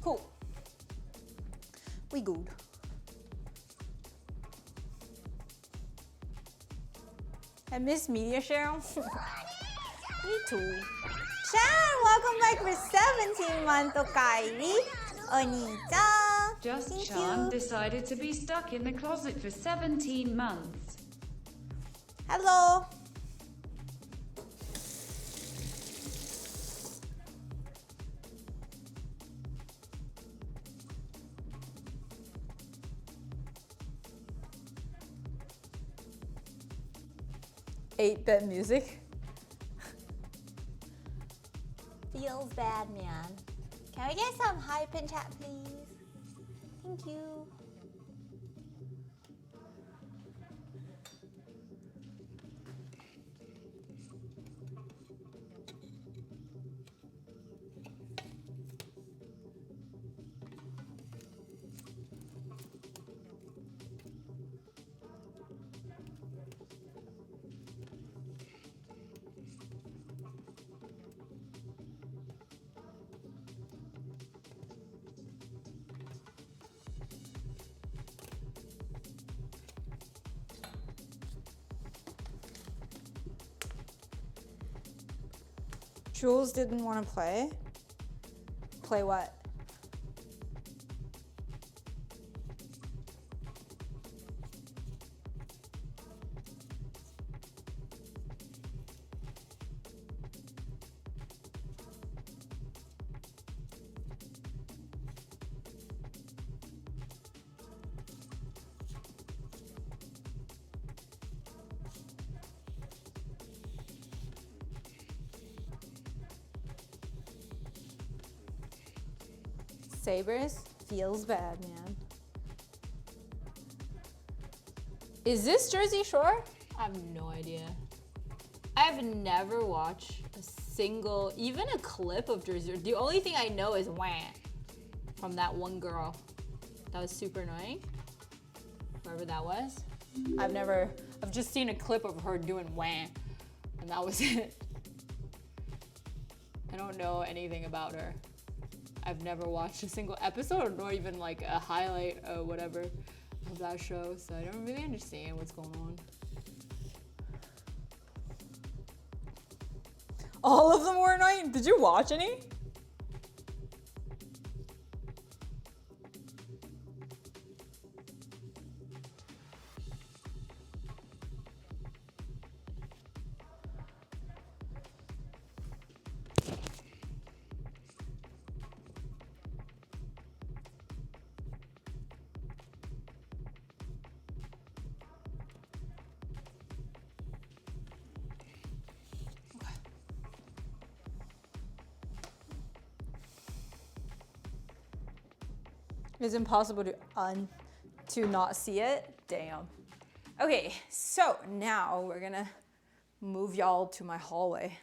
Cool. We good. I miss media, Cheryl. Me too. Sharon, welcome back for 17 months, Kylie. Onita. Just Thank Chan you. decided to be stuck in the closet for 17 months. Hello. Eight-bit music. Feels bad, man. Can we get some hype in chat, please? Thank you. Jules didn't want to play. Play what? Sabres feels bad, man. Is this Jersey Shore? I have no idea. I've never watched a single, even a clip of Jersey Shore. The only thing I know is wah from that one girl. That was super annoying. Whoever that was. I've just seen a clip of her doing wah, and that was it. I don't know anything about her. I've never watched a single episode nor even like a highlight or whatever of that show, so I don't really understand what's going on. All of them were annoying. Did you watch any? It's impossible to not see it. Damn. Okay, so now we're gonna move y'all to my hallway.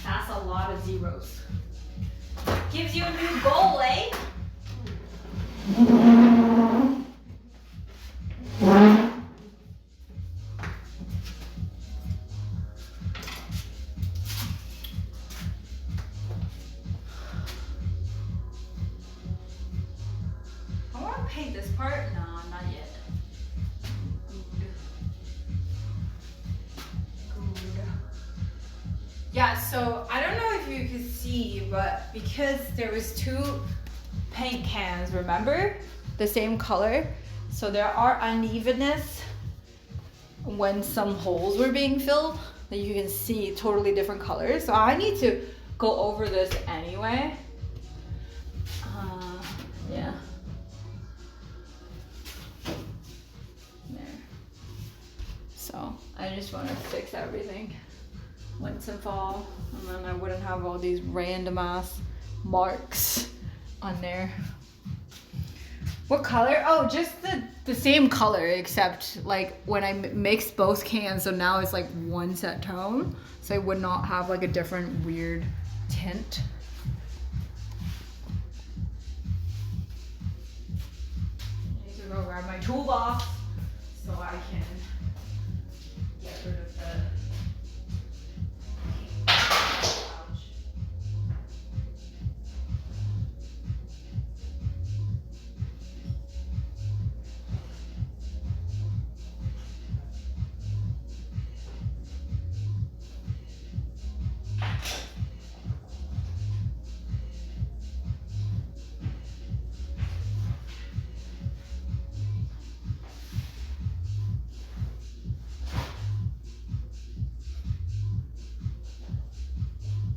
That's a lot of zeros. Gives you a new goal, eh? paint this part? No, not yet. Good. Yeah, so I don't know if you can see, but because there was 2 paint cans, remember? The same color. So there are unevenness when some holes were being filled that you can see totally different colors. So I need to go over this anyway. Yeah. There. So I just want to fix everything once and for all, and then I wouldn't have all these random ass marks on there. What color? Oh, just the same color, except like when I mixed both cans, so now it's like one set tone, so it would not have like a different weird tint. I need to go grab my toolbox so I can get rid of the pouch.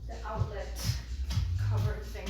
The outlet cover thing.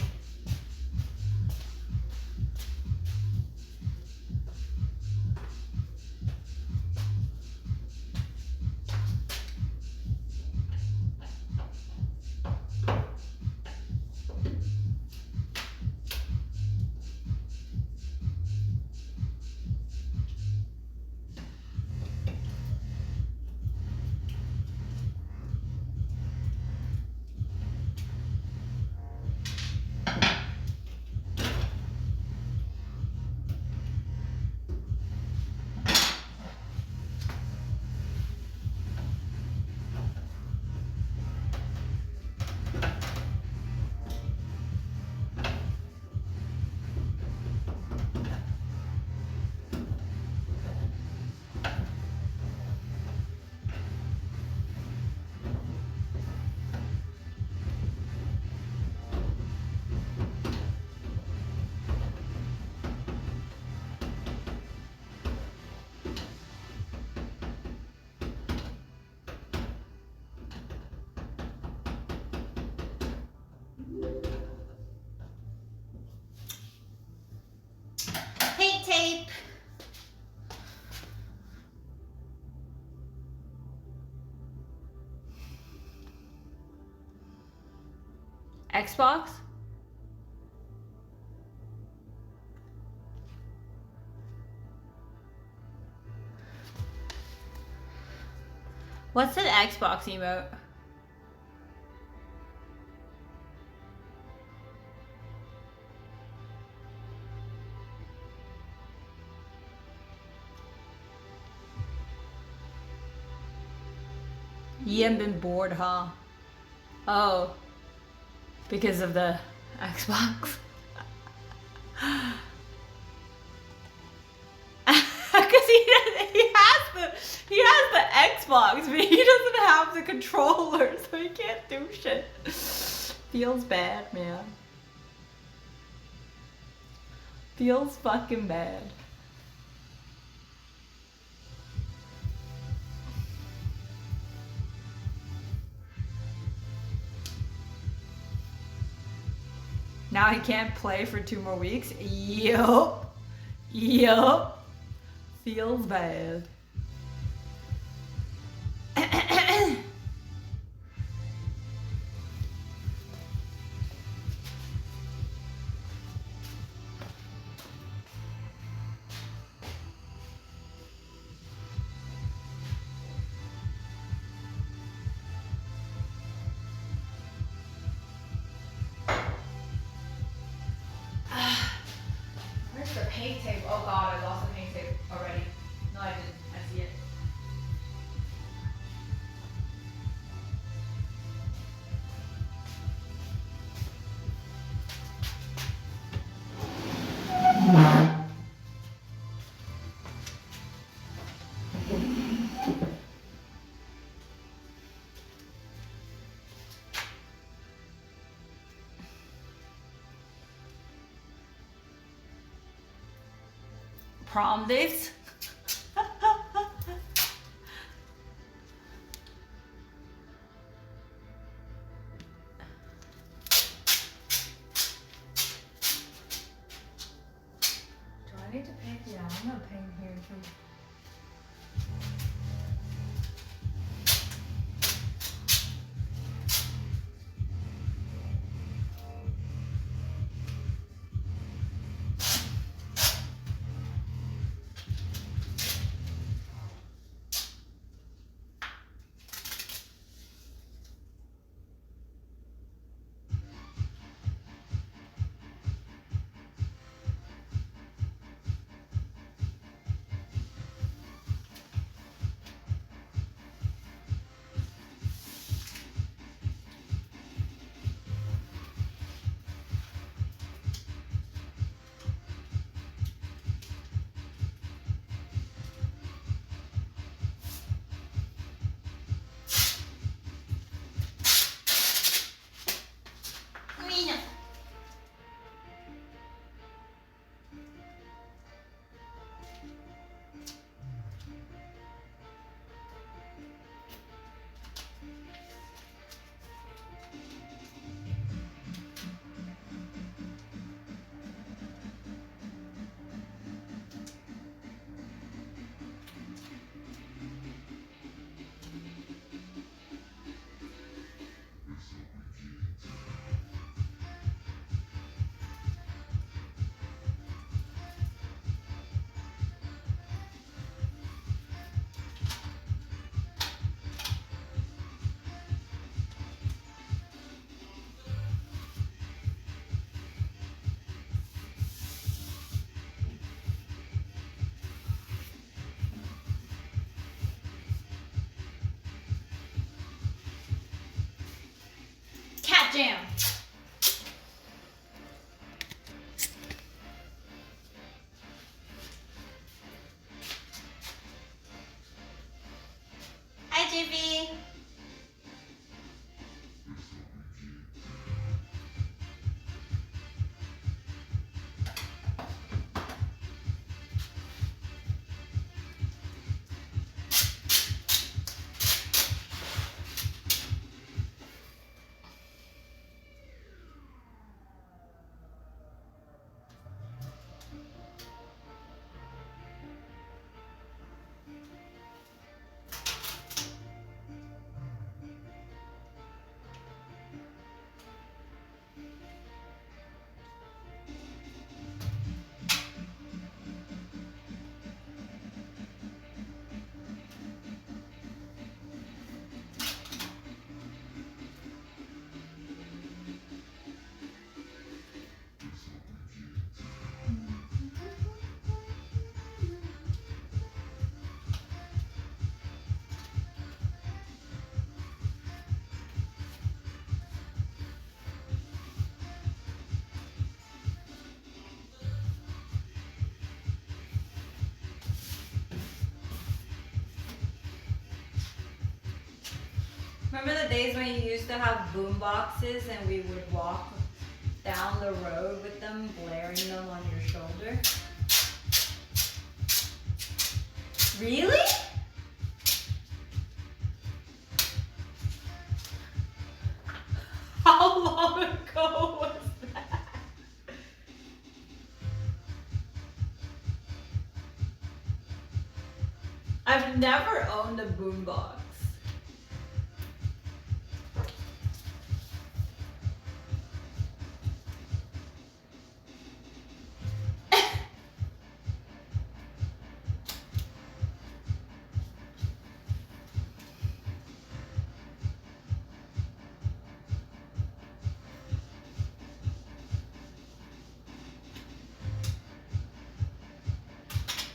Paint tape. Xbox? What's an Xbox emote? You haven't been bored, huh? Oh. Because of the Xbox? Because he has the Xbox, but he doesn't have the controller, so he can't do shit. Feels bad, man. Feels fucking bad. Now he can't play for 2 more weeks? Yup. Yup. Feels bad. Where's the paint tape? Oh god, I lost the paint tape already. No, I didn't. I prom dates. Do I need to paint? Yeah, I'm gonna paint here too. Cat jam. Hi, Jiffy. Remember the days when you used to have boom boxes and we would walk down the road with them, blaring them on your shoulder? Really? How long ago was that? I've never owned a boombox.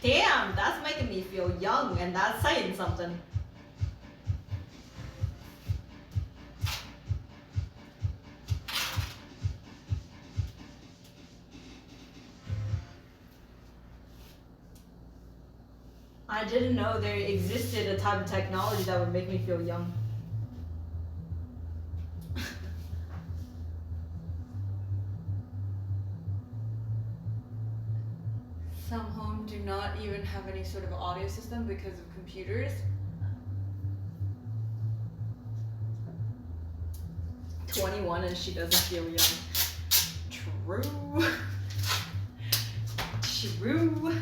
Damn, that's making me feel young, and that's saying something. I didn't know there existed a type of technology that would make me feel young. Some homes do not even have any sort of audio system because of computers. 21 and she doesn't feel young. True. True.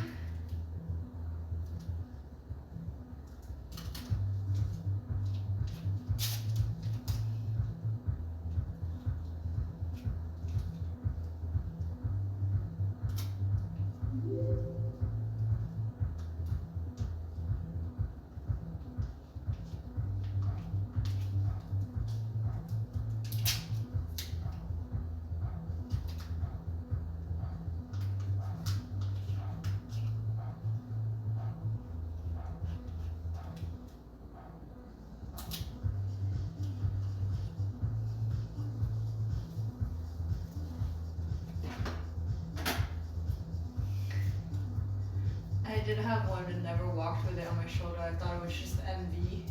I did have one but never walked with it on my shoulder. I thought it was just MV.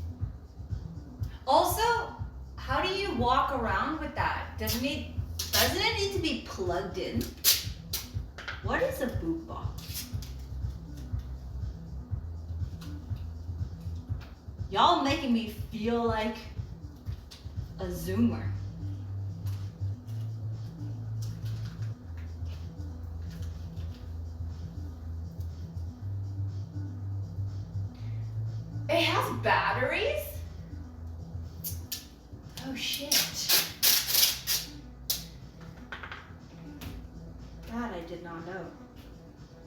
Also, how do you walk around with that? Doesn't it need to be plugged in? What is a boot box? Y'all making me feel like a Zoomer. It has batteries? Oh shit. That I did not know.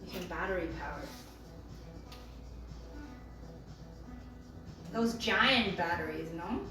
You can battery power. Those giant batteries, no?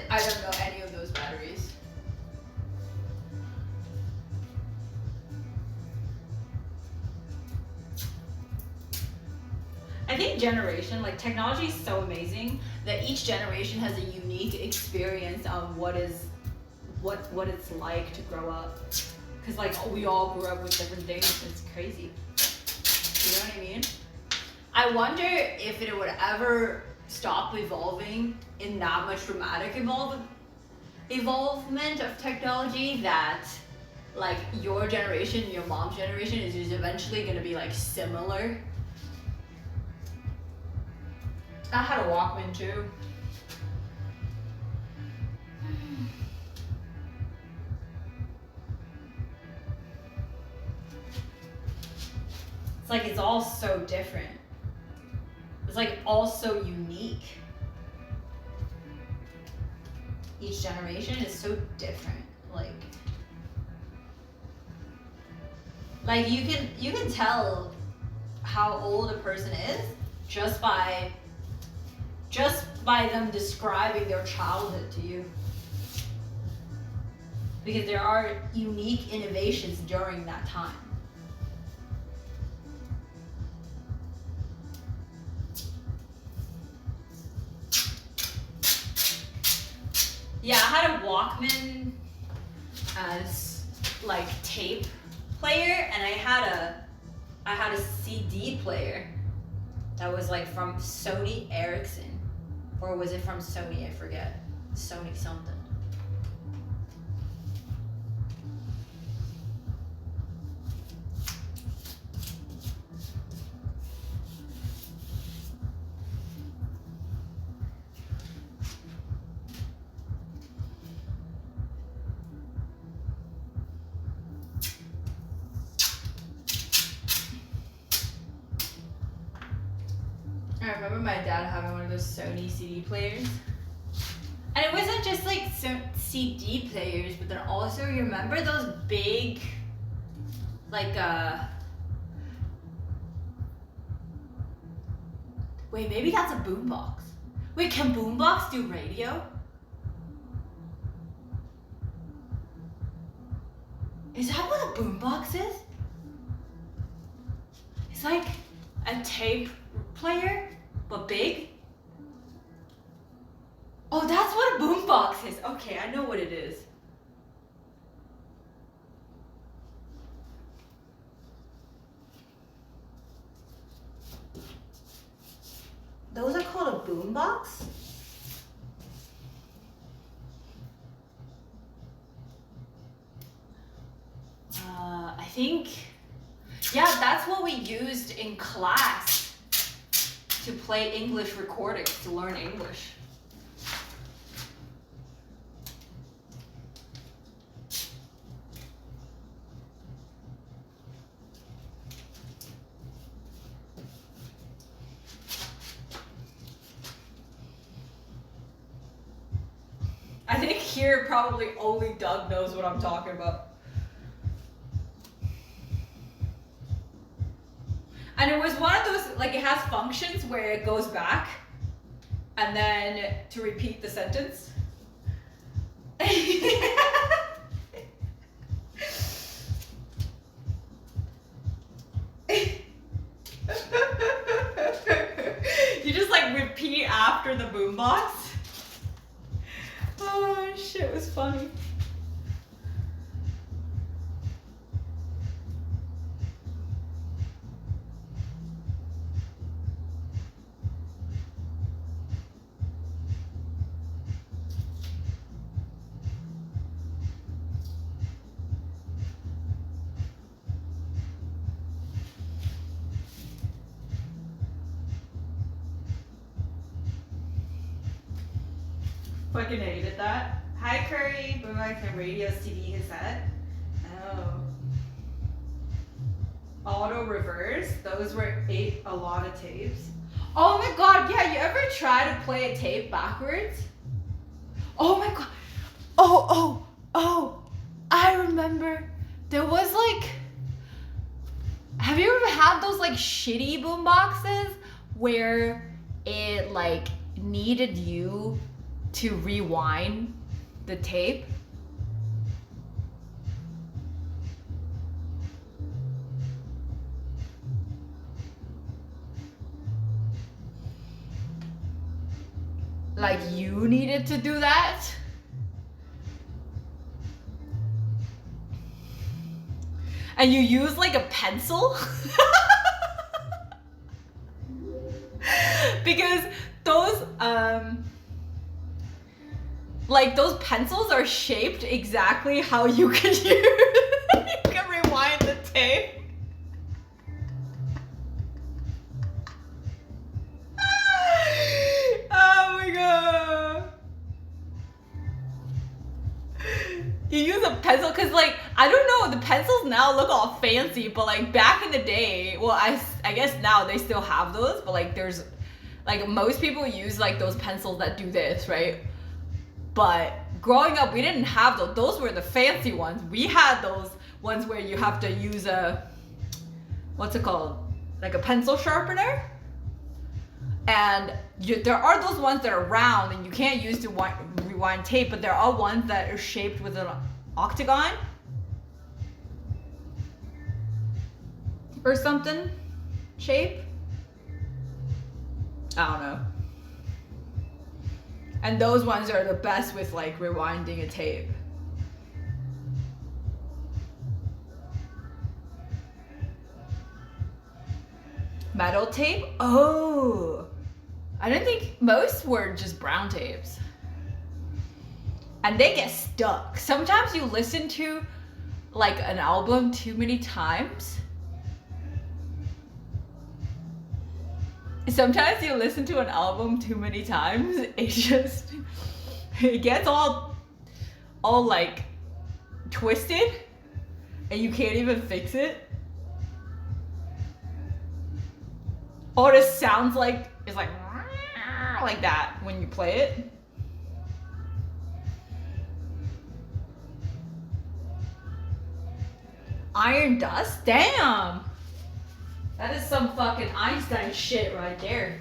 I don't know any of those batteries. I think generation, like technology is so amazing that each generation has a unique experience on what it's like to grow up. Cause like we all grew up with different things. It's crazy. You know what I mean? I wonder if it would ever stop evolving in that much dramatic evolvement of technology that like your generation, your mom's generation is just eventually gonna be like similar. I had a Walkman too. It's like it's all so different. It's like all so unique. Each generation is so different. Like you can tell how old a person is just by them describing their childhood to you. Because there are unique innovations during that time. Yeah, I had a Walkman as like tape player, and I had a CD player that was like from Sony Ericsson, or was it from Sony? I forget. Sony something. I remember my dad having one of those Sony CD players. And it wasn't just like CD players, but then also, you remember those big, like, wait, maybe that's a boombox. Wait, can boombox do radio? Is that what a boombox is? like a tape player, but big. Oh, that's what a boombox is. Okay, I know what it is. Those are called a boombox? I think, yeah, that's what we used in class to play English recordings, to learn English. I think here probably only Doug knows what I'm talking about. And it was one of those, like it has functions where it goes back and then to repeat the sentence. You just like repeat after the boombox. Oh shit, it was funny. Fucking hated that. Hi Curry, boombox and radios, TV, cassette. Oh. Auto reverse. Those were a lot of tapes. Oh my god, yeah, you ever try to play a tape backwards? Oh my god. Oh, I remember. There was like, have you ever had those like shitty boom boxes where it like needed you to rewind the tape? Like you needed to do that? And you use like a pencil? Because those like those pencils are shaped exactly how you can use you can rewind the tape. Oh my god. You use a pencil because like I don't know, the pencils now look all fancy, but like back in the day, well I guess now they still have those, but like there's like most people use like those pencils that do this, right? But growing up we didn't have those. Those were the fancy ones. We had those ones where you have to use a, what's it called? Like a pencil sharpener. And there are those ones that are round and you can't use to rewind tape, but there are ones that are shaped with an octagon or something shape. I don't know. And those ones are the best with like rewinding a tape. Metal tape? Oh, I didn't think, most were just brown tapes. And they get stuck. Sometimes you listen to like an album too many times. Sometimes you listen to an album too many times, it gets all like twisted and you can't even fix it. Or it sounds like, it's like that when you play it. Iron dust? Damn! That is some fucking Einstein shit right there.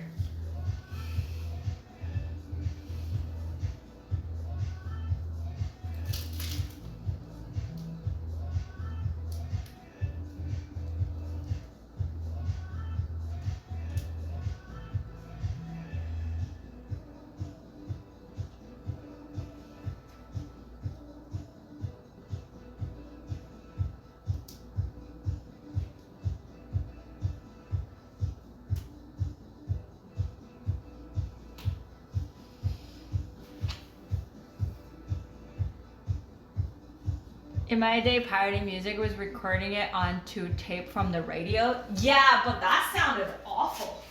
In my day, pirating music was recording it onto tape from the radio. Yeah, but that sounded awful.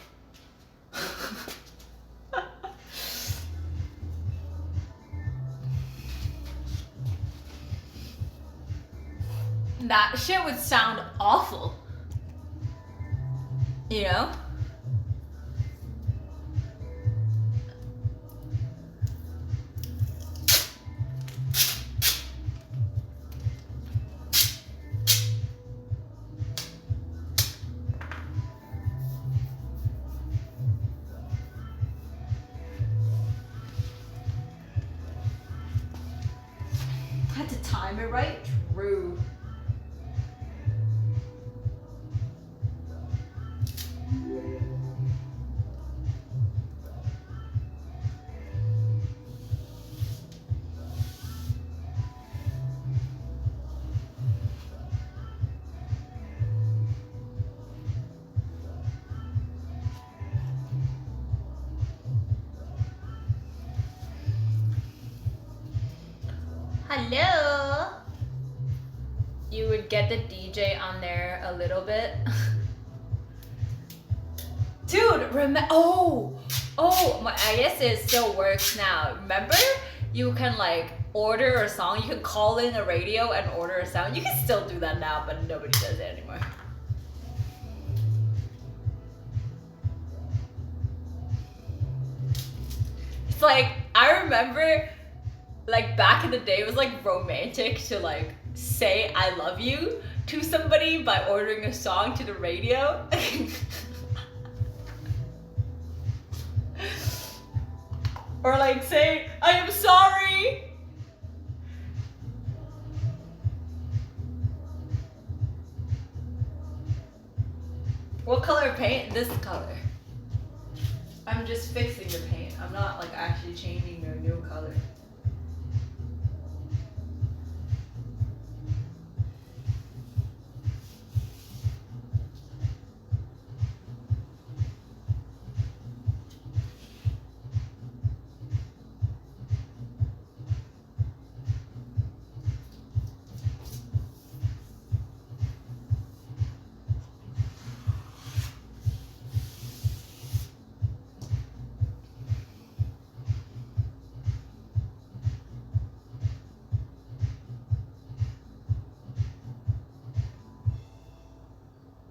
That shit would sound awful. You know? Had to time it right? True. Hello. You would get the DJ on there a little bit. Dude, I guess it still works now. Remember? You can like order a song. You can call in a radio and order a sound. You can still do that now, but nobody does it anymore. It's like, I remember like back in the day, it was like romantic to like say I love you to somebody by ordering a song to the radio. Or like say, I am sorry. What color paint? This color. I'm just fixing the paint. I'm not like actually changing the new color.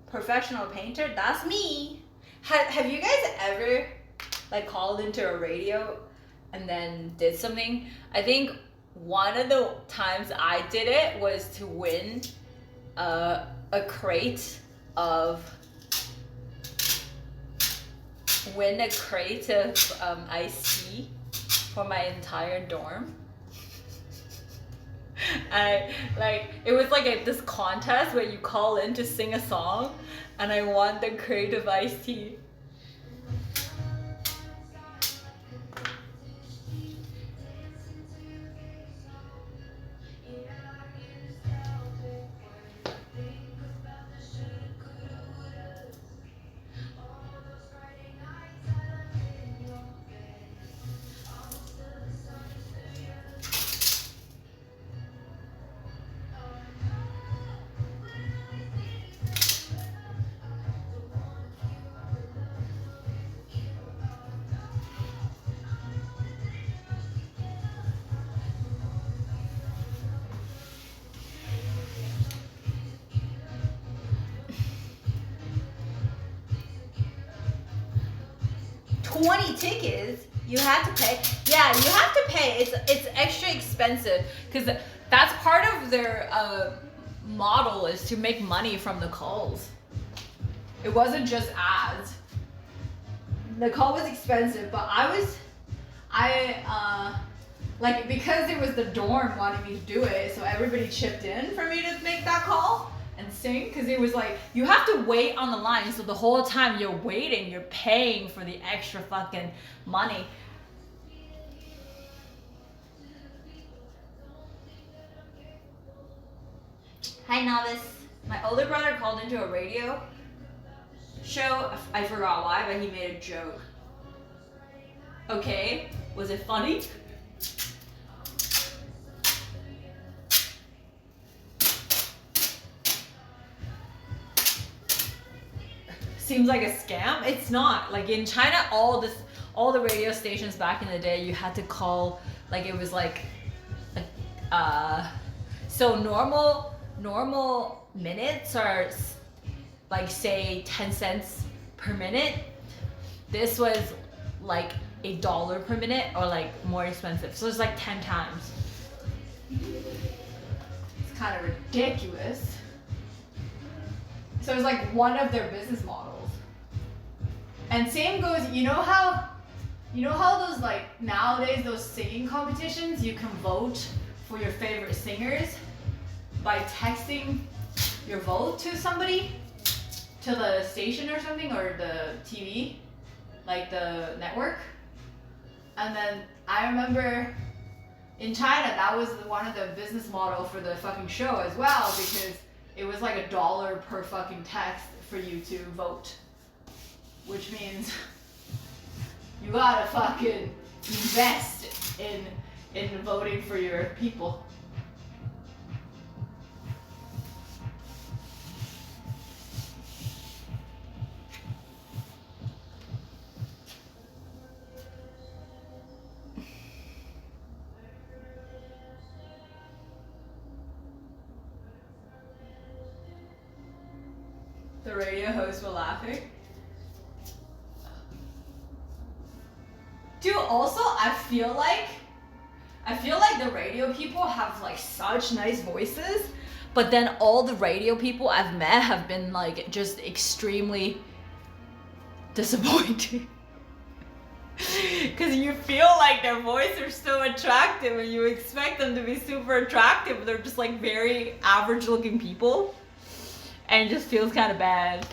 Professional painter, that's me. Have you guys ever like called into a radio and then did something? I think one of the times I did it was to win a crate of iced tea for my entire dorm. It was like this contest where you call in to sing a song, and I won the crate of iced tea. $20 tickets, you had to pay. Yeah, you have to pay. It's extra expensive because that's part of their model is to make money from the calls. It wasn't just ads. The call was expensive, but like because it was the dorm wanting me to do it, so everybody chipped in for me to make that call and sing, because it was like you have to wait on the line, so the whole time you're waiting, you're paying for the extra fucking money. Hi novice. My older brother called into a radio show. I forgot why, but he made a joke. Okay, was it funny? seems like a scam. It's not. Like in China, all the radio stations back in the day, you had to call, like it was like so normal minutes are like say 10 cents per minute. This was like $1 per minute or like more expensive. So it's like 10 times. It's kind of ridiculous. So it's like one of their business models. And same goes, you know how those like nowadays those singing competitions, you can vote for your favorite singers by texting your vote to somebody, to the station or something, or the TV, like the network. And then I remember in China, that was one of the business model for the fucking show as well, because it was like $1 per fucking text for you to vote, which means you gotta fucking invest in voting for your people. The radio hosts were laughing. Dude, also I feel like the radio people have like such nice voices, but then all the radio people I've met have been like just extremely disappointing. Cause you feel like their voice are so attractive and you expect them to be super attractive, but they're just like very average looking people. And it just feels kind of bad.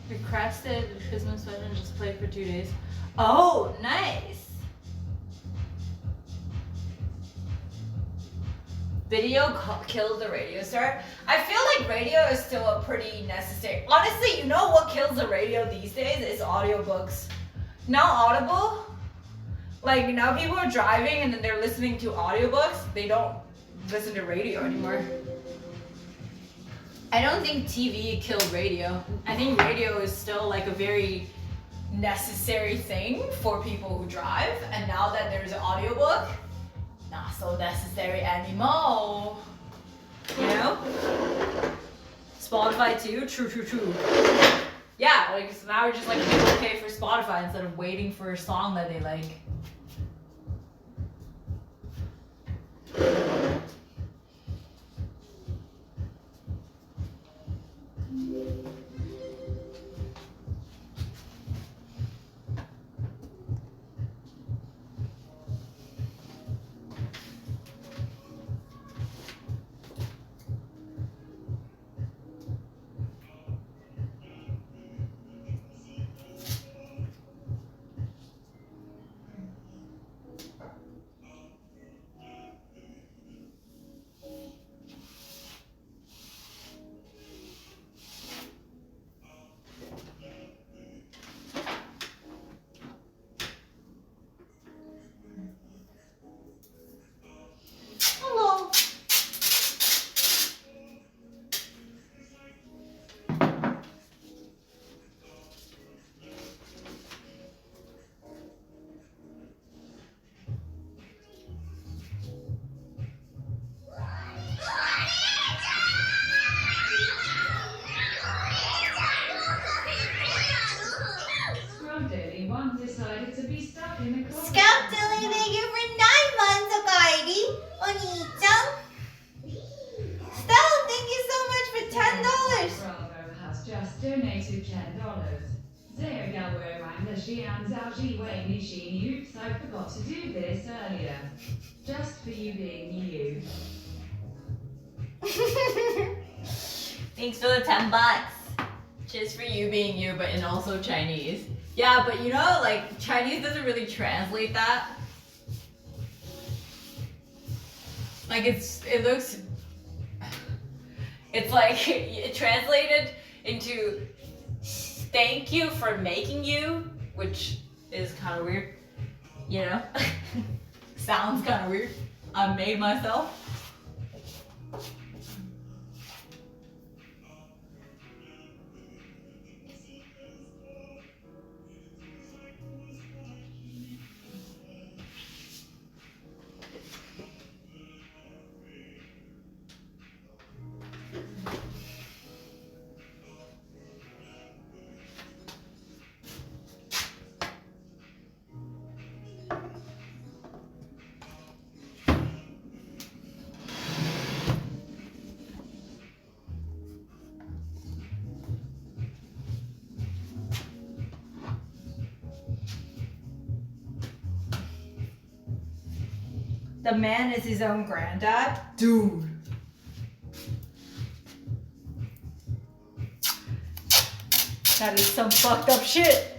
Requested the Christmas wedding just played for 2 days. Oh, nice. Video killed the radio star. I feel like radio is still a pretty necessary. Honestly, you know what kills the radio these days is audiobooks. Now Audible, like now people are driving and then they're listening to audiobooks. They don't listen to radio anymore. I don't think TV killed radio. I think radio is still like a very necessary thing for people who drive. And now that there's an audiobook, not so necessary anymore. You know? Spotify too? True. Yeah, like so now we're just like people pay for Spotify instead of waiting for a song that they like. Oops, I forgot to do this earlier. Just for you being you. Thanks for the $10. Just for you being you, but in also Chinese. Yeah, but you know, like Chinese doesn't really translate that. Like it looks, it's like it translated into thank you for making you, which is kind of weird, you know? Sounds kind of weird. I made myself. The man is his own granddad? Dude. That is some fucked up shit.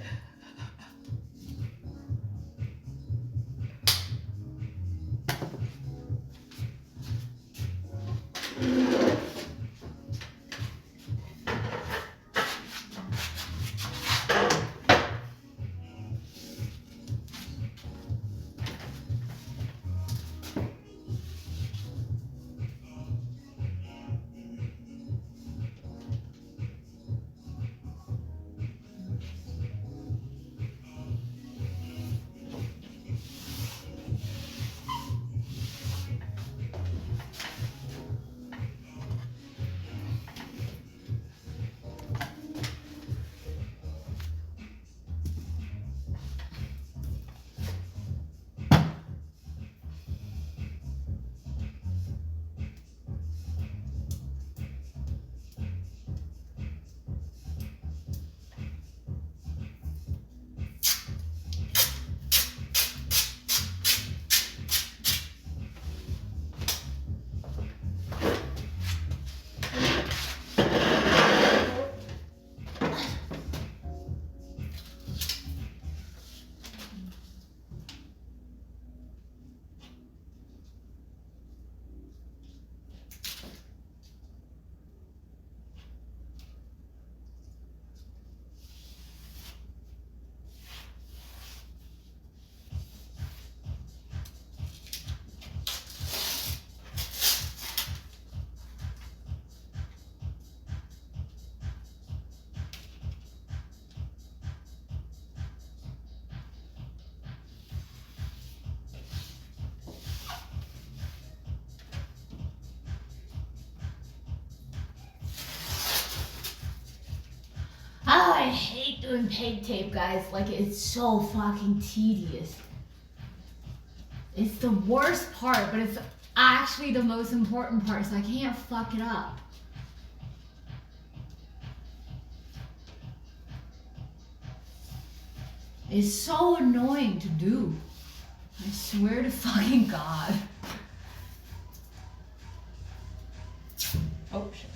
Oh, I hate doing peg tape, guys. Like, it's so fucking tedious. It's the worst part, but it's actually the most important part, so I can't fuck it up. It's so annoying to do. I swear to fucking God. Oh shit.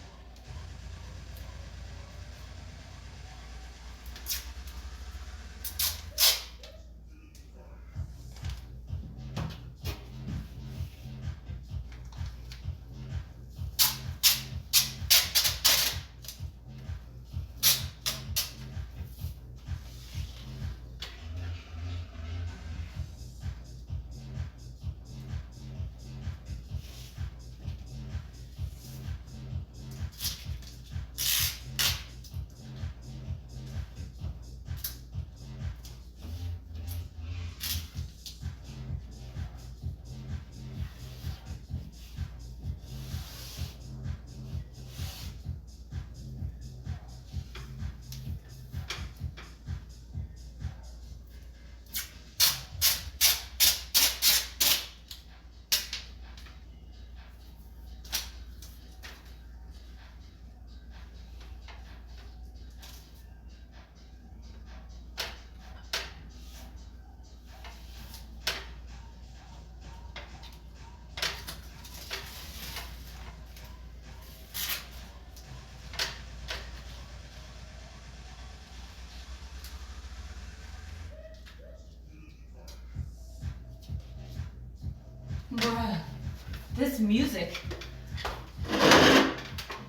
This music.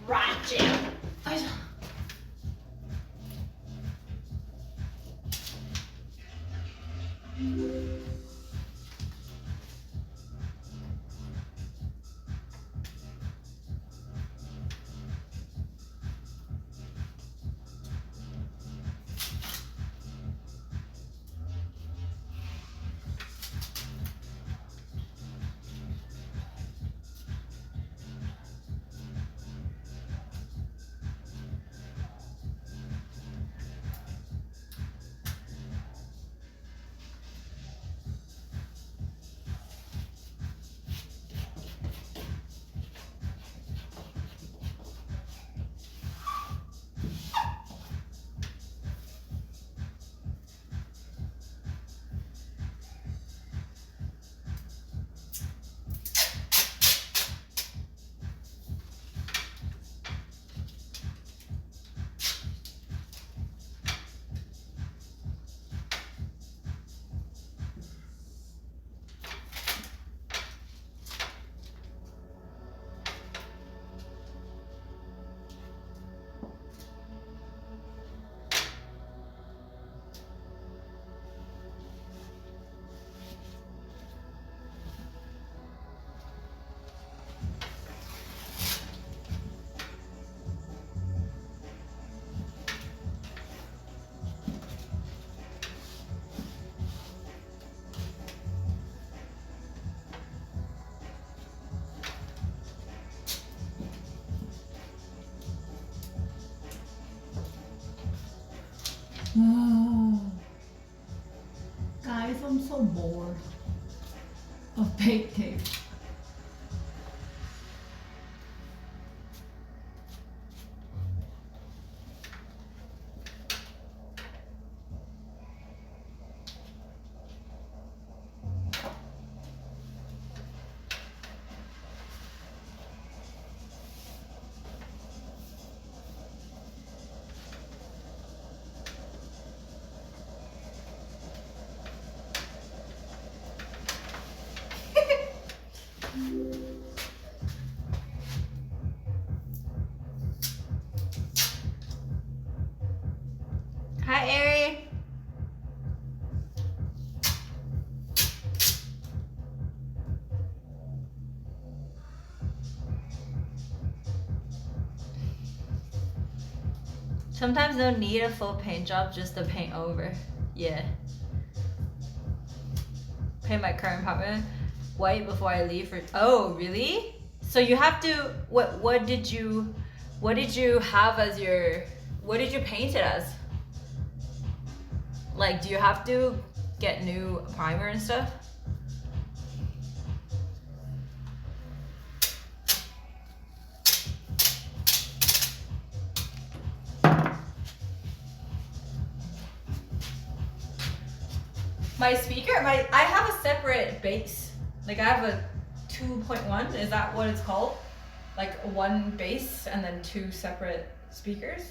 Right jam. Guys, I'm so bored of baked tape. Hi, Ari. Sometimes don't need a full paint job, just the paint over. Yeah. Paint my current apartment white before I leave for. Oh, really? So you have to. What did you have as your? What did you paint it as? Like, do you have to get new primer and stuff? My speaker, I have a separate bass. Like I have a 2.1, is that what it's called? Like one bass and then two separate speakers?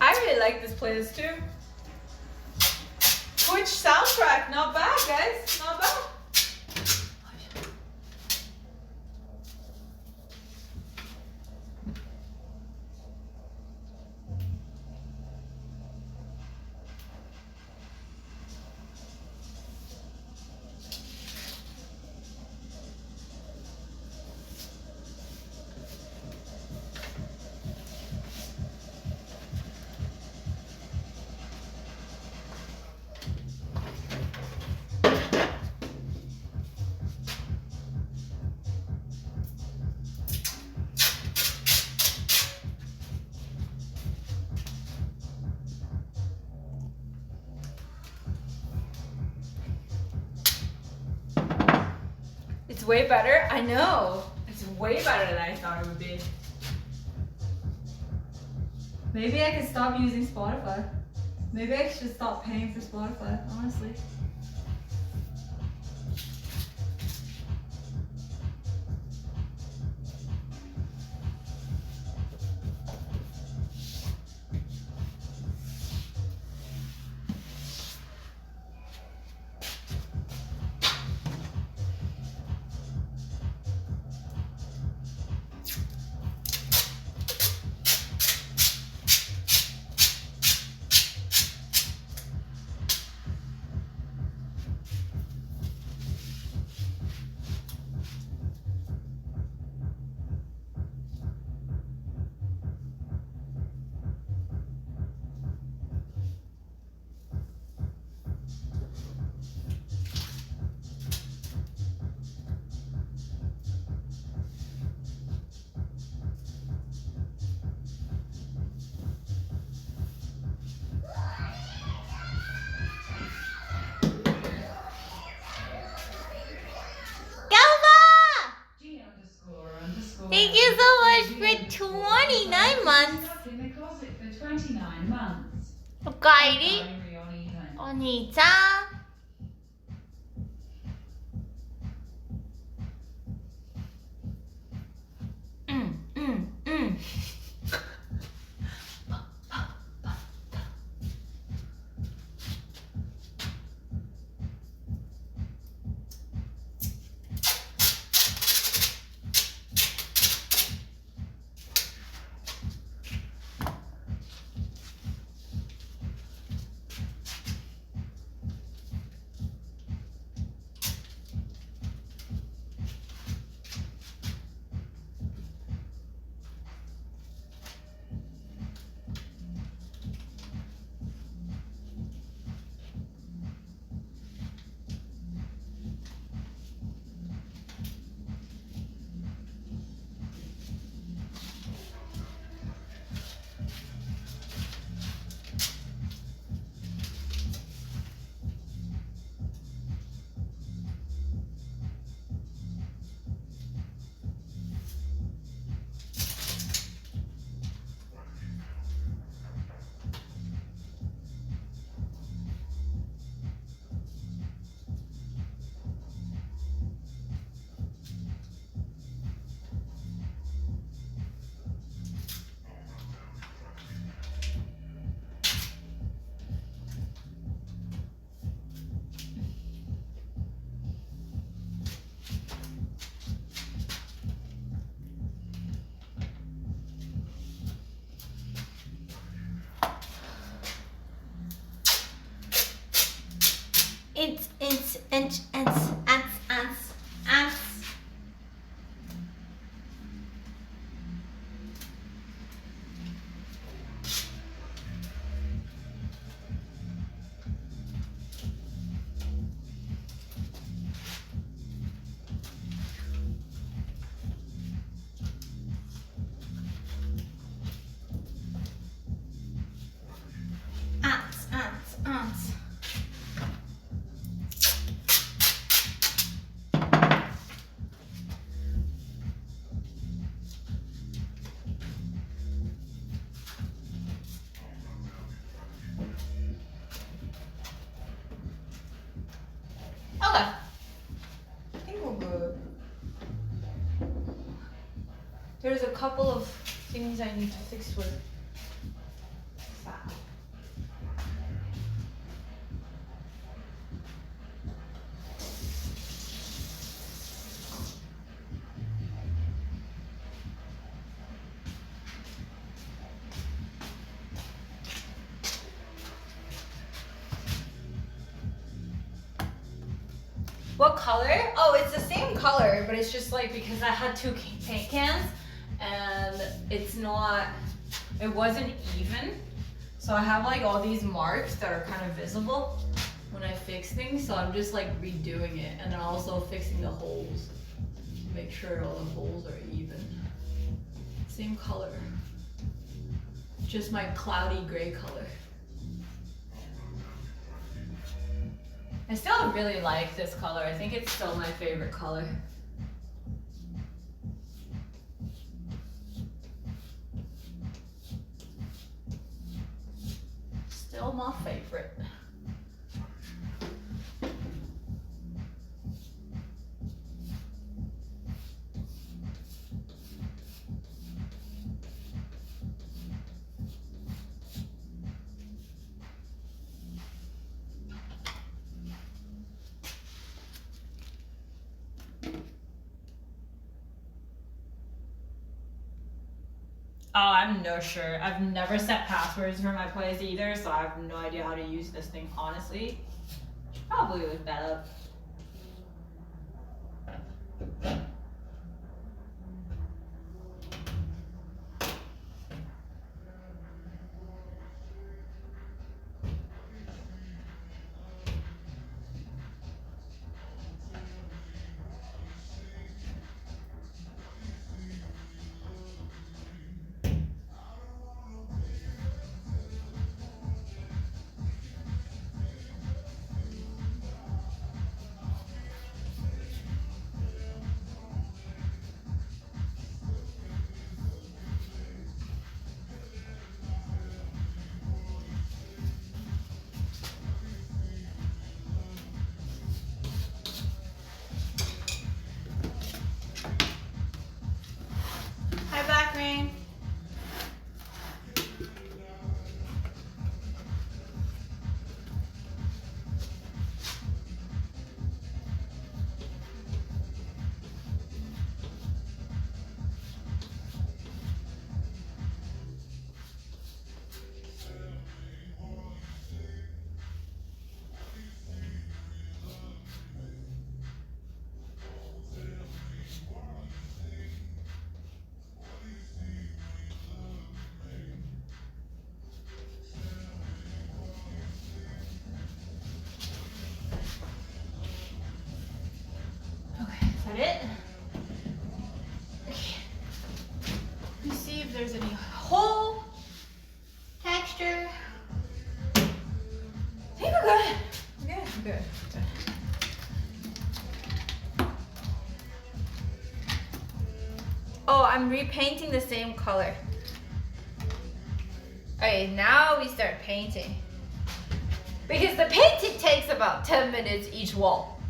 I really like this playlist too. Twitch soundtrack, not bad, guys, not bad. way better. I know. It's way better than I thought it would be. Maybe I could stop using Spotify. Maybe I should stop paying for Spotify, honestly. Thank you so much for 29 months. In the closet for 29 months.おかえり。お兄ちゃん。Ants. Okay. I think we're good. There's a couple of things I need to fix with that. What color? Oh, it's the same color, but it's just like because I had two paint cans and it wasn't even. So I have like all these marks that are kind of visible when I fix things. So I'm just like redoing it and then also fixing the holes to make sure all the holes are even. Same color, just my cloudy gray color. I still really like this color. I think it's still my favorite color. still my favorite. Oh, I'm no sure. I've never set passwords for my plays either, so I have no idea how to use this thing, honestly. Should probably look that up. Hi, Black Rain. Okay, is that it? Okay. Let me see if there's any hole texture. I think we're good. We're good. Oh, I'm repainting the same color. Okay, now we start painting. Because the painting takes about 10 minutes each wall.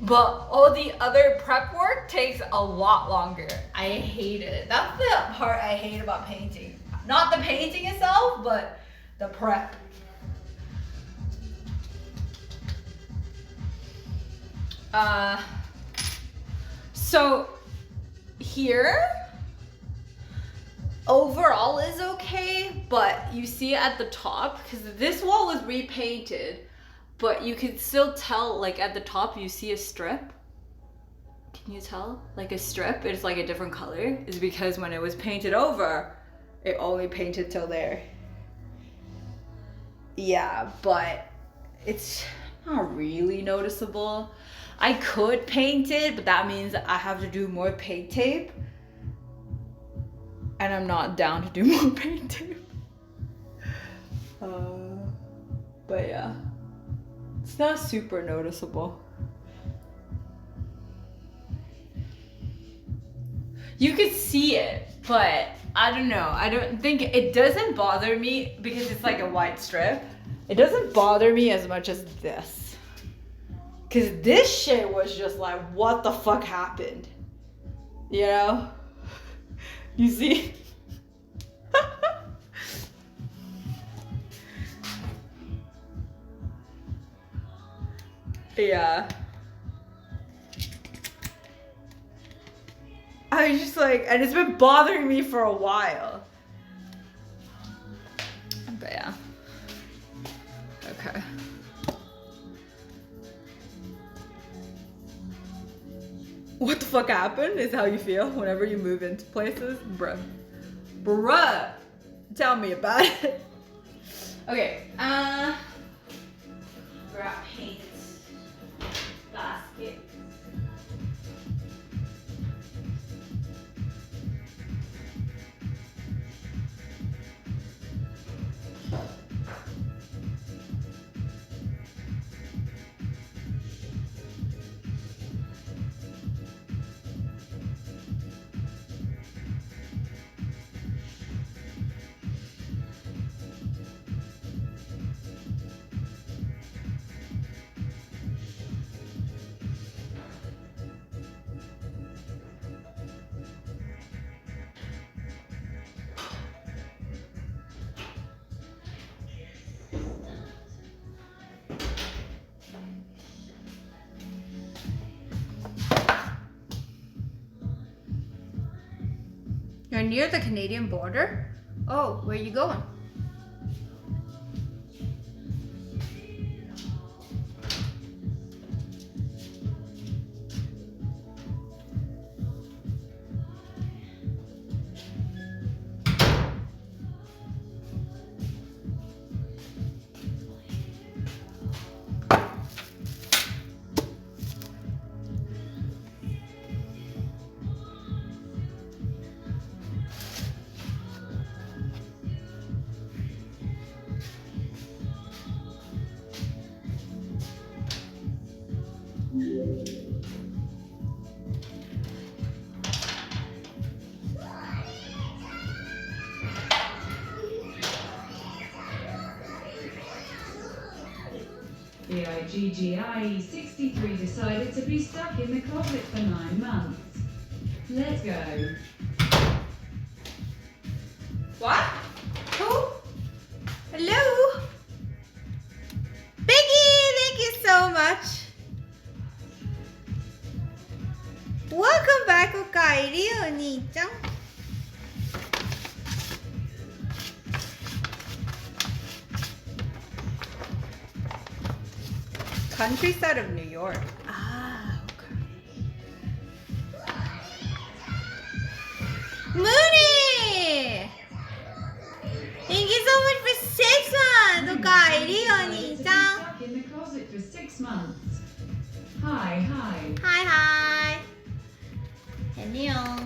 But all the other prep work takes a lot longer. I hate it. That's the part I hate about painting. Not the painting itself, but the prep. So here, overall is okay, but you see at the top, because this wall was repainted, but you can still tell, like at the top you see a strip. Can you tell? Like a strip, it's like a different color. It's because when it was painted over, it only painted till there. Yeah, but it's not really noticeable. I could paint it, but that means I have to do more paint tape. And I'm not down to do more paint tape. But yeah. It's not super noticeable. You could see it, but I don't know. I don't think it doesn't bother me because it's like a white strip. It doesn't bother me as much as this. Cause this shit was just like, what the fuck happened? You know? You see? Yeah. I was just like, and it's been bothering me for a while. But yeah. Okay. What the fuck happened is how you feel whenever you move into places? Bruh. Bruh! Tell me about it. Okay, grab paint basket. You're near the Canadian border? Oh, where are you going? The IGGIE 63 decided to be stuck in the closet for 9 months. Let's go. What? Who? Hello? Biggie, thank you so much. Welcome back, Okairi, Oni-chan. Countryside of New York. Ah, okay. Mooney! Thank you so much for 6 months, Okairi, Oni-chan. Stuck in the closet for 6 months. Hi. Hi, hi. Hello.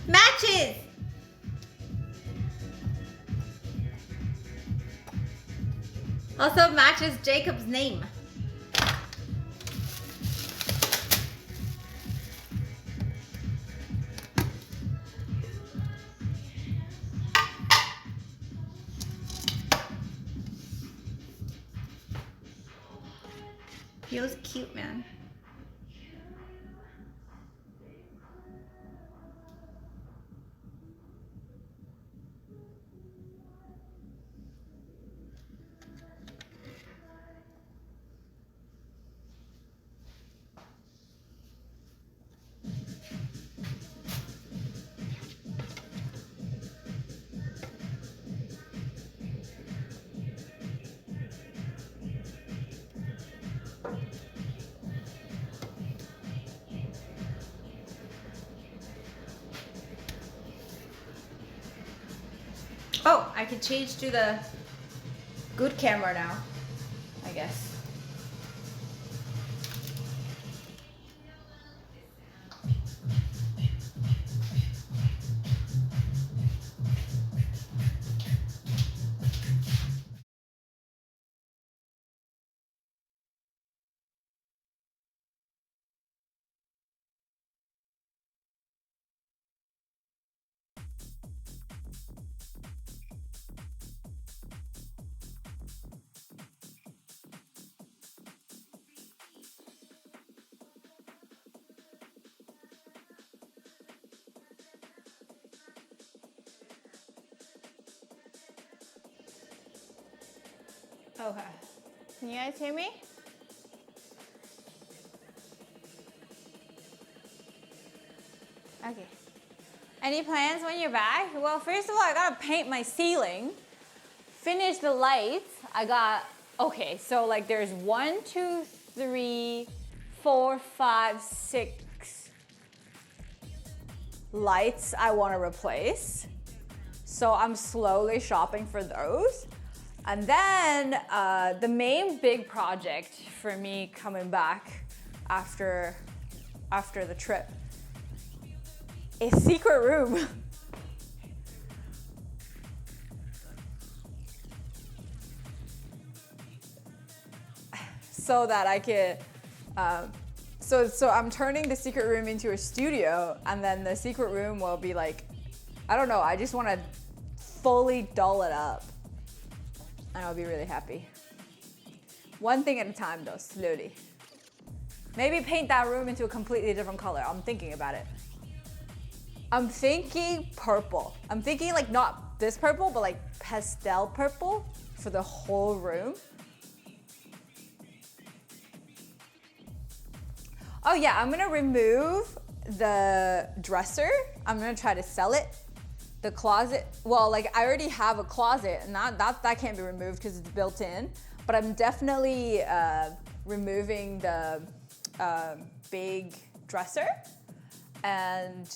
Matches. Also matches Jacob's name. Feels cute, man. Oh, I can change to the good camera now, I guess. Okay. Can you guys hear me? Okay. Any plans when you're back? Well, first of all, I gotta paint my ceiling. Finish the lights. Okay, so like there's 1, 2, 3, 4, 5, 6 lights I wanna replace. So I'm slowly shopping for those. And then the main big project for me coming back after the trip is secret room. So that I could, so I'm turning the secret room into a studio, and then the secret room will be like, I don't know, I just want to fully doll it up. And I'll be really happy. One thing at a time though, slowly. Maybe paint that room into a completely different color. I'm thinking about it. I'm thinking purple. I'm thinking like not this purple, but like pastel purple for the whole room. Oh yeah, I'm gonna remove the dresser. I'm gonna try to sell it. The closet, well, like I already have a closet and that can't be removed because it's built in, but I'm definitely removing the big dresser and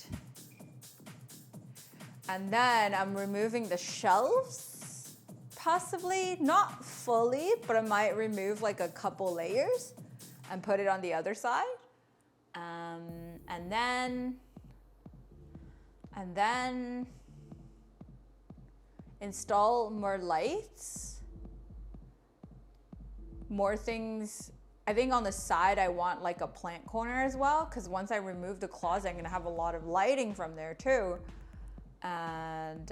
then I'm removing the shelves, possibly, not fully, but I might remove like a couple layers and put it on the other side. And then install more lights, more things. I think on the side I want like a plant corner as well, because once I remove the closet, I'm gonna have a lot of lighting from there too. And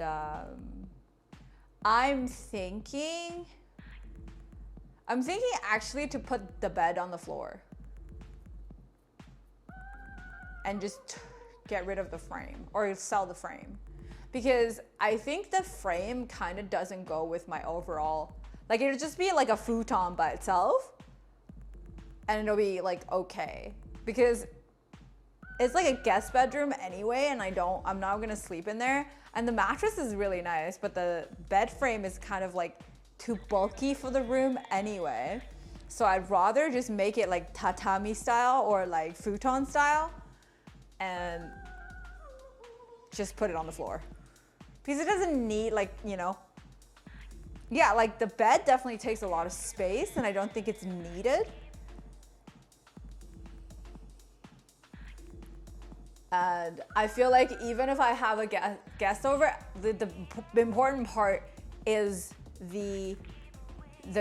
I'm thinking actually to put the bed on the floor and just get rid of the frame or sell the frame, because I think the frame kind of doesn't go with my overall, like it'll just be like a futon by itself and it'll be like okay, because it's like a guest bedroom anyway and I'm not gonna sleep in there, and the mattress is really nice, but the bed frame is kind of like too bulky for the room anyway. So I'd rather just make it like tatami style or like futon style and just put it on the floor, because it doesn't need like, you know, yeah, like the bed definitely takes a lot of space and I don't think it's needed. And I feel like even if I have a guest over, the important part is the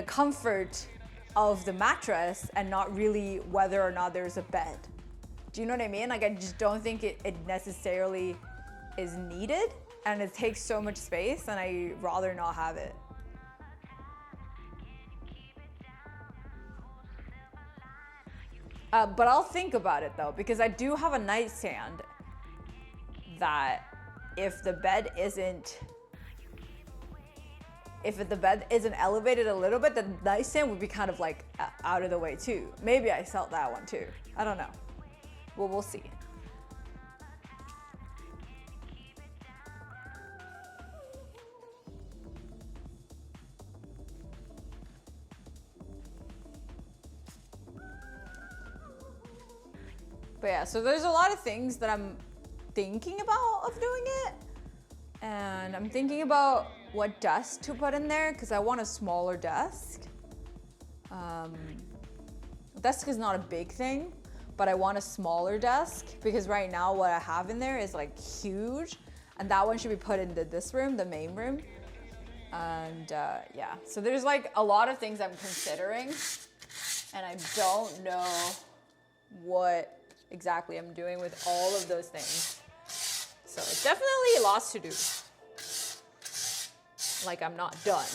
comfort of the mattress and not really whether or not there's a bed. Do you know what I mean? Like I just don't think it necessarily is needed, and it takes so much space and I'd rather not have it. But I'll think about it though, because I do have a nightstand that if the bed isn't elevated a little bit, the nightstand would be kind of like out of the way too. Maybe I sell that one too. I don't know. Well, we'll see. But yeah, so there's a lot of things that I'm thinking about of doing it. And I'm thinking about what desk to put in there, because I want a smaller desk. Desk is not a big thing, but I want a smaller desk because right now what I have in there is like huge, and that one should be put into this room, the main room. And yeah, so there's like a lot of things I'm considering, and I don't know what exactly I'm doing with all of those things. So it's definitely lots to do. Like I'm not done.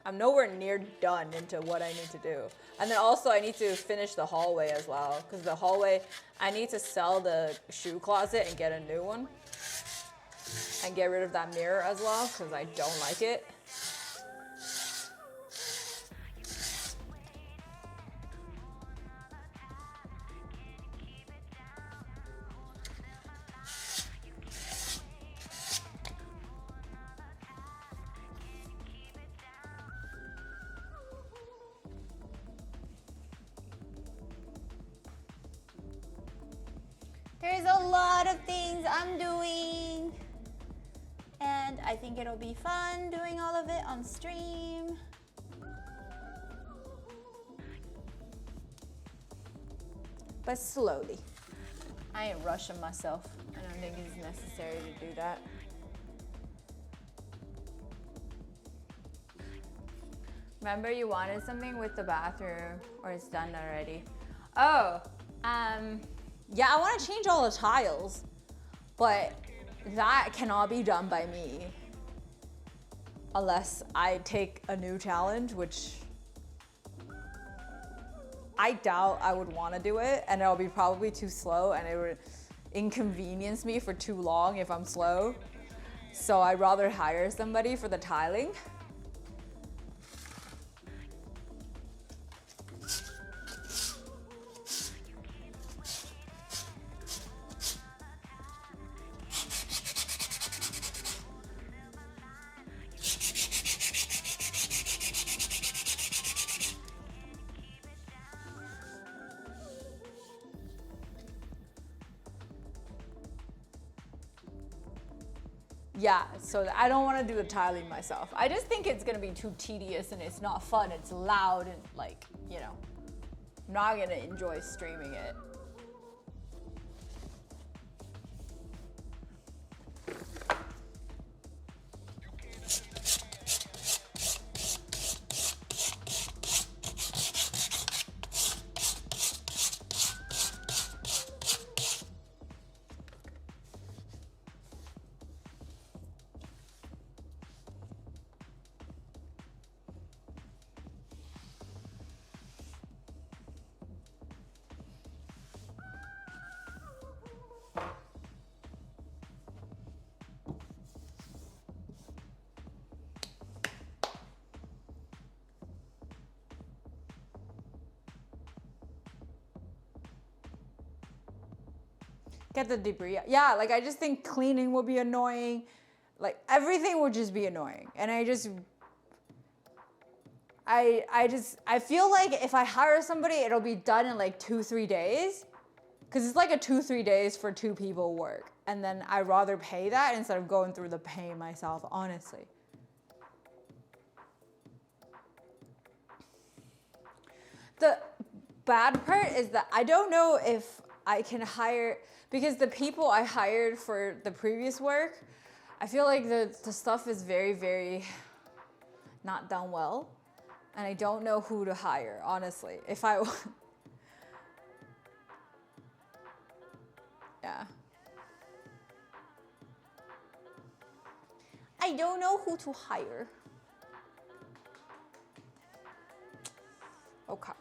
I'm nowhere near done into what I need to do. And then also I need to finish the hallway as well, because the hallway, I need to sell the shoe closet and get a new one. And get rid of that mirror as well, because I don't like it. There's a lot of things I'm doing, and I think it'll be fun doing all of it on stream. But slowly. I ain't rushing myself. I don't think it's necessary to do that. Remember you wanted something with the bathroom, or it's done already? Oh, yeah, I want to change all the tiles, but that cannot be done by me unless I take a new challenge, which I doubt I would want to do it, and it'll be probably too slow, and inconvenience me for too long if I'm slow. So I'd rather hire somebody for the tiling. Yeah, so I don't want to do the tiling myself. I just think it's gonna be too tedious and it's not fun. It's loud and like, you know, I'm not gonna enjoy streaming it. Get the debris out. Yeah, like I just think cleaning will be annoying. Like everything will just be annoying. And I feel like if I hire somebody, it'll be done in like 2-3 days. Cause it's like a 2-3 days for 2 people work. And then I'd rather pay that instead of going through the pain myself, honestly. The bad part is that I don't know if I can hire, because the people I hired for the previous work, I feel like the stuff is very, very not done well. And I don't know who to hire, honestly. If I, yeah. I don't know who to hire. Okay.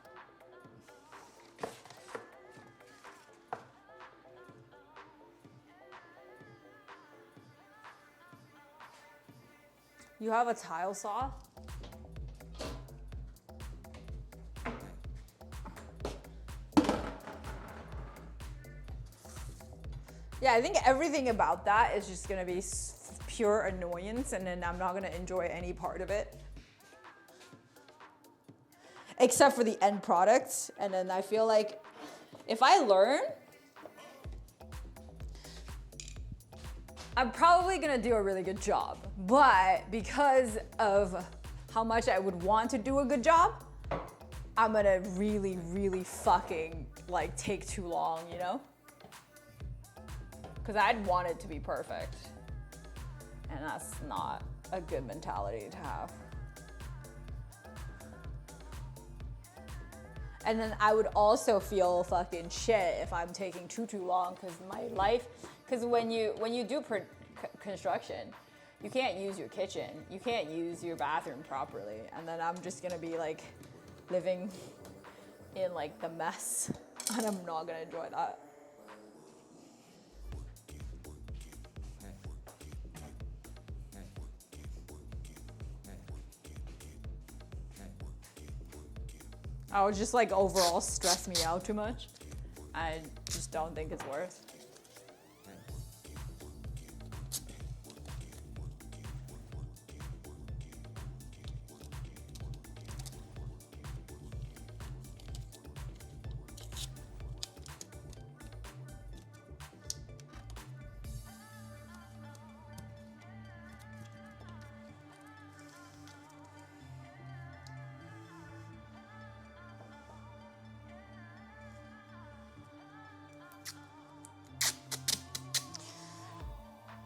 You have a tile saw? Yeah, I think everything about that is just gonna be pure annoyance, and then I'm not gonna enjoy any part of it. Except for the end product. And then I feel like if I learn, I'm probably gonna do a really good job. But because of how much I would want to do a good job, I'm gonna really, really fucking like take too long, you know? Because I'd want it to be perfect. And that's not a good mentality to have. And then I would also feel fucking shit if I'm taking too long, because my life, because when you do construction, you can't use your kitchen, you can't use your bathroom properly, and then I'm just gonna be like living in like the mess, and I'm not gonna enjoy that. I would just like overall stress me out too much. I just don't think it's worth.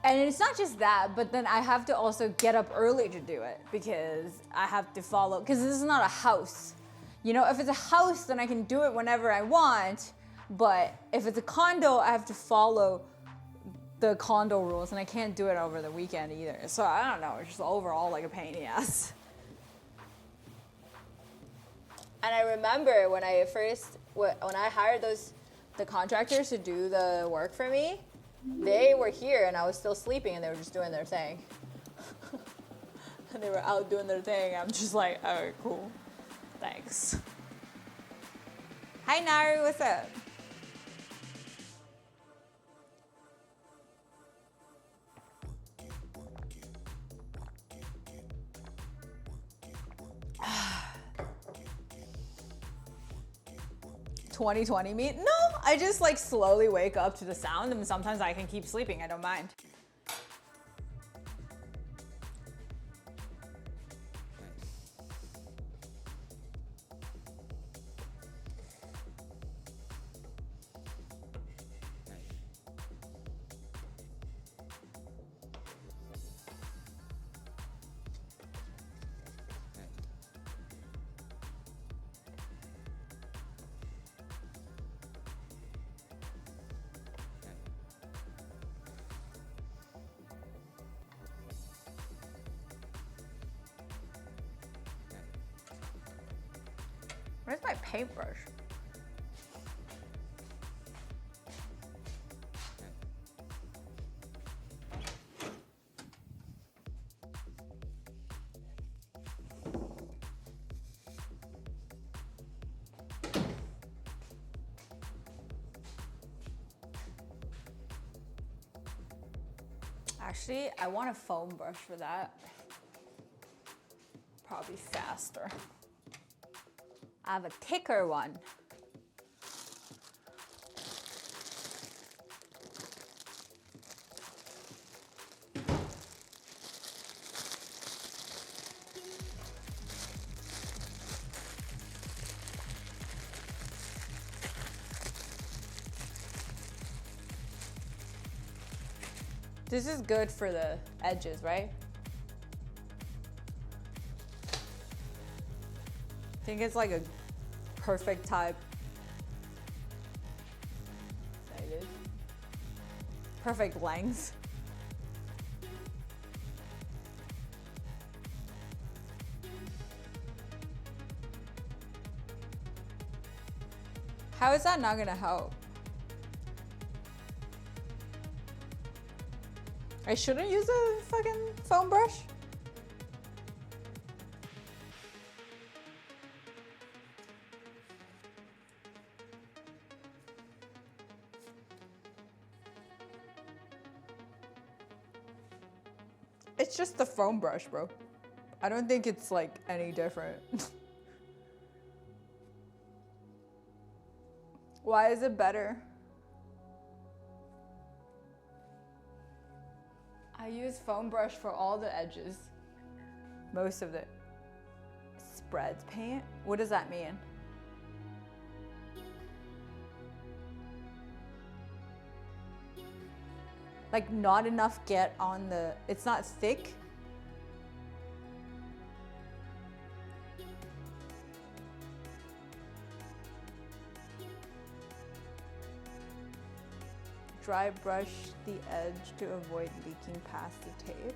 And it's not just that, but then I have to also get up early to do it because I have to follow, because this is not a house. You know, if it's a house, then I can do it whenever I want, but if it's a condo, I have to follow the condo rules, and I can't do it over the weekend either. So I don't know, it's just overall like a pain in the ass. And I remember when I hired those the contractors to do the work for me, they were here and I was still sleeping and they were just doing their thing. And they were out doing their thing. I'm just like, all right, cool. Thanks. Hi, Naru, what's up? "2020 me?" No, I just like slowly wake up to the sound and sometimes I can keep sleeping, I don't mind. Where's my paintbrush? Actually, I want a foam brush for that. Probably faster. I have a thicker one. This is good for the edges, right? I think it's like a perfect type. There it is. Perfect length. How is that not gonna help? I shouldn't use a fucking foam brush? It's just the foam brush, bro. I don't think it's like any different. Why is it better? I use foam brush for all the edges. Most of the spreads paint. What does that mean? Like not enough get on the, it's not thick. Dry brush the edge to avoid leaking past the tape.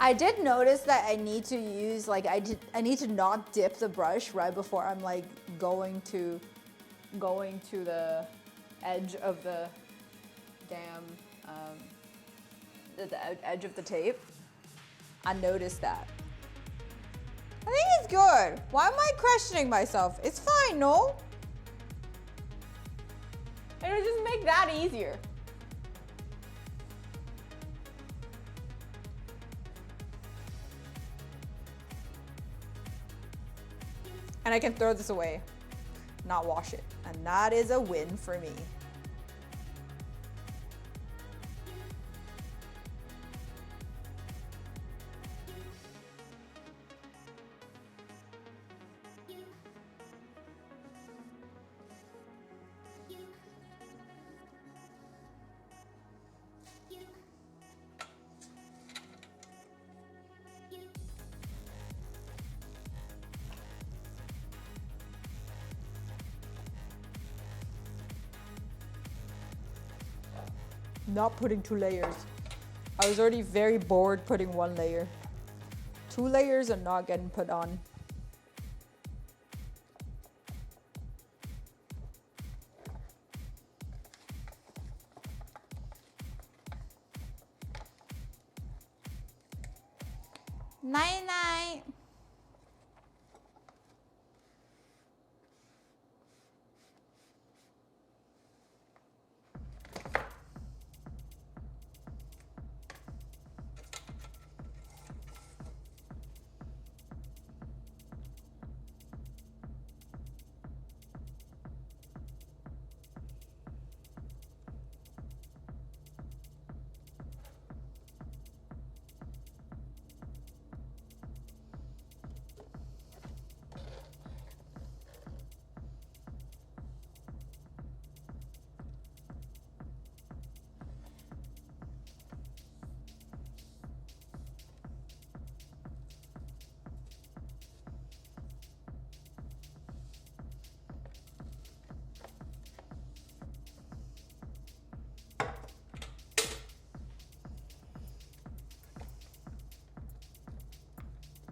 I did notice that I need to use like I need to not dip the brush right before I'm like going to the edge of the damn the edge of the tape. I noticed that. I think it's good. Why am I questioning myself? It's fine, no? It'll just make that easier. And I can throw this away, not wash it. And that is a win for me. Not putting 2 layers. I was already very bored putting 1 layer. 2 layers are not getting put on. Night night.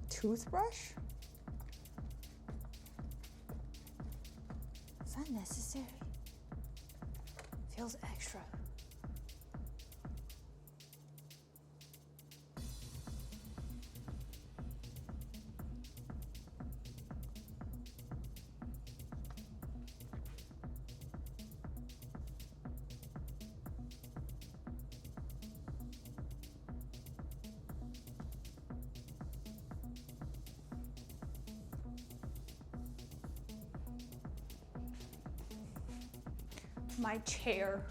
Toothbrush? Is that necessary? Feels extra. My chair.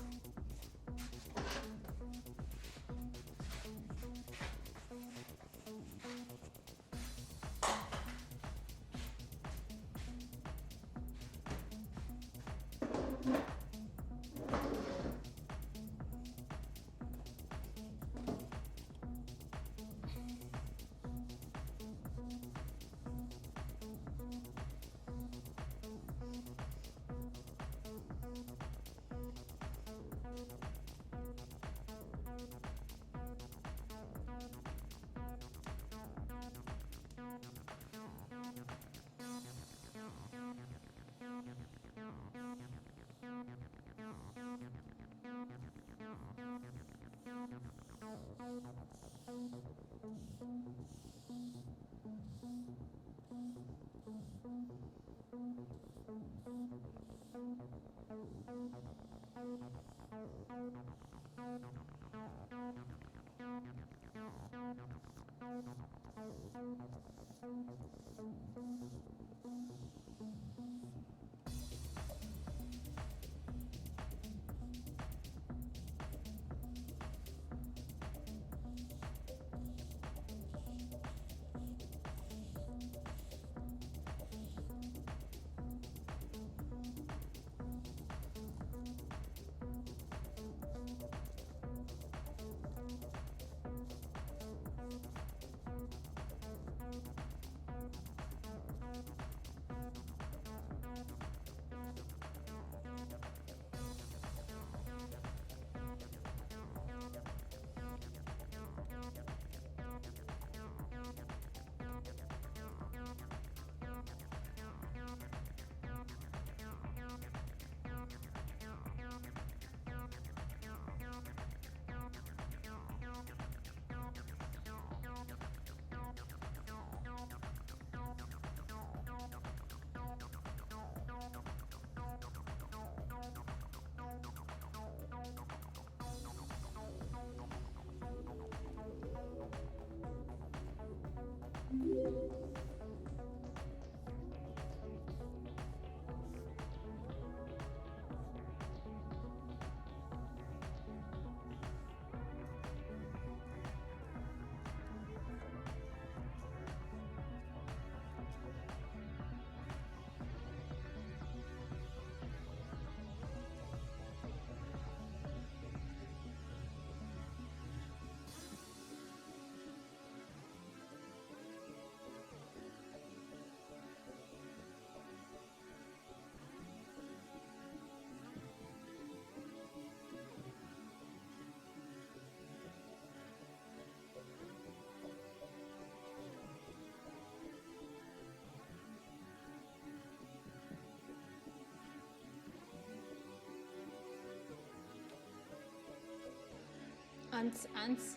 Ants.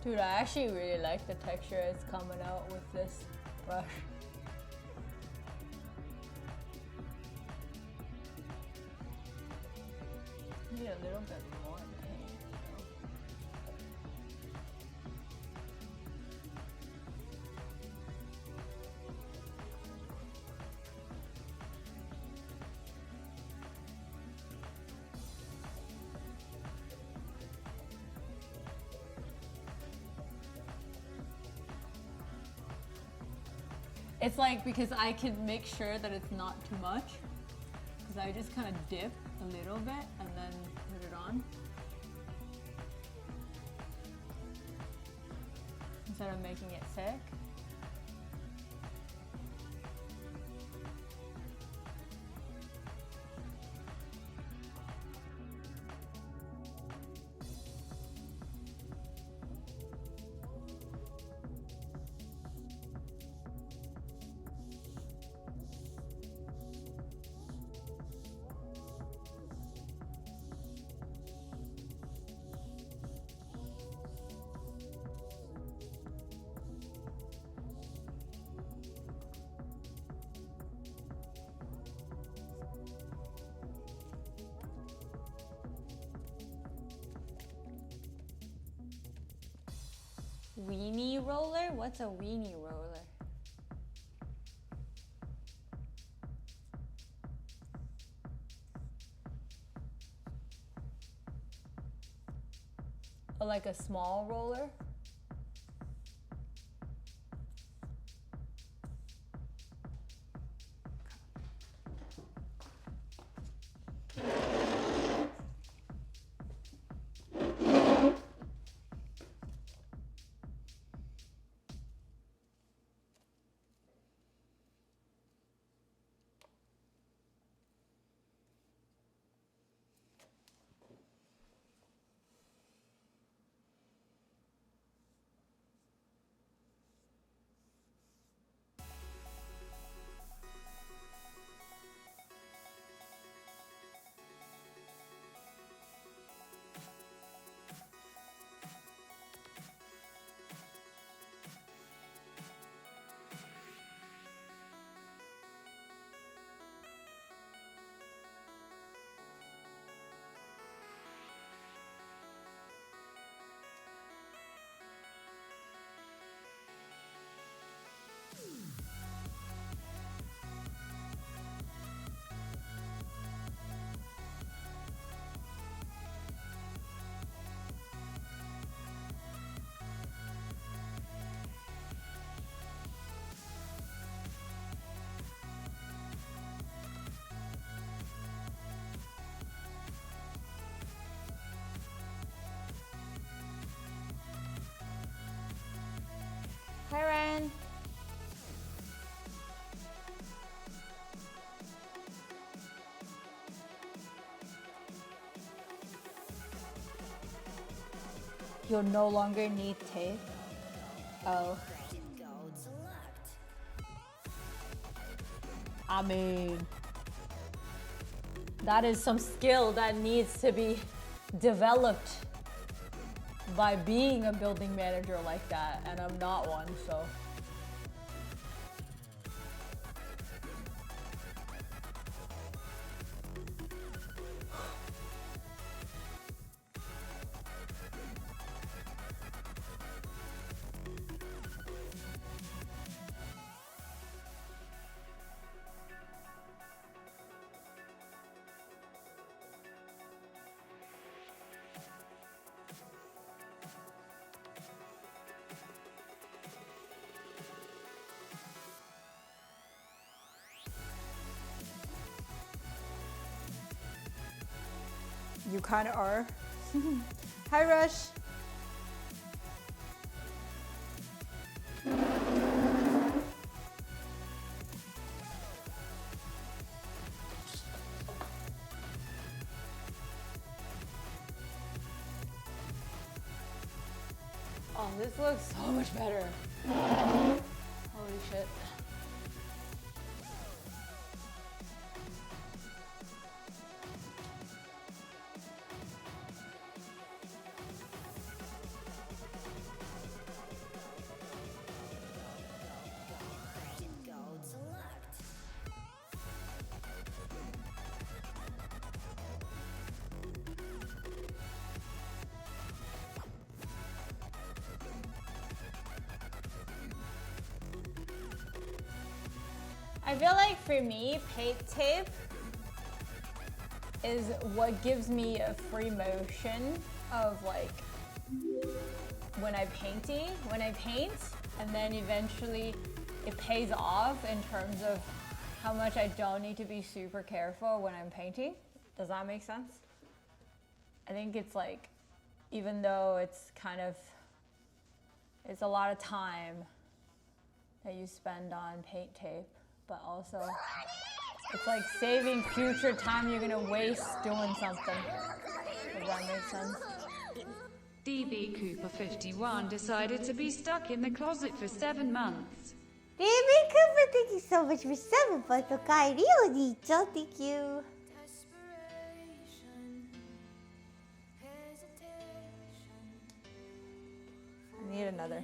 Dude, I actually really like the texture it's coming out with this brush. Need a little bit more. It's like because I can make sure that it's not too much. Because I just kind of dip a little bit and then put it on. Instead of making it thick. Weenie roller? What's a weenie roller? Oh, like a small roller? Hi, Ryan. You'll no longer need tape. Oh. I mean, that is some skill that needs to be developed by being a building manager like that, and I'm not one, so. You kind of are. Hi, Rush. Oh, this looks so much better. Holy shit. I feel like for me, paint tape is what gives me a free motion of like when I paint, and then eventually it pays off in terms of how much I don't need to be super careful when I'm painting. Does that make sense? I think it's like, even though it's a lot of time that you spend on paint tape, but also it's like saving future time you're gonna waste doing something. Does that make sense? DB Cooper 51 decided to be stuck in the closet for 7 months. David Cooper, thank you so much for 7 months. Okay, Rio thank you. I need another.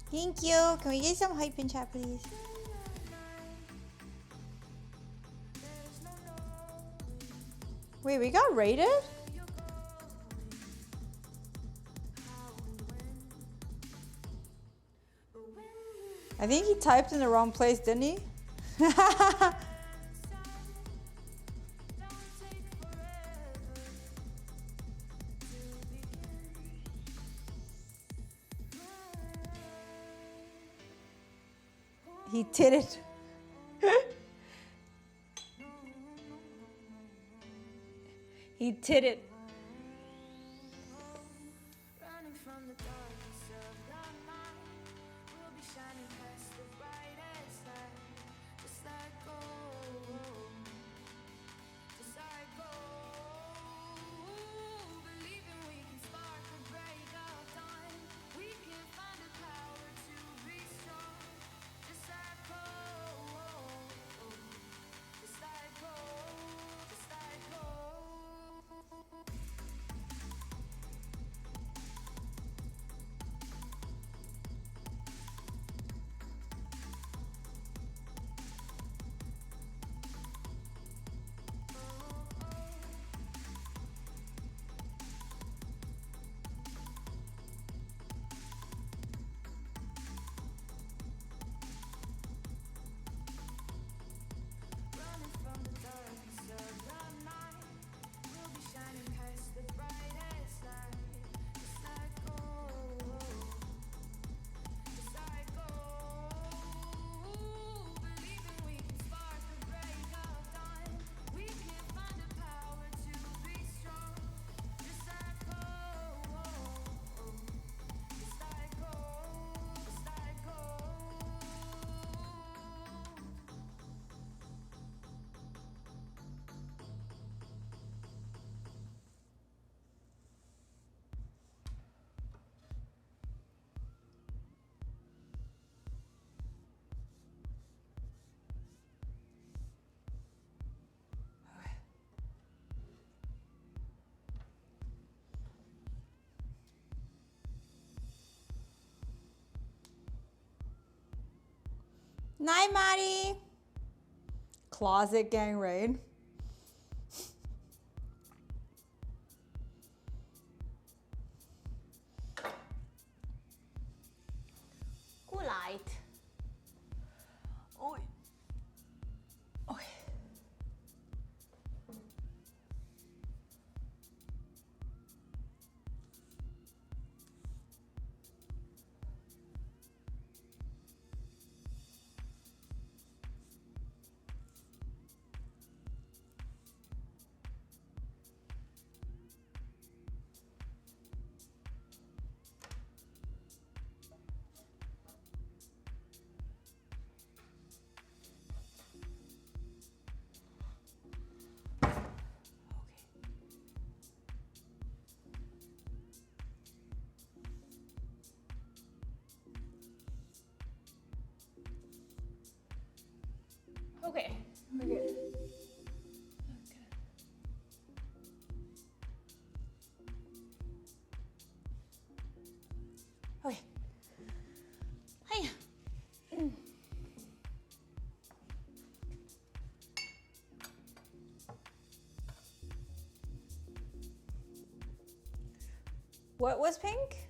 Thank you. Can we get some hype in chat, please? Wait, we got rated? I think he typed in the wrong place, didn't he? He did it. He did it. Night, Maddie. Closet gang raid. Cool light. Oi. Oi. Okay, we're good. Okay. Okay. Hiya. What was pink?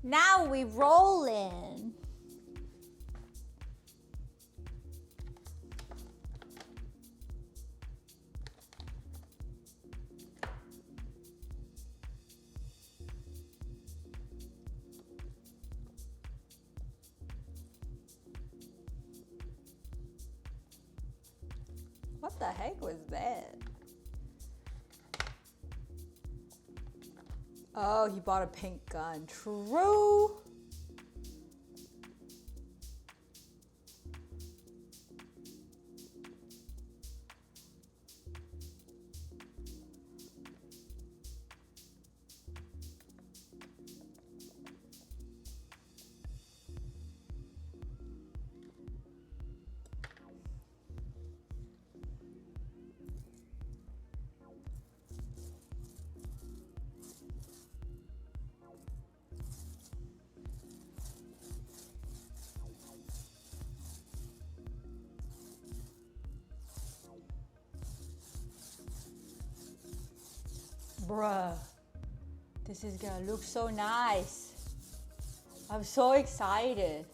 Now we roll in. What the heck was that? Oh, he bought a pink gun. True. Bruh, this is gonna look so nice. I'm so excited.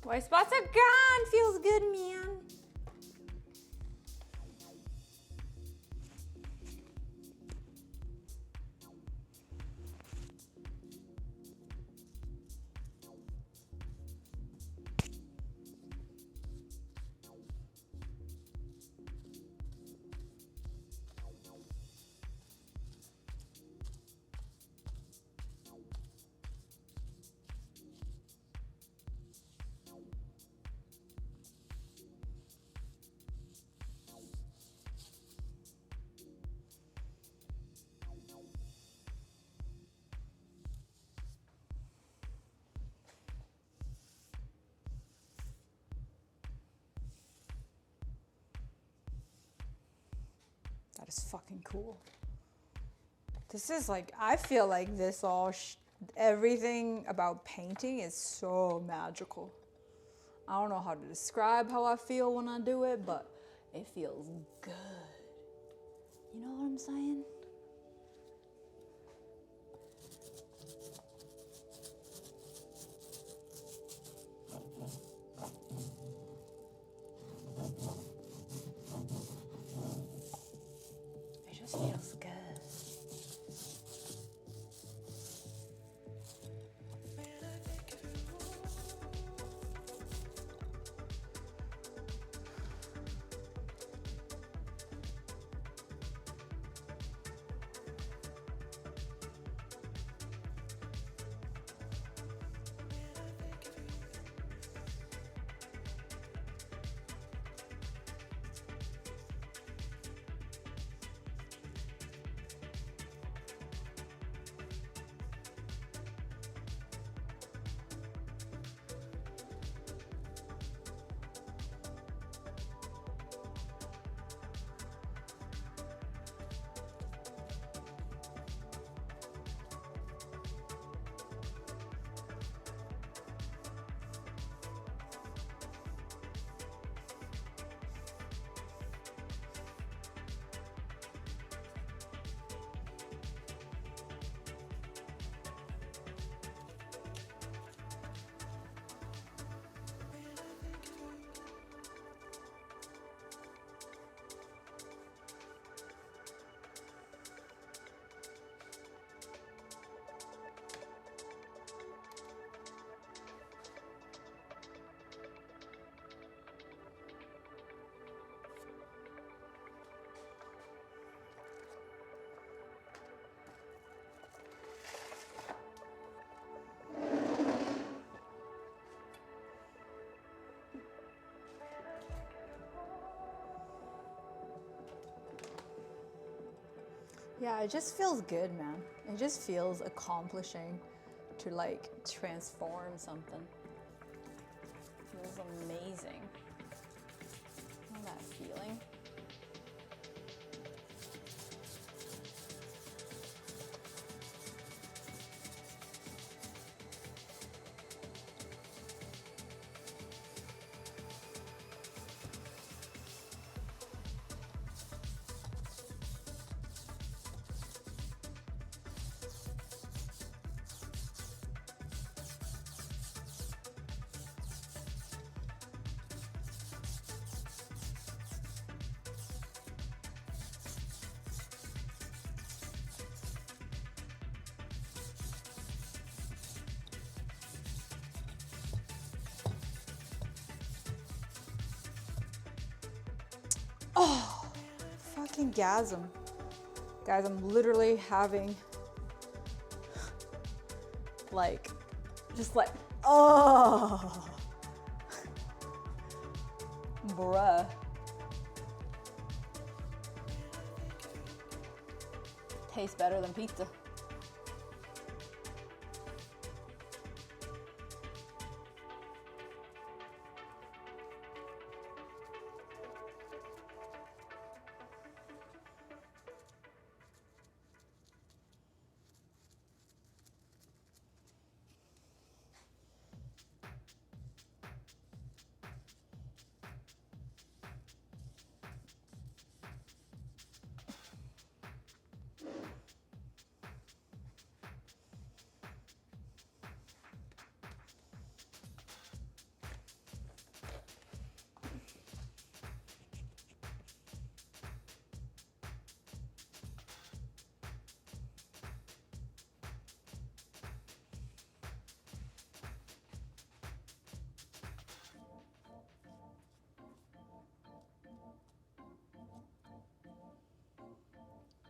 White spots are gone. Feels good, man. That is fucking cool. This is like, I feel like this all, everything about painting is so magical. I don't know how to describe how I feel when I do it, but it feels good. You know what I'm saying? It just feels good. Yeah, it just feels good, man. It just feels accomplishing to like transform something. It feels amazing. Know that feeling? Oh, fucking gasm. Guys, I'm literally having like, just like, oh, bruh. Tastes better than pizza.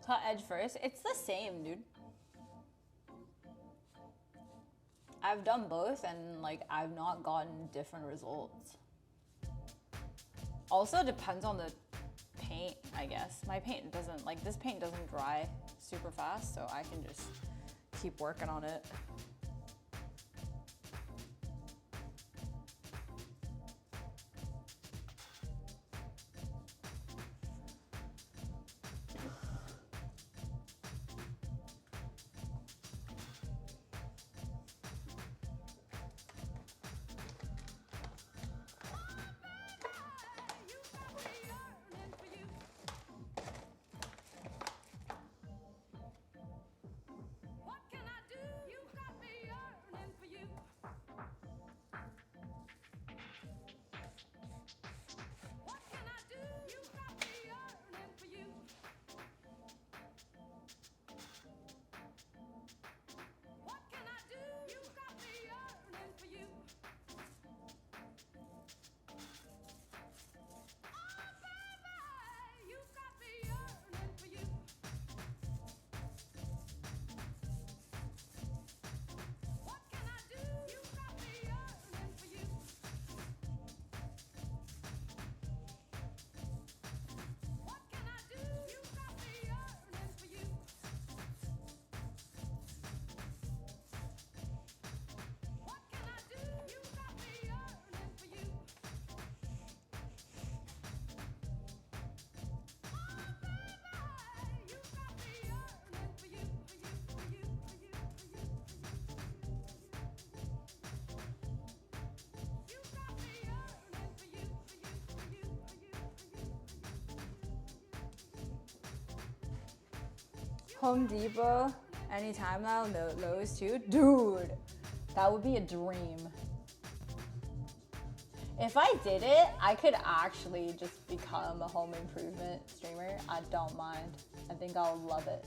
Cut edge first. It's the same, dude. I've done both and like I've not gotten different results. Also depends on the paint, I guess. My paint doesn't, like this paint doesn't dry super fast, so I can just keep working on it. Home Depot anytime now, Lowe's too. Dude, that would be a dream. If I did it, I could actually just become a home improvement streamer. I don't mind. I think I'll love it.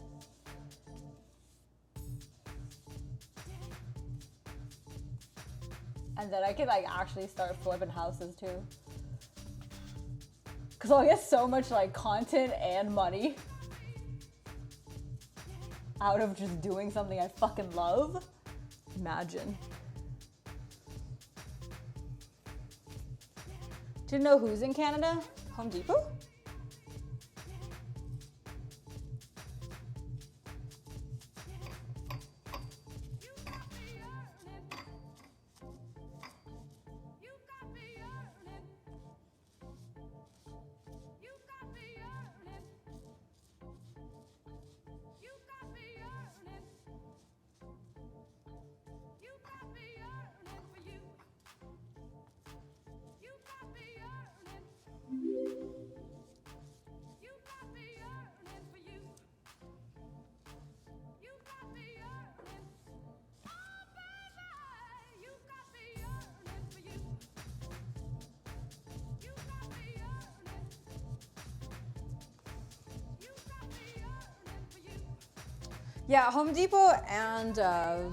And then I could like actually start flipping houses too. Cause I'll get so much like content and money out of just doing something I fucking love. Imagine. Do you know who's in Canada? Home Depot? Yeah, Home Depot and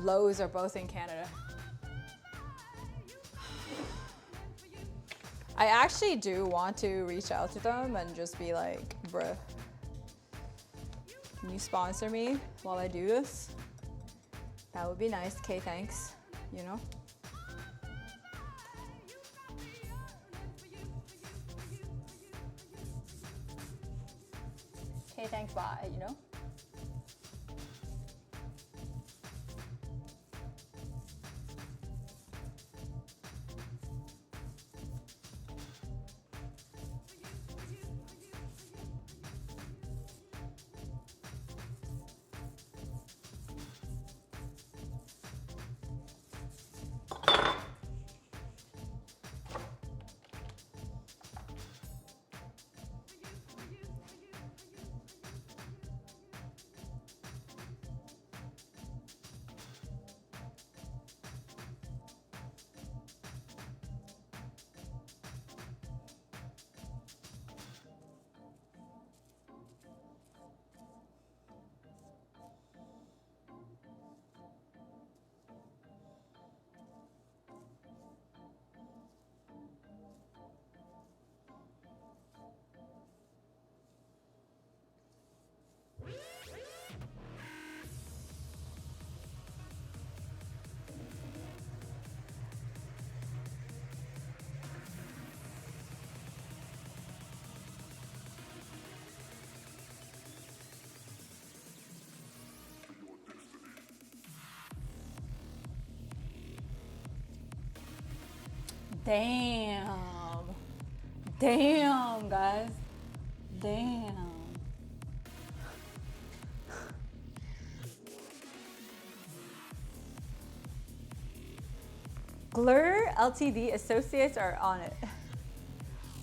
Lowe's are both in Canada. I actually do want to reach out to them and just be like, bruh, can you sponsor me while I do this? That would be nice. Okay, thanks. You know? Okay, thanks, bye, you know? Damn. Damn, guys. Damn. Glur Ltd associates are on it.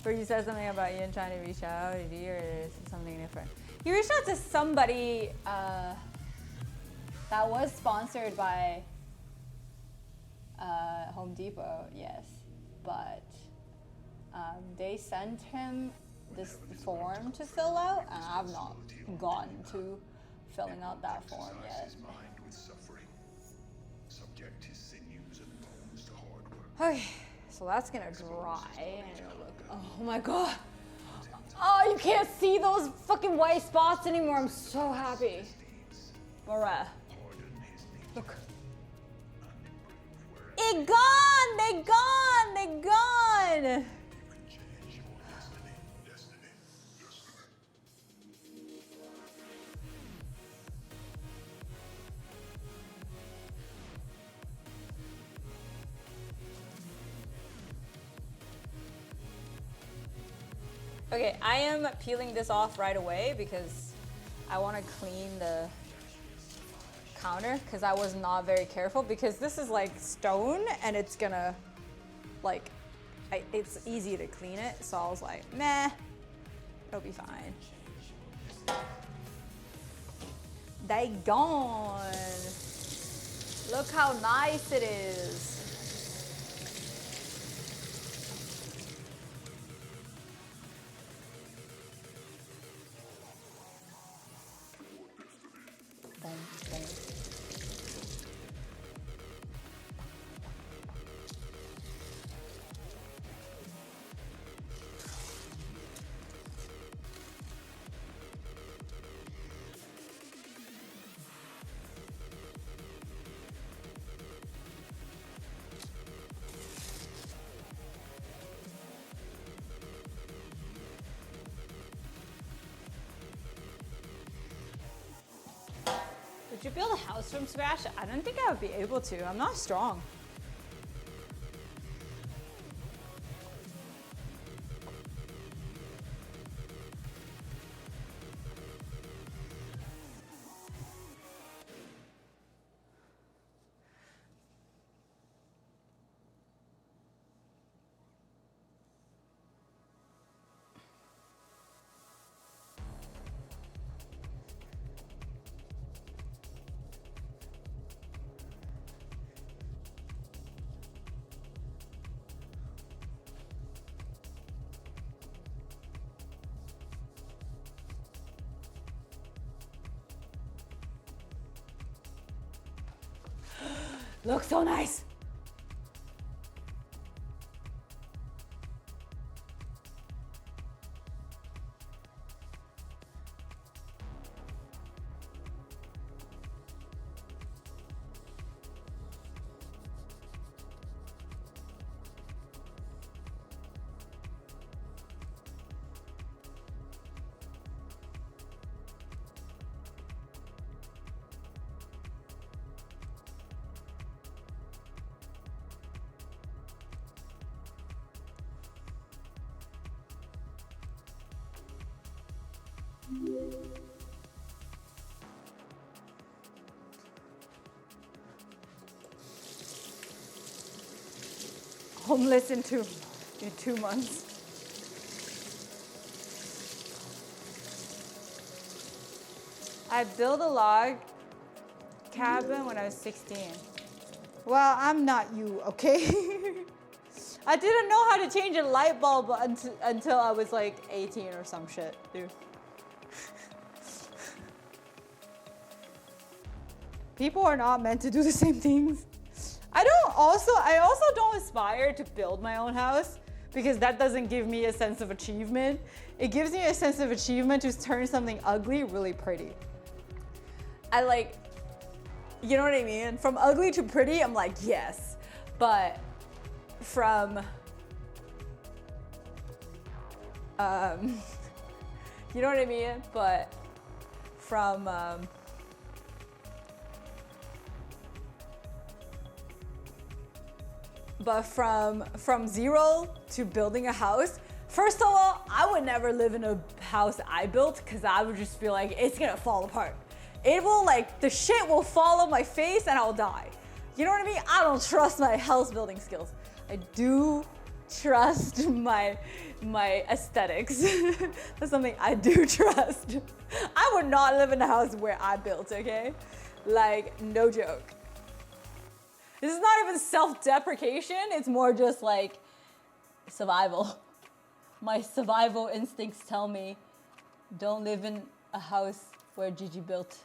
Where you said something about Ian trying to reach out, or is it something different? You reached out to somebody that was sponsored by Home Depot, yes, but they sent him this form to fill out, and I've not gotten to filling out that form yet. Okay, so that's gonna dry and it'll look, oh my god. Oh, you can't see those fucking white spots anymore. I'm so happy. Bruh. Look. It gone! They gone! They gone! Okay, I am peeling this off right away because I want to clean the counter because I was not very careful because this is like stone and it's gonna like, it's easy to clean it. So I was like, meh, it'll be fine. They gone. Look how nice it is. Boom, boom. Would you build a house from scratch? I don't think I would be able to. I'm not strong. Looks so nice. Homeless in 2 months. I built a log cabin when I was 16. Well, I'm not you, okay? I didn't know how to change a light bulb until I was like 18 or some shit, dude. People are not meant to do the same things. I also don't aspire to build my own house because that doesn't give me a sense of achievement. It gives me a sense of achievement to turn something ugly really pretty. I like, you know what I mean? From ugly to pretty, I'm like, yes. But from, you know what I mean? But from, from zero to building a house, first of all, I would never live in a house I built because I would just feel like it's gonna fall apart. It will, like, the shit will fall on my face and I'll die. You know what I mean? I don't trust my house building skills. I do trust my aesthetics. That's something I do trust. I would not live in a house where I built, okay? Like, no joke. This is not even self-deprecation, it's more just like survival. My survival instincts tell me, don't live in a house where Gigi built.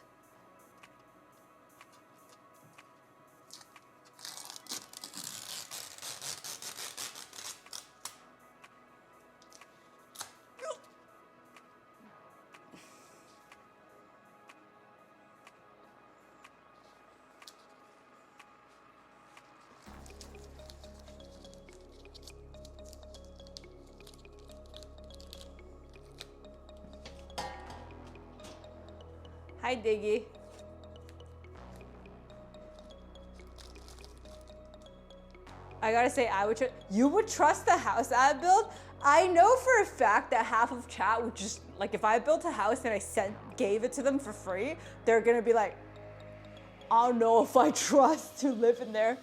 Hi, Diggy. I gotta say, you would trust the house I built? I know for a fact that half of chat would just, like, if I built a house and I gave it to them for free, they're gonna be like, I don't know if I trust to live in there.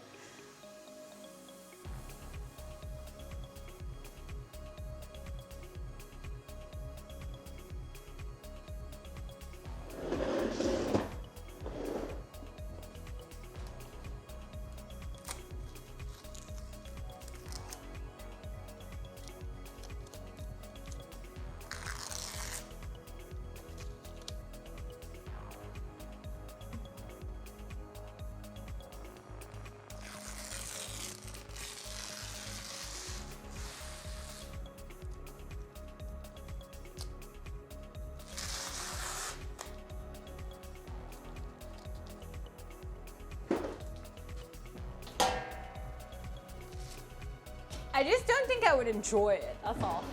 just don't think I would enjoy it, that's all.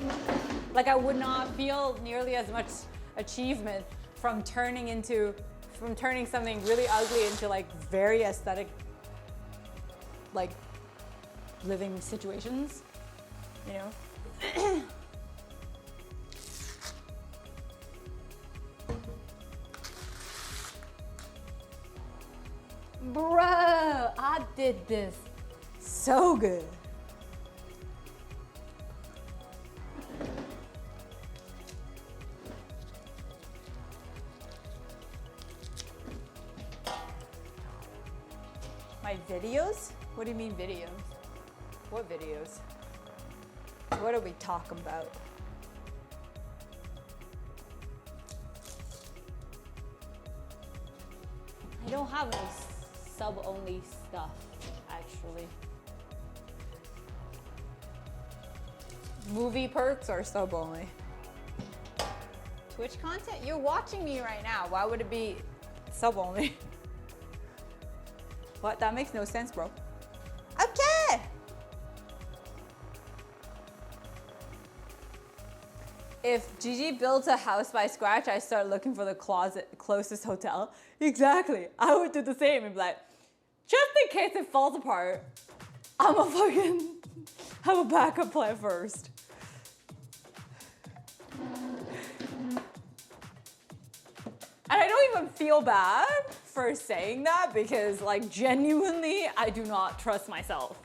Like I would not feel nearly as much achievement from turning something really ugly into like very aesthetic, like living situations, you know? Bruh, I did this so good. My videos? What do you mean videos? What videos? What are we talking about? I don't have any sub-only stuff, actually. Movie perks or sub-only? Twitch content? You're watching me right now. Why would it be sub-only? What? That makes no sense, bro. Okay! If Gigi builds a house by scratch, I start looking for the closest hotel. Exactly. I would do the same and be like, just in case it falls apart, I'm a fucking have a backup plan first. And I don't even feel bad for saying that because like genuinely, I do not trust myself.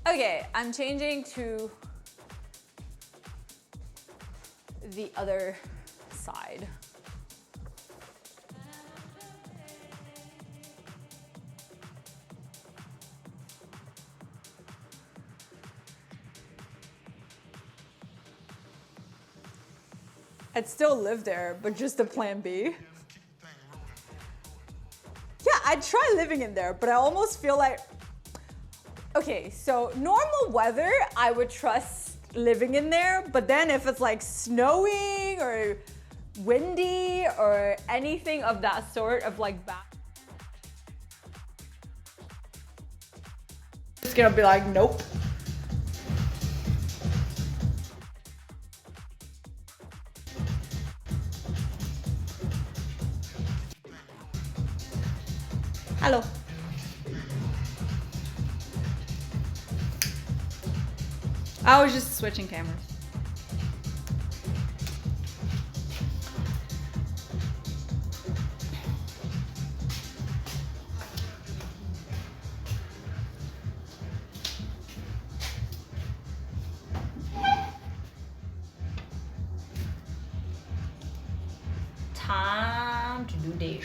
Okay, I'm changing to the other side. I'd still live there, but just a plan B. Yeah, I'd try living in there, but I almost feel like, okay, so normal weather, I would trust living in there, but then if it's like snowing or windy or anything of that sort of like back, it's gonna be like, nope. Hello. I was just switching cameras. Time to do this.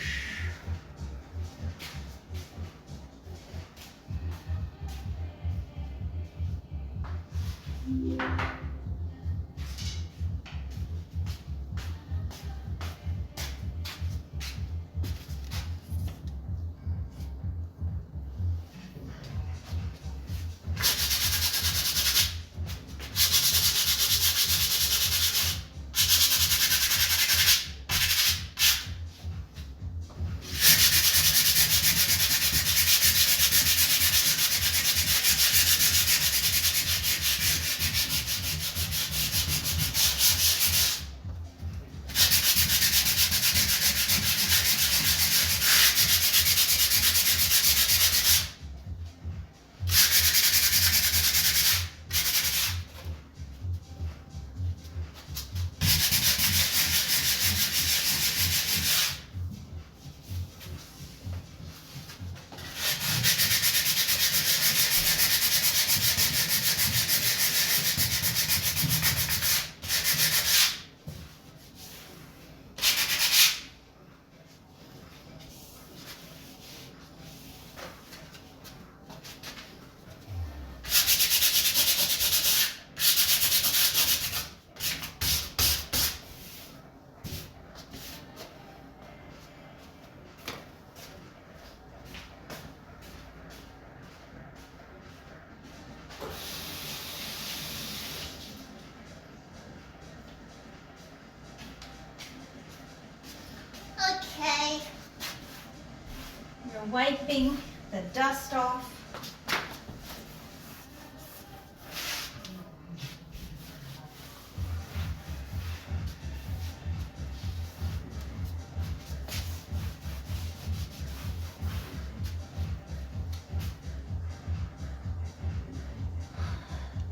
Okay. You're wiping the dust off.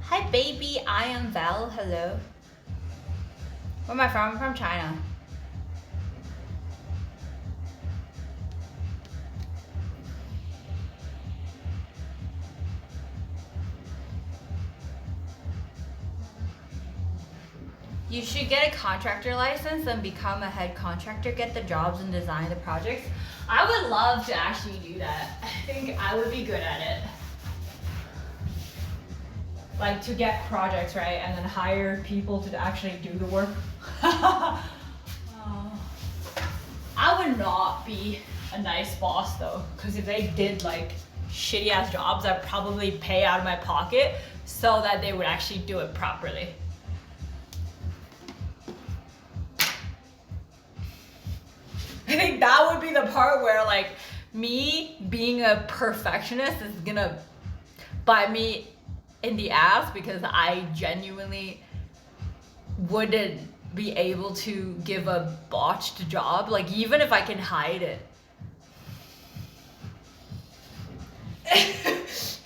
Hi baby, I am Val, hello. Where am I from? I'm from China. You should get a contractor license and become a head contractor, get the jobs and design the projects. I would love to actually do that. I think I would be good at it. Like to get projects, right? And then hire people to actually do the work. I would not be a nice boss though, because if they did like shitty ass jobs, I'd probably pay out of my pocket so that they would actually do it properly. I think that would be the part where like me being a perfectionist is gonna bite me in the ass, because I genuinely wouldn't be able to give a botched job, like even if I can hide it. Cause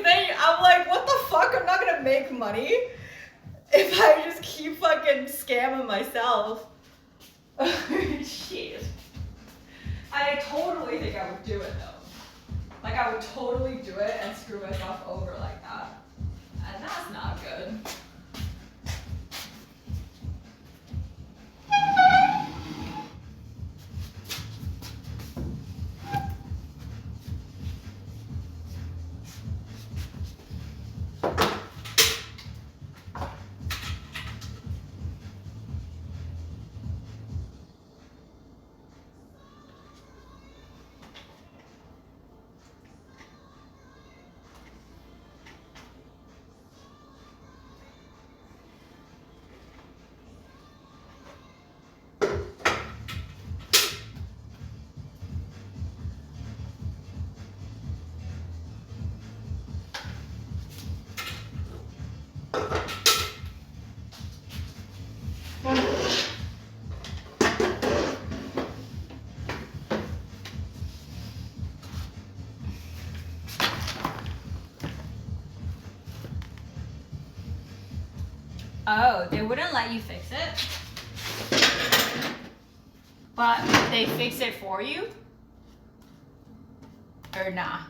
then I'm like, what the fuck? I'm not gonna make money if I just keep fucking scamming myself. Shit. I totally think I would do it though. Like I would totally do it and screw myself over like that. And that's not good. Oh, they wouldn't let you fix it? But they fix it for you? Or nah?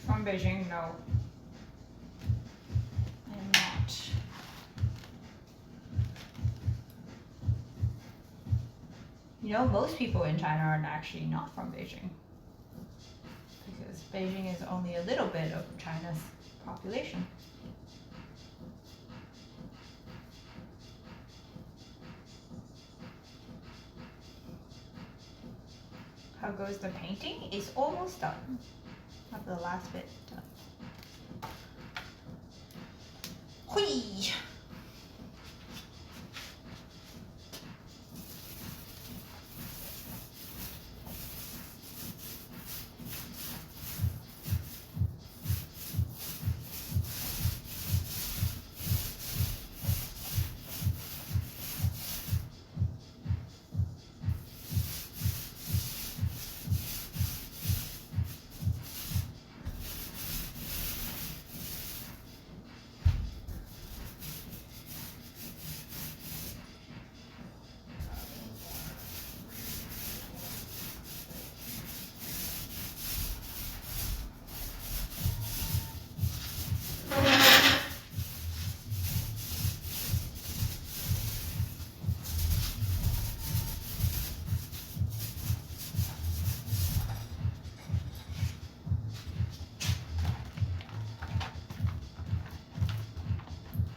From Beijing, no. I am not. You know, most people in China are actually not from Beijing. Because Beijing is only a little bit of China's population. How goes the painting? It's almost done. Have the last bit done. Hui!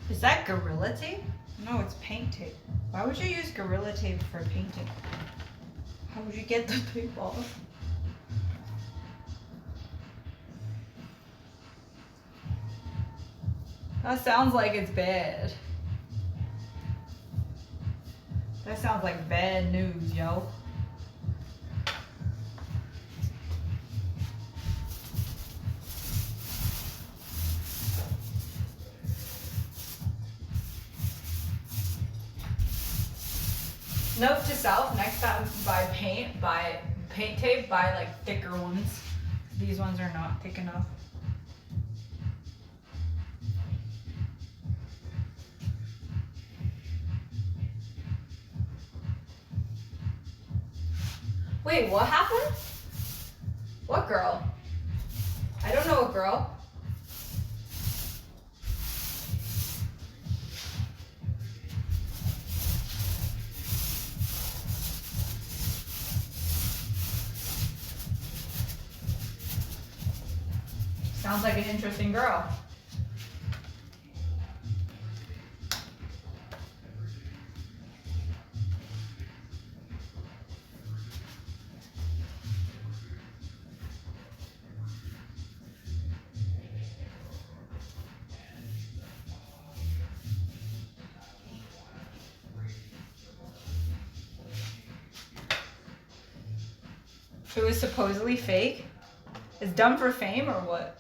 Is that Gorilla Tape? No, it's paint tape. Why would you use Gorilla Tape for painting? How would you get the tape off? That sounds like it's bad. That sounds like bad news, yo. Note to self, next time buy paint tape, buy like thicker ones. These ones are not thick enough. Wait, what happened? What girl? I don't know a girl. Sounds like an interesting girl. It was supposedly fake? It's done for fame or what?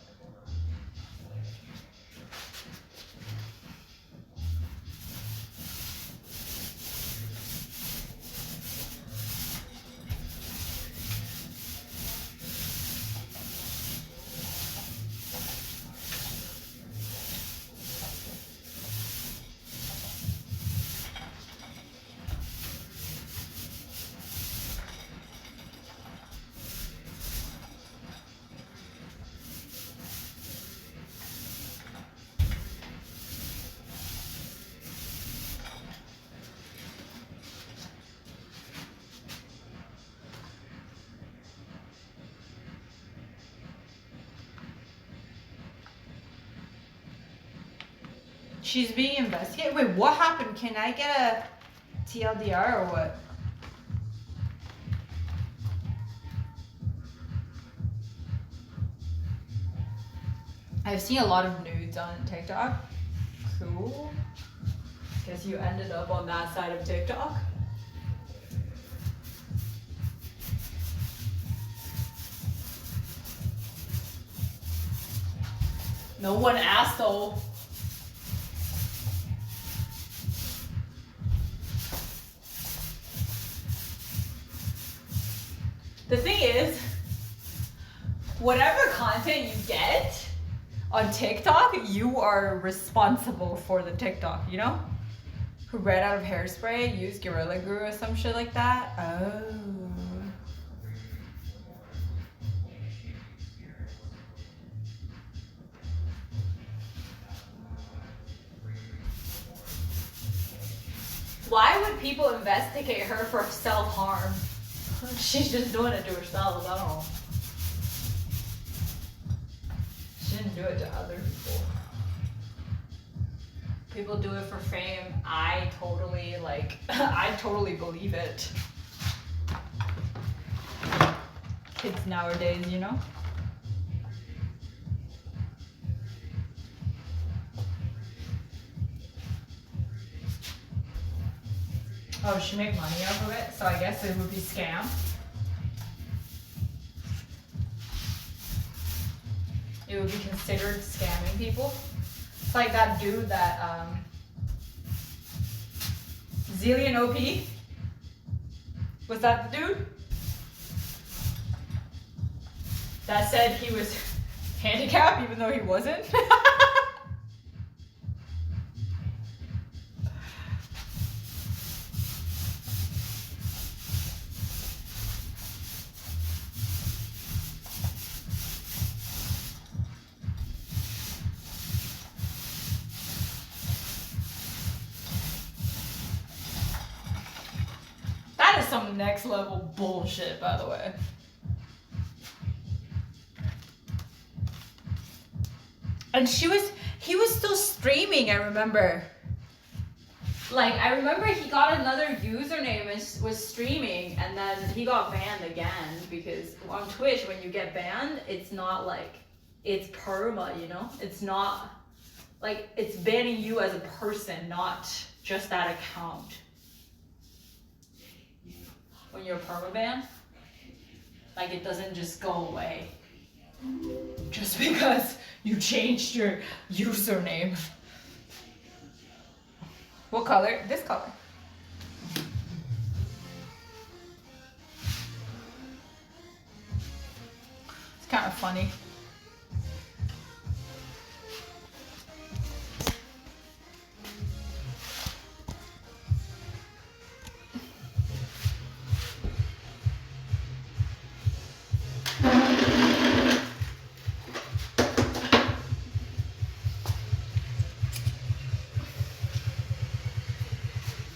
She's being investigated? Wait, what happened? Can I get a TLDR or what? I've seen a lot of nudes on TikTok. Cool. Guess you ended up on that side of TikTok. No one asked though. The thing is, whatever content you get on TikTok, you are responsible for the TikTok, you know? Who ran out of hairspray, used Gorilla Glue or some shit like that? Oh. Why would people investigate her for self-harm? She's just doing it to herself, I don't know. She shouldn't do it to other people. People do it for fame. I totally I totally believe it. Kids nowadays, you know? Oh, she make money off of it, so I guess it would be scam. It would be considered scamming people. It's like that dude that Zillion OP. Was that the dude? That said he was handicapped even though he wasn't. That is some next level bullshit, by the way. And he was still streaming, I remember. Like, I remember he got another username and was streaming, and then he got banned again, because on Twitch, when you get banned, it's not like, it's perma, you know? It's not, like, it's banning you as a person, not just that account. When you're perma-banned, like, it doesn't just go away. Just because you changed your username. What color? This color. It's kind of funny.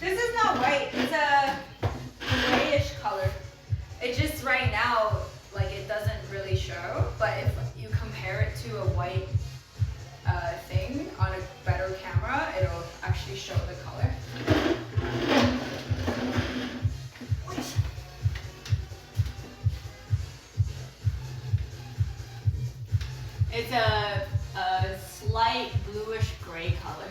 This is not white, it's a grayish color. It just right now, like, it doesn't really show, but if you compare it to a white thing on a better camera, it'll actually show the color. It's a slight bluish gray color.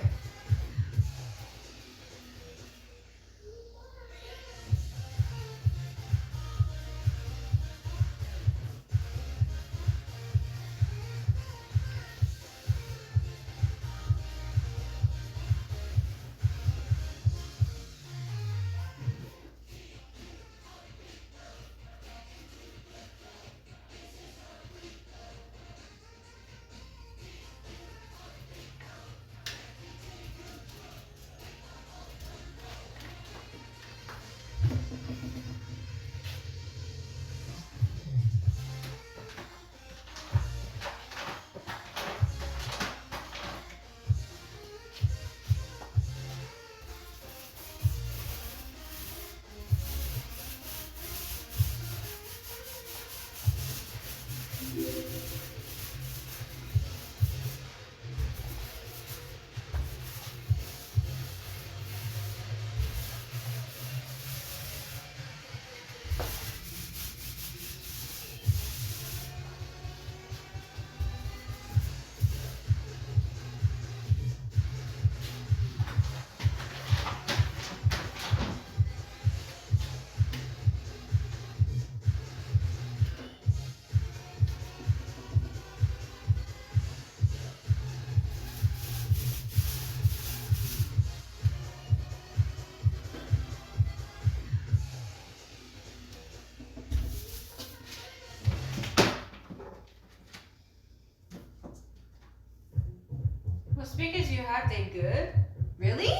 What speakers you have, they good? Really?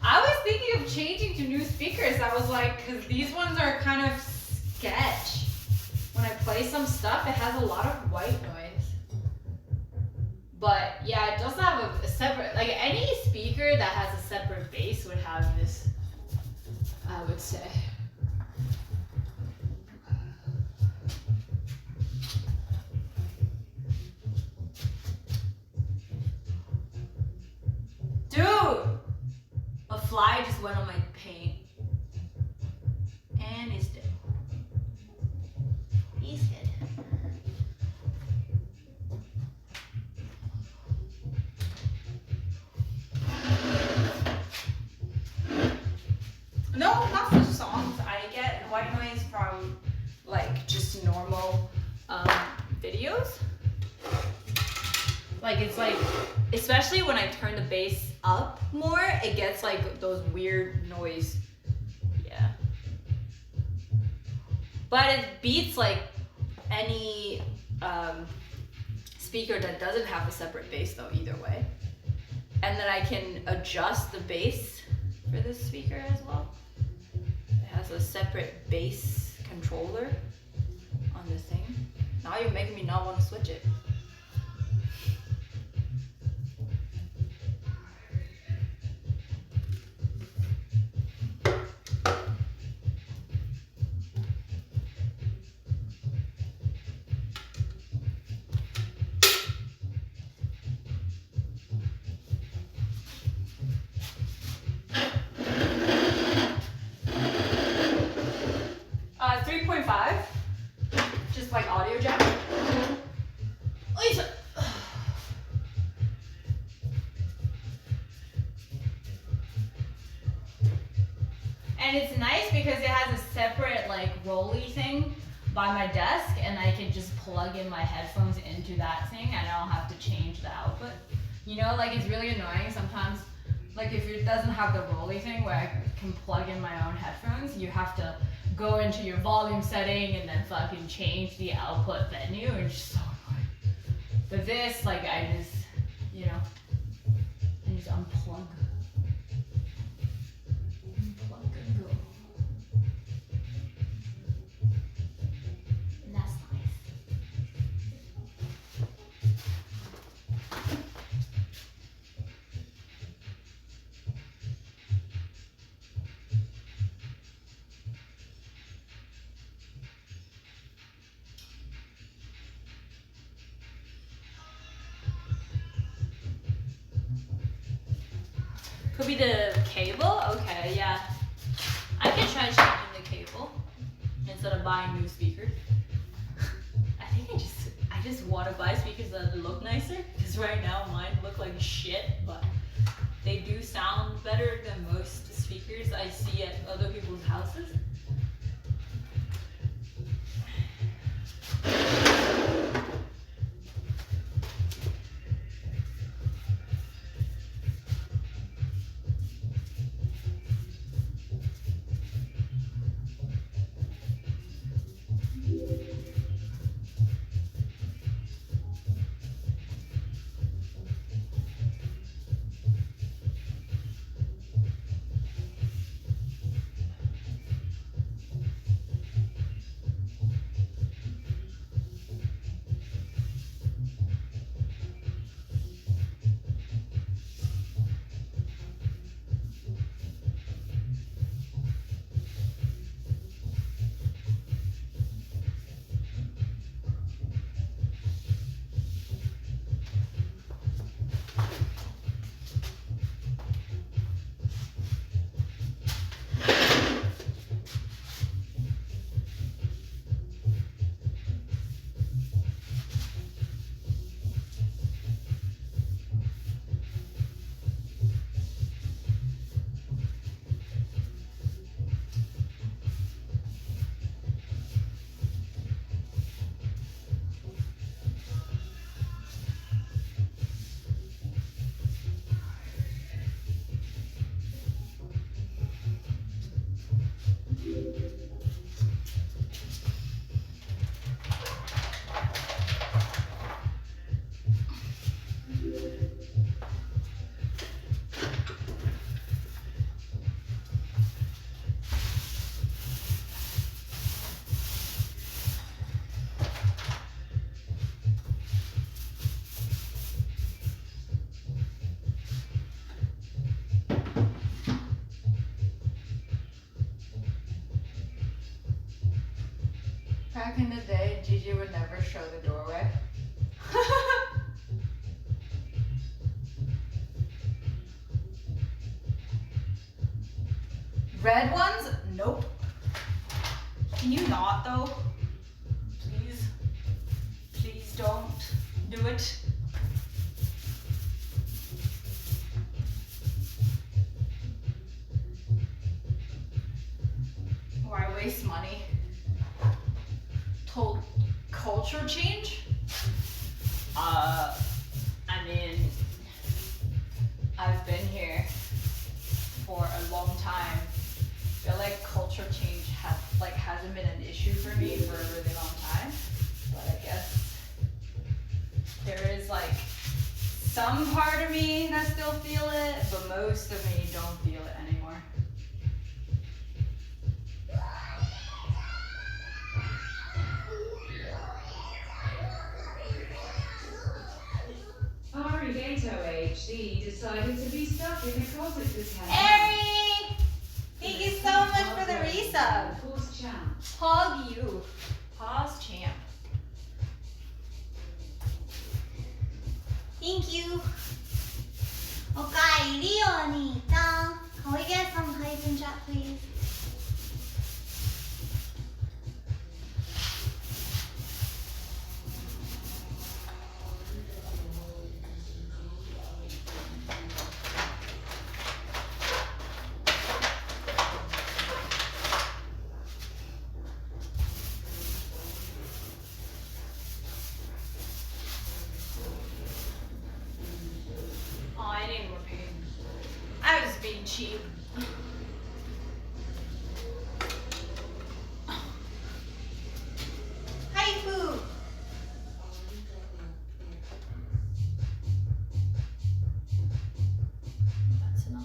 I was thinking of changing to new speakers. I was like, because these ones are kind of sketch. When I play some stuff, it has a lot of white noise. But yeah, it does have a separate, like any speaker that has a separate bass would have this, I would say. fly just went on my paint. And it's dead. He's dead. No, not for songs. I get white noise from like just normal videos. Like it's like, especially when I turn the bass up more, it gets like those weird noise. Yeah. But it beats like any speaker that doesn't have a separate bass though, either way. And then I can adjust the bass for this speaker as well. It has a separate bass controller on this thing. Now you're making me not want to switch it. Just like audio jack. And it's nice because it has a separate like rolly thing by my desk, and I can just plug in my headphones into that thing and I don't have to change the output. You know, like it's really annoying sometimes. Like if it doesn't have the rolly thing where I can plug in my own headphones, you have to go into your volume setting and then fucking change the output venue, and it's just so annoying. But this, like I just, you know, I just unplug. Unplug and go. And that's nice. Could be the cable? Okay, yeah. I can try changing the cable instead of buying new speakers. I think I just want to buy speakers that look nicer, because right now mine look like shit, but they do sound better than most speakers I see at other people's houses. Back in the day, Gigi would never show the doorway. Red ones? Nope. Can you not though? Please. Please don't do it. Why waste money? Told culture change? I mean, I've been here for a long time. I feel like culture change hasn't been an issue for me for a really long time. But I guess there is like some part of me that still feel it, but most of me don't feel it anymore. Arigato HD decided to be stuck in a closet this time. Ari! Thank you so much for the resub. Pause champ. Hug you. Pause champ. Thank you. Okay, Leonita. Can we get some hype in chat, please? Oh, I need more pain. I was being cheap. Hi, Pooh. That's enough.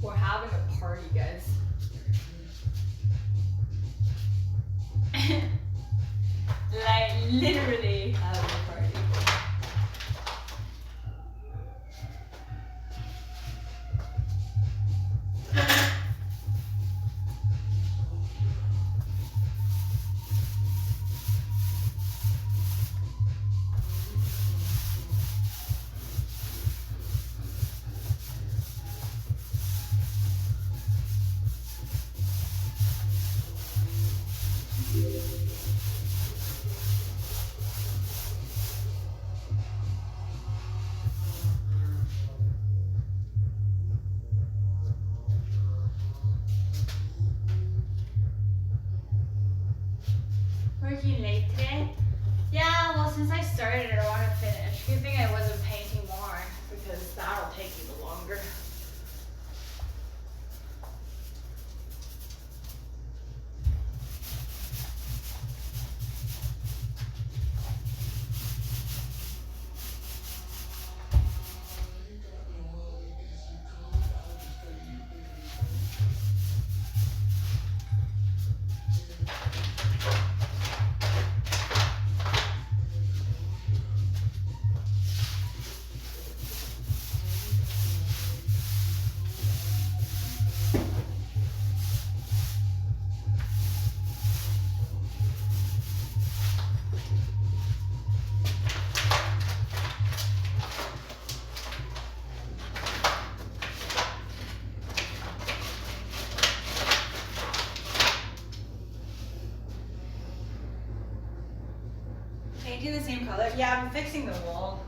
We're having a party, guys. Like, literally having a party. Working late today? Yeah, well, since I started, I don't want to finish. Good thing I wasn't painting more, because that'll take even longer. Painting the same color? Yeah, I'm fixing the wall.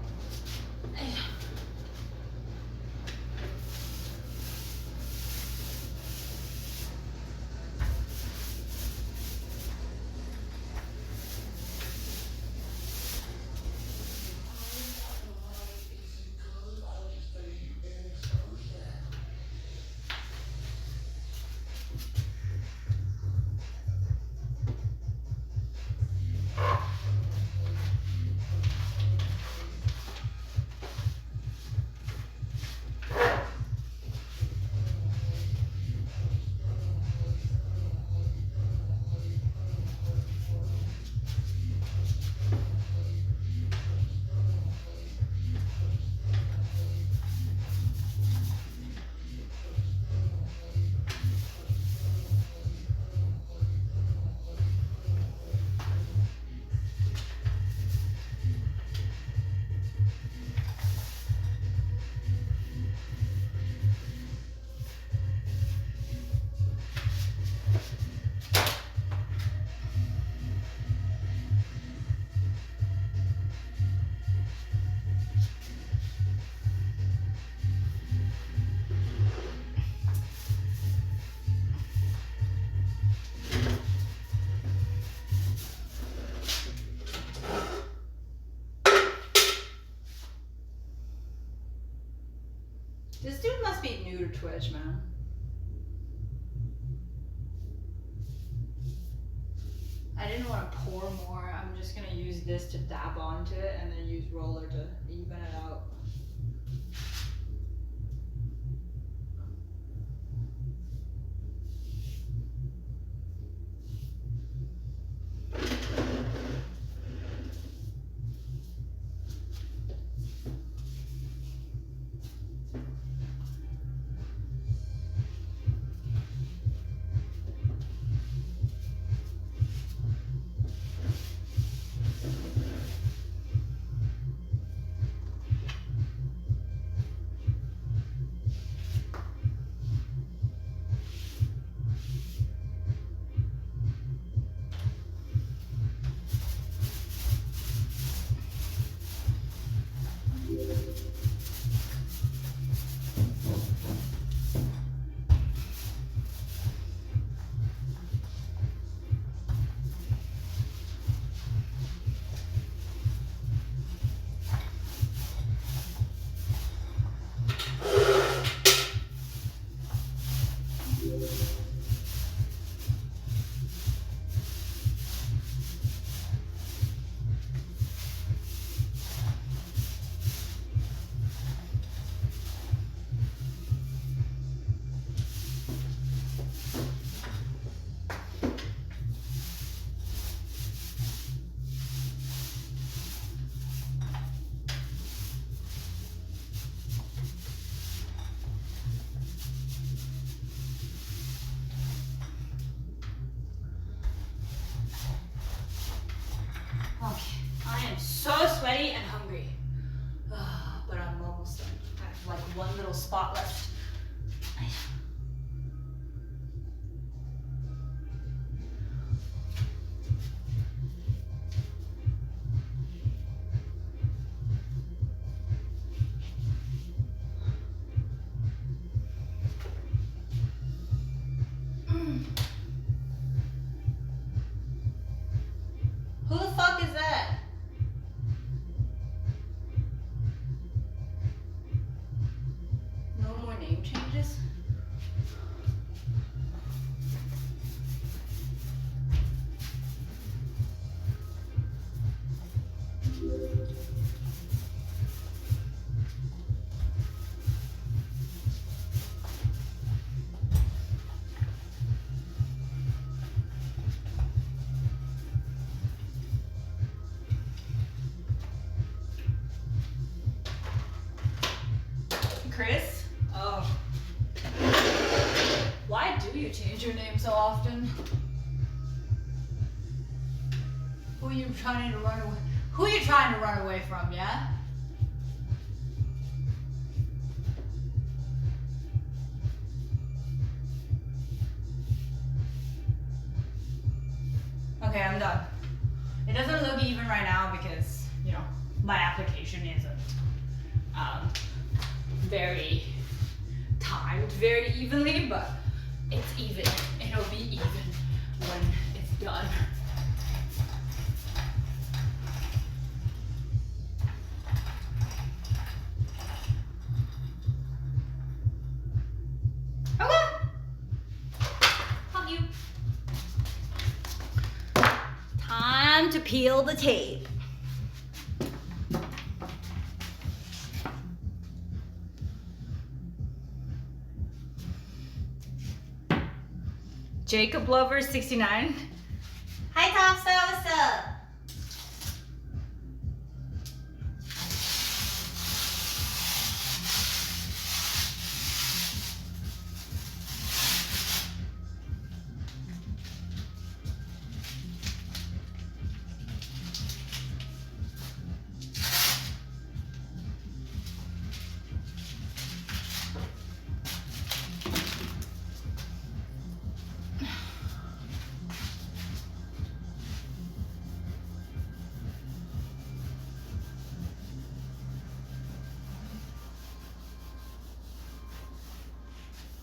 This dude must be new to Twitch, man. I didn't want to pour more. I'm just gonna use this to dab onto it and then use roller to even it out. Okay, I am so sweaty and hungry. But I'm almost done. I have like one little spot left. Who the fuck is that? No more name changes? Chris? Oh. Why do you change your name so often? Who are you trying to run away? Who are you trying to run away from, yeah? Okay, I'm done. It doesn't look even right now because, you know, my application isn't very timed very evenly, but it's even. It'll be even when it's done. Okay. Hug you. Time to peel the tape. Jacob Lover 69. Hi Topstar, what's up?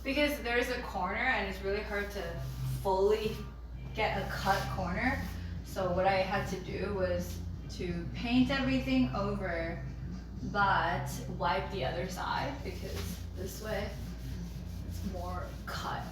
Because there's a corner and it's really hard to fully get a cut corner. So what I had to do was to paint everything over, but wipe the other side because this way. It's more cut.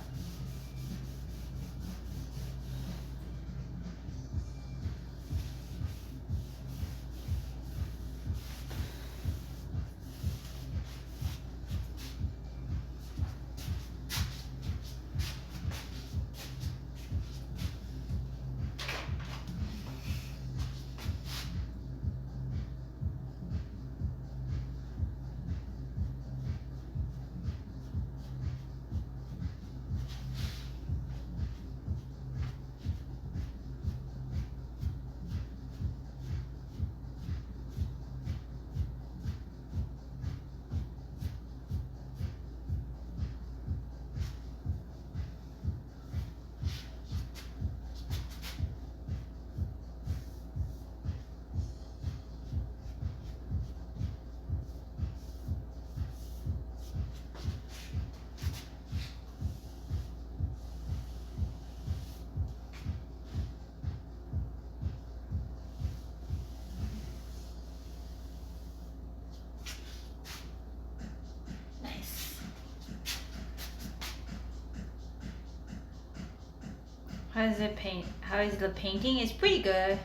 How is it paint? How is the painting? It's pretty good.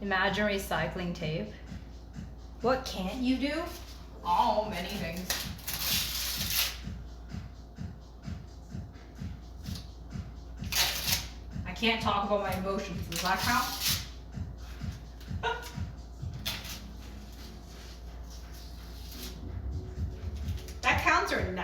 Imagine recycling tape. What can't you do? Oh, many things. I can't talk about my emotions. Does that count? That counts or nah?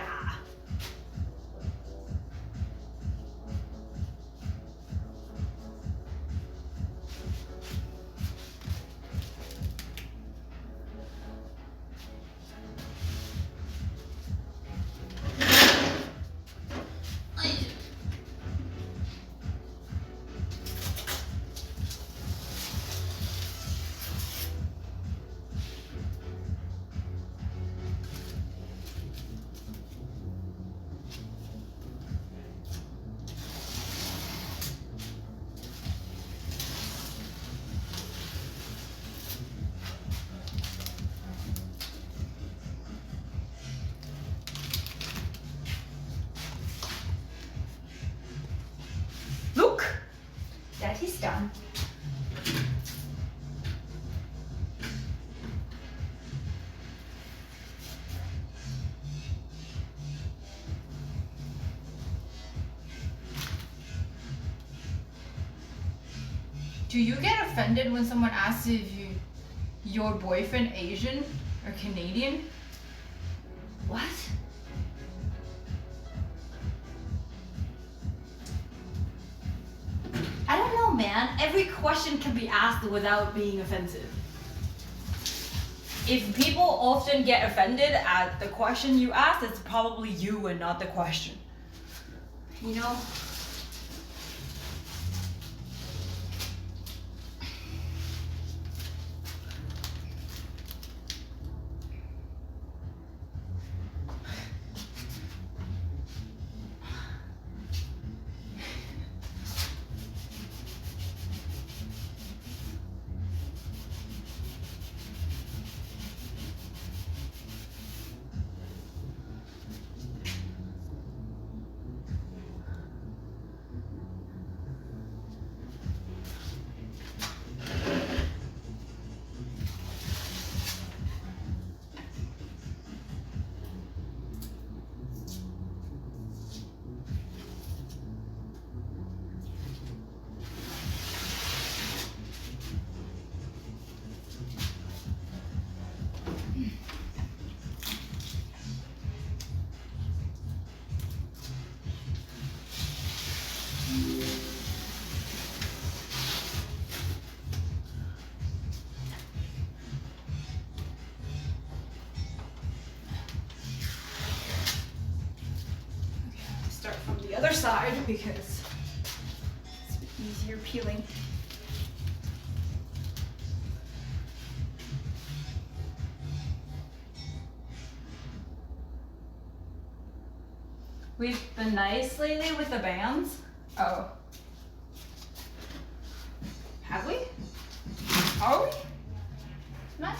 Look! That is done. Do you get offended when someone asks if your boyfriend Asian or Canadian? What? I don't know, man. Every question can be asked without being offensive. If people often get offended at the question you ask, it's probably you and not the question. You know? Start from the other side because it's easier peeling. We've been nice lately with the bands. Oh. Have we? Are we? Nice.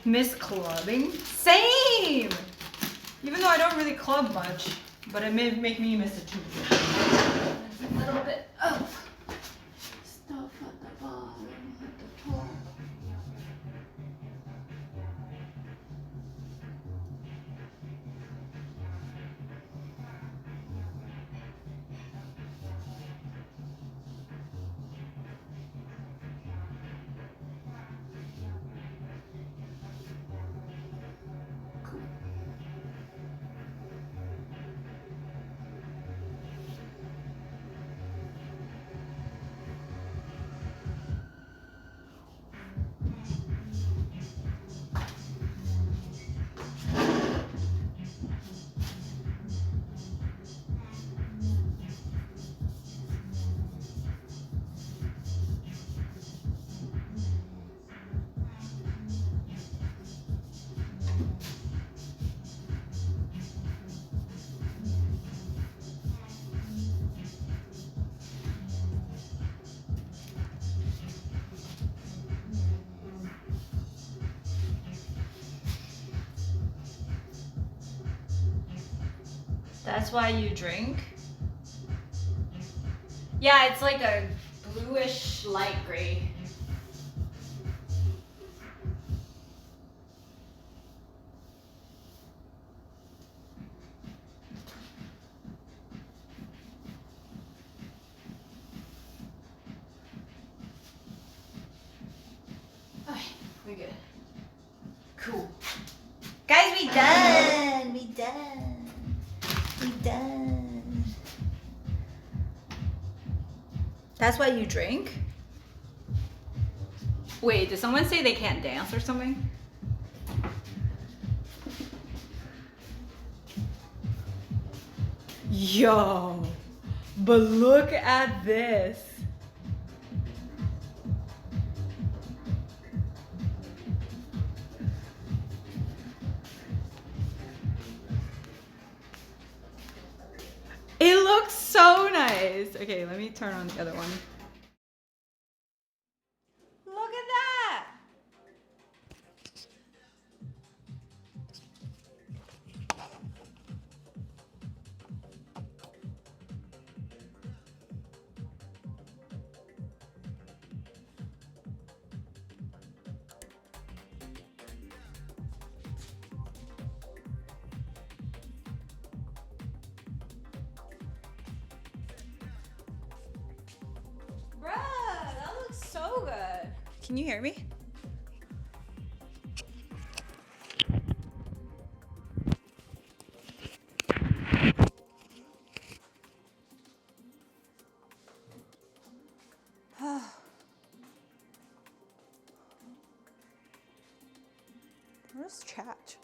Miss clubbing? Same! Even though I don't really club much, but it may make me miss it too. There's a little bit of stuff at the bottom, at the top. That's why you drink? Yeah, it's like a bluish light gray. Okay, we're good. Cool. Guys, we done! We done. We done. That's why you drink? Wait, did someone say they can't dance or something? Yo, but look at this. It looks so nice. Okay, let me turn on the other one. Look at that. Bruh, that looks so good. Can you hear me? Where's Chat?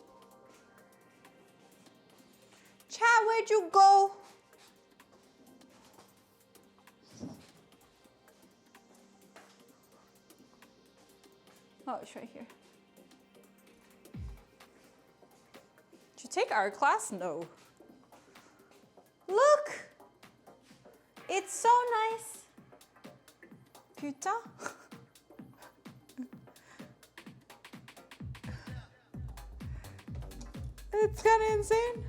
Chat, where'd you go? Oh, it's right here. Did you take art class? No. Look! It's so nice. Putain. It's kind of insane.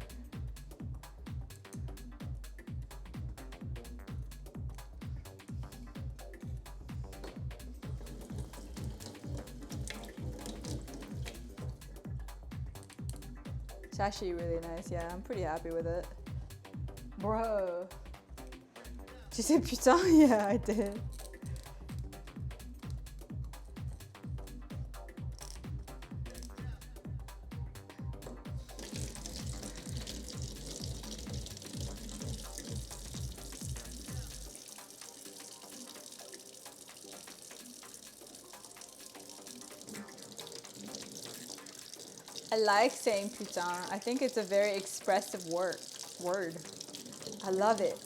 It's actually really nice, yeah, I'm pretty happy with it. Bro. Did you say putain? Yeah, I did. I like saying putain. I think it's a very expressive word. I love it.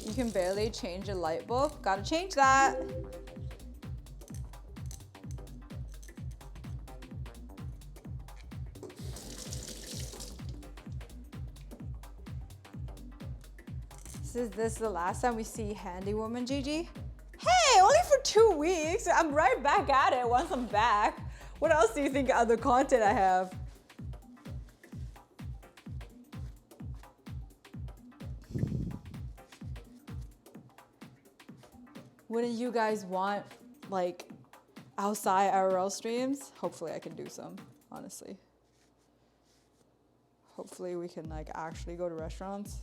You can barely change a light bulb. Gotta change that. This is the last time we see Handy Woman Gigi. Hey, only for 2 weeks. I'm right back at it once I'm back. What else do you think other content I have? Wouldn't you guys want like outside IRL streams? Hopefully I can do some, honestly. Hopefully we can like actually go to restaurants.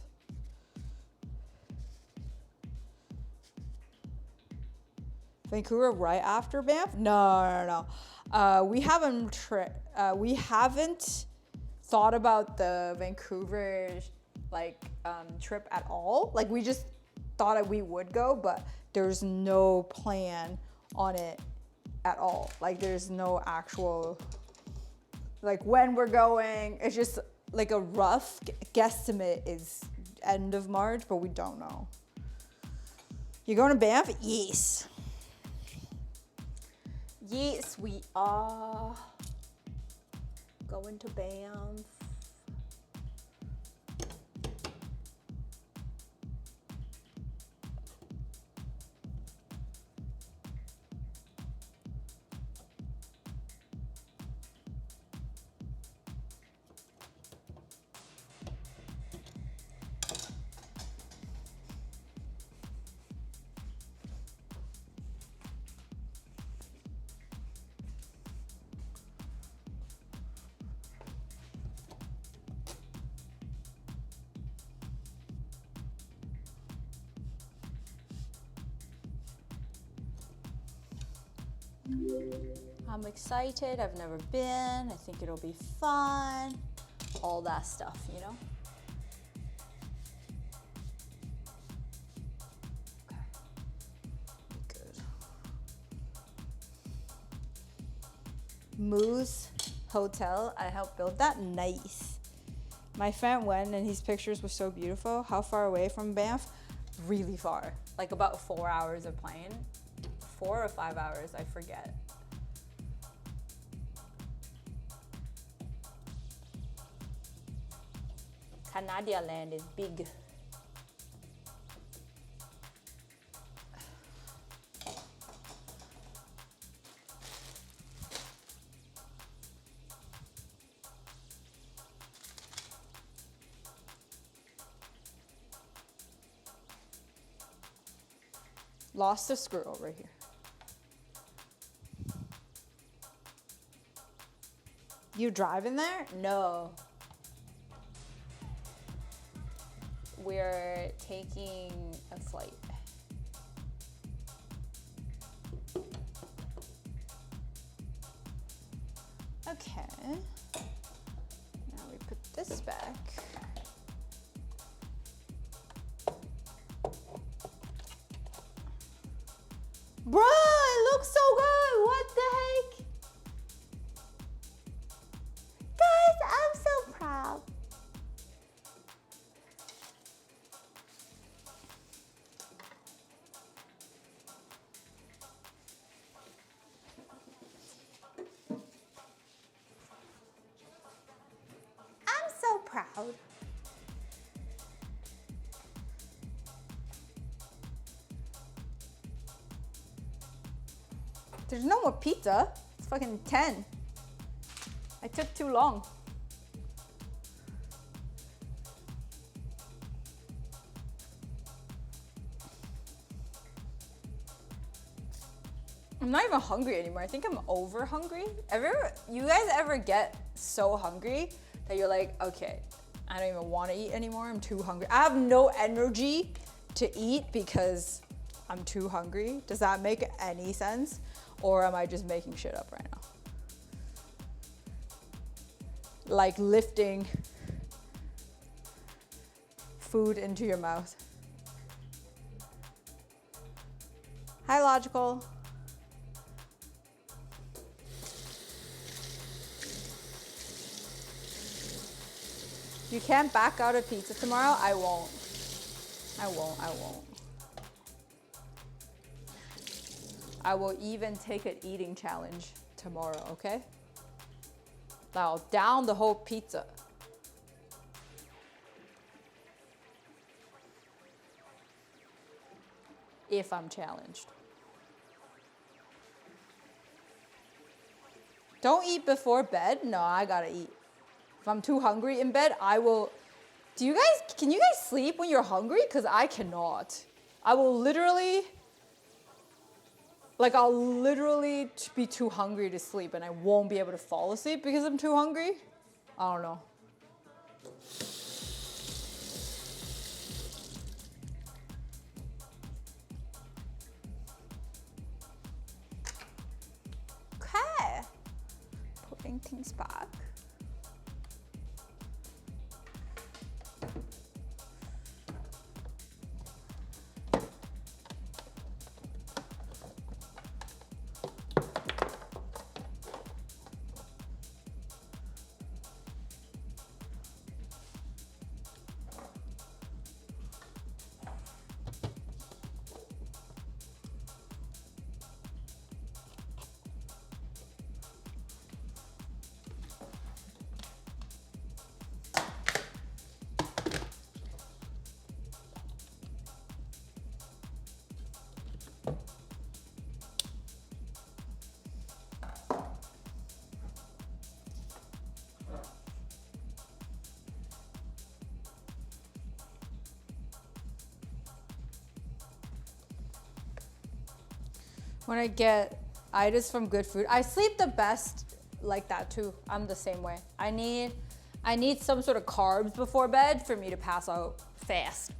Vancouver right after Banff? No. We haven't thought about the Vancouver like trip at all. Like we just thought that we would go, but there's no plan on it at all. Like there's no actual like when we're going. It's just like a rough guesstimate is end of March, but we don't know. You going to Banff? Yes. Yes, we are going to Banff. I'm excited. I've never been. I think it'll be fun. All that stuff, you know? Okay. Good. Moose Hotel. I helped build that. Nice. My friend went and his pictures were so beautiful. How far away from Banff? Really far. Like about 4 hours of plane. 4 or 5 hours, I forget. Canada land is big. Lost a squirrel right here. You driving there? No. We're taking a flight. Okay. Now we put this back. Bruh, it looks so good. What the heck? Guys, I'm so proud. I'm so proud. There's no more pizza. It's fucking 10. I took too long. I'm not even hungry anymore. I think I'm over hungry. You guys ever get so hungry that you're like, okay, I don't even want to eat anymore. I'm too hungry. I have no energy to eat because I'm too hungry. Does that make any sense? Or am I just making shit up right now? Like lifting food into your mouth. Hi, Logical. You can't back out of pizza tomorrow? I won't. I will even take an eating challenge tomorrow, okay? I'll down the whole pizza. if I'm challenged. Don't eat before bed? No, I gotta eat. If I'm too hungry in bed, I will. Can you guys sleep when you're hungry? Because I cannot. I will literally, I'll literally be too hungry to sleep and I won't be able to fall asleep because I'm too hungry. I don't know. Okay. Putting things back. When I get itis from good food, I sleep the best like that too. I'm the same way. I need some sort of carbs before bed for me to pass out fast.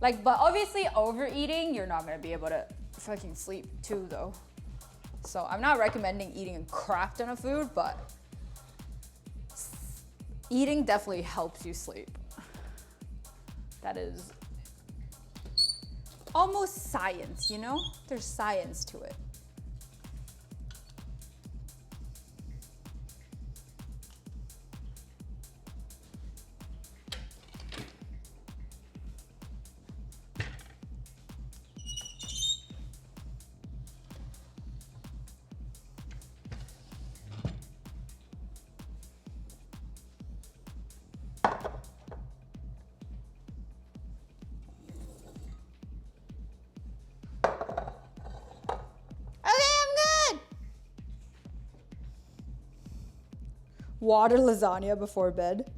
But obviously overeating, you're not gonna be able to fucking sleep too though. So I'm not recommending eating a crap ton of food, but eating definitely helps you sleep. That is almost science, you know? There's science to it. Water lasagna before bed.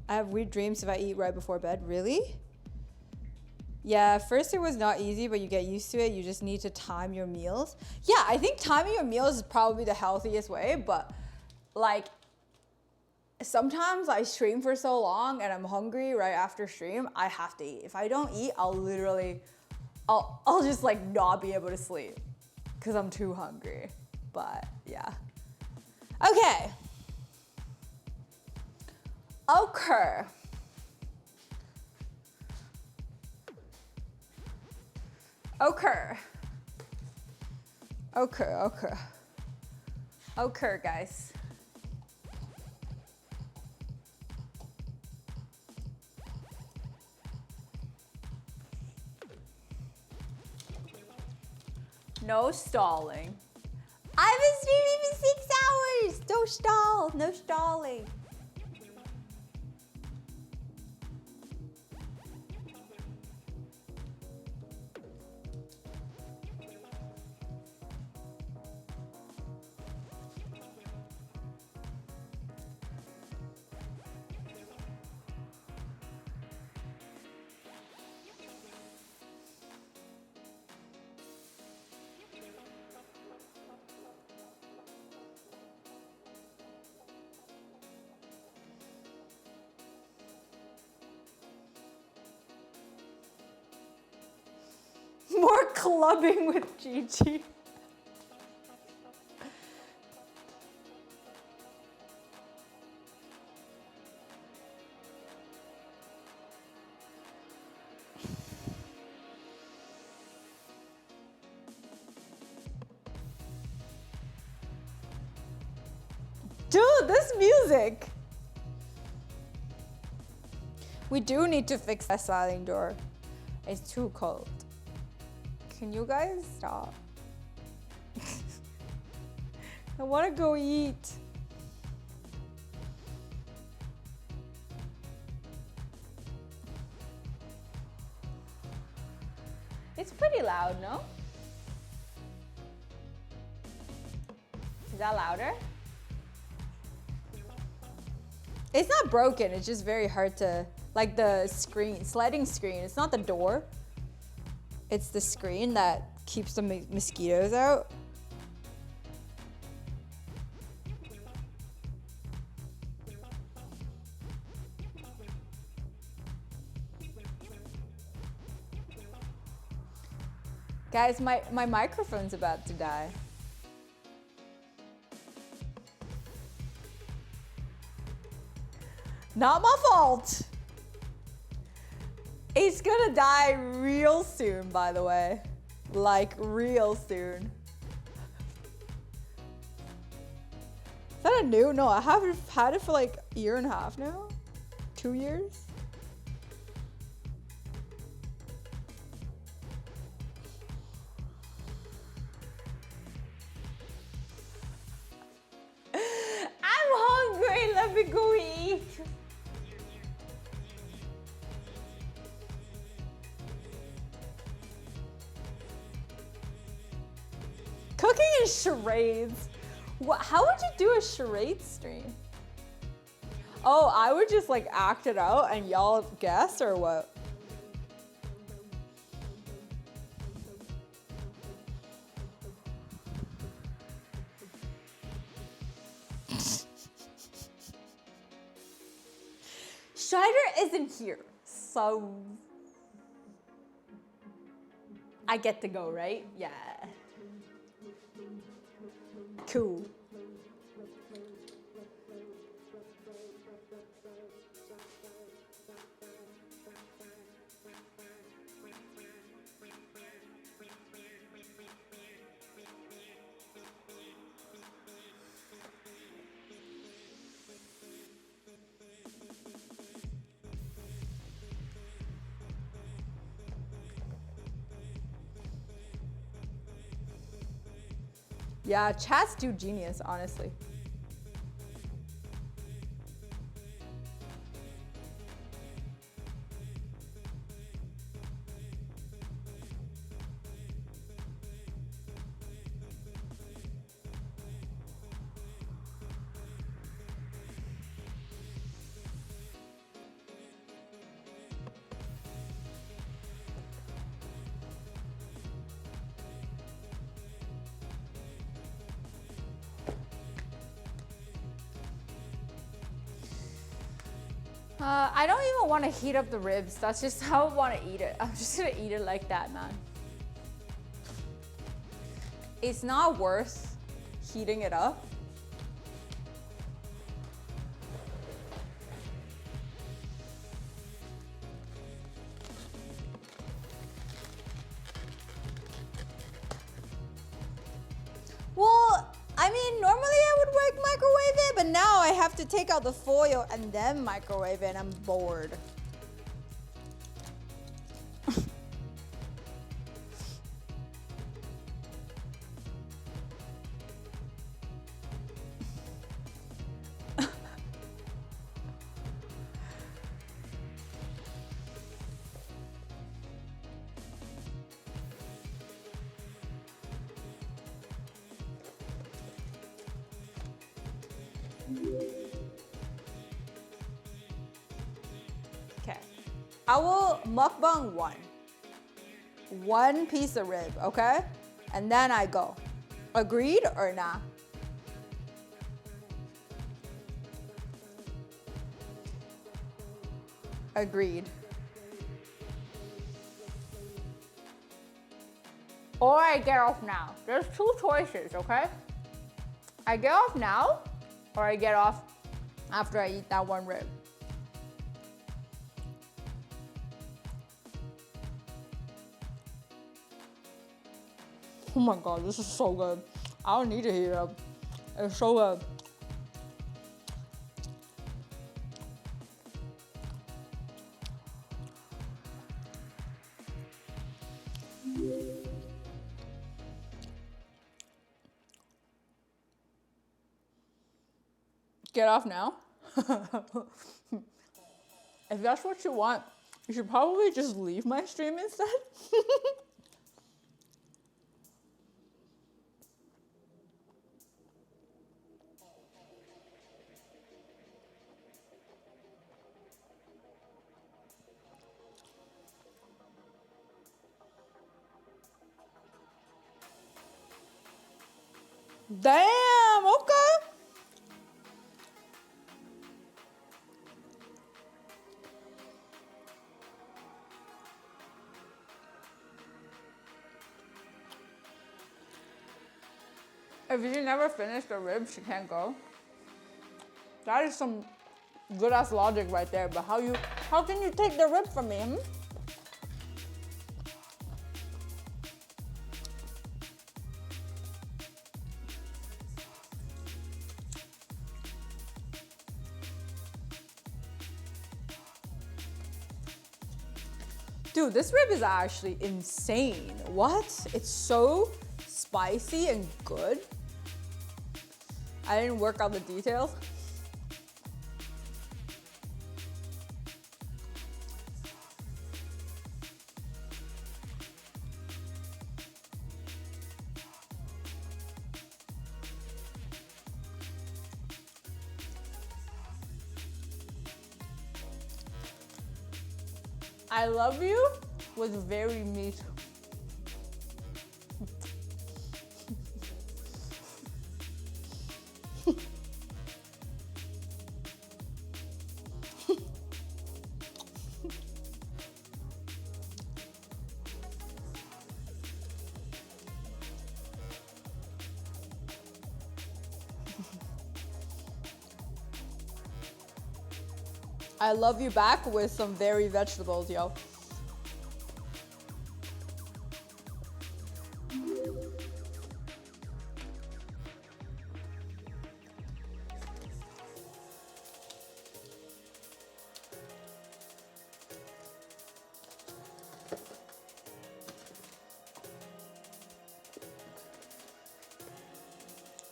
I have weird dreams if I eat right before bed. Really? Yeah, at first it was not easy, but you get used to it. You just need to time your meals. Yeah, I think timing your meals is probably the healthiest way, but sometimes I stream for so long and I'm hungry right after stream, I have to eat. If I don't eat, I'll just not be able to sleep because I'm too hungry. But yeah. Okay. Okay. Okay, guys. No stalling. I've been streaming for 6 hours. Don't stall. No stalling. More clubbing with Gigi. Dude, this music. We do need to fix that sliding door. It's too cold. Can you guys stop? I want to go eat. It's pretty loud, no? Is that louder? It's not broken, it's just very hard to, like the screen, sliding screen. It's not the door. It's the screen that keeps the mosquitoes out. Guys, my microphone's about to die. Not my fault. It's gonna die real soon, by the way. Like, real soon. Is that a new? No, I haven't had it for like a year and a half now. 2 years. I'm hungry, let me go eat. Cooking and charades. What, how would you do a charade stream? Oh, I would just like act it out and y'all guess or what? Strider isn't here, so I get to go, right? Yeah. Cool. Yeah, chat's too genius, honestly. I don't even want to heat up the ribs. That's just how I want to eat it. I'm just gonna eat it like that, man. It's not worth heating it up. Well, I mean, normally I would microwave it, but now I have to take out the foil and then microwave it. I'm bored. Okay, I will mukbang one piece of rib, okay? And then I go. Agreed or nah? Agreed. Or I get off now. There's two choices, okay? I get off now, or I get off after I eat that one rib. Oh my God, this is so good. I don't need to heat it up. It's so good. Get off now? If that's what you want, you should probably just leave my stream instead. Damn, okay. If she never finished the ribs, she can't go. That is some good ass logic right there. But how can you take the rib from me? Hmm? Dude, this rib is actually insane. What? It's so spicy and good. I didn't work out the details. I love you was very meat. I love you back with some very vegetables, yo.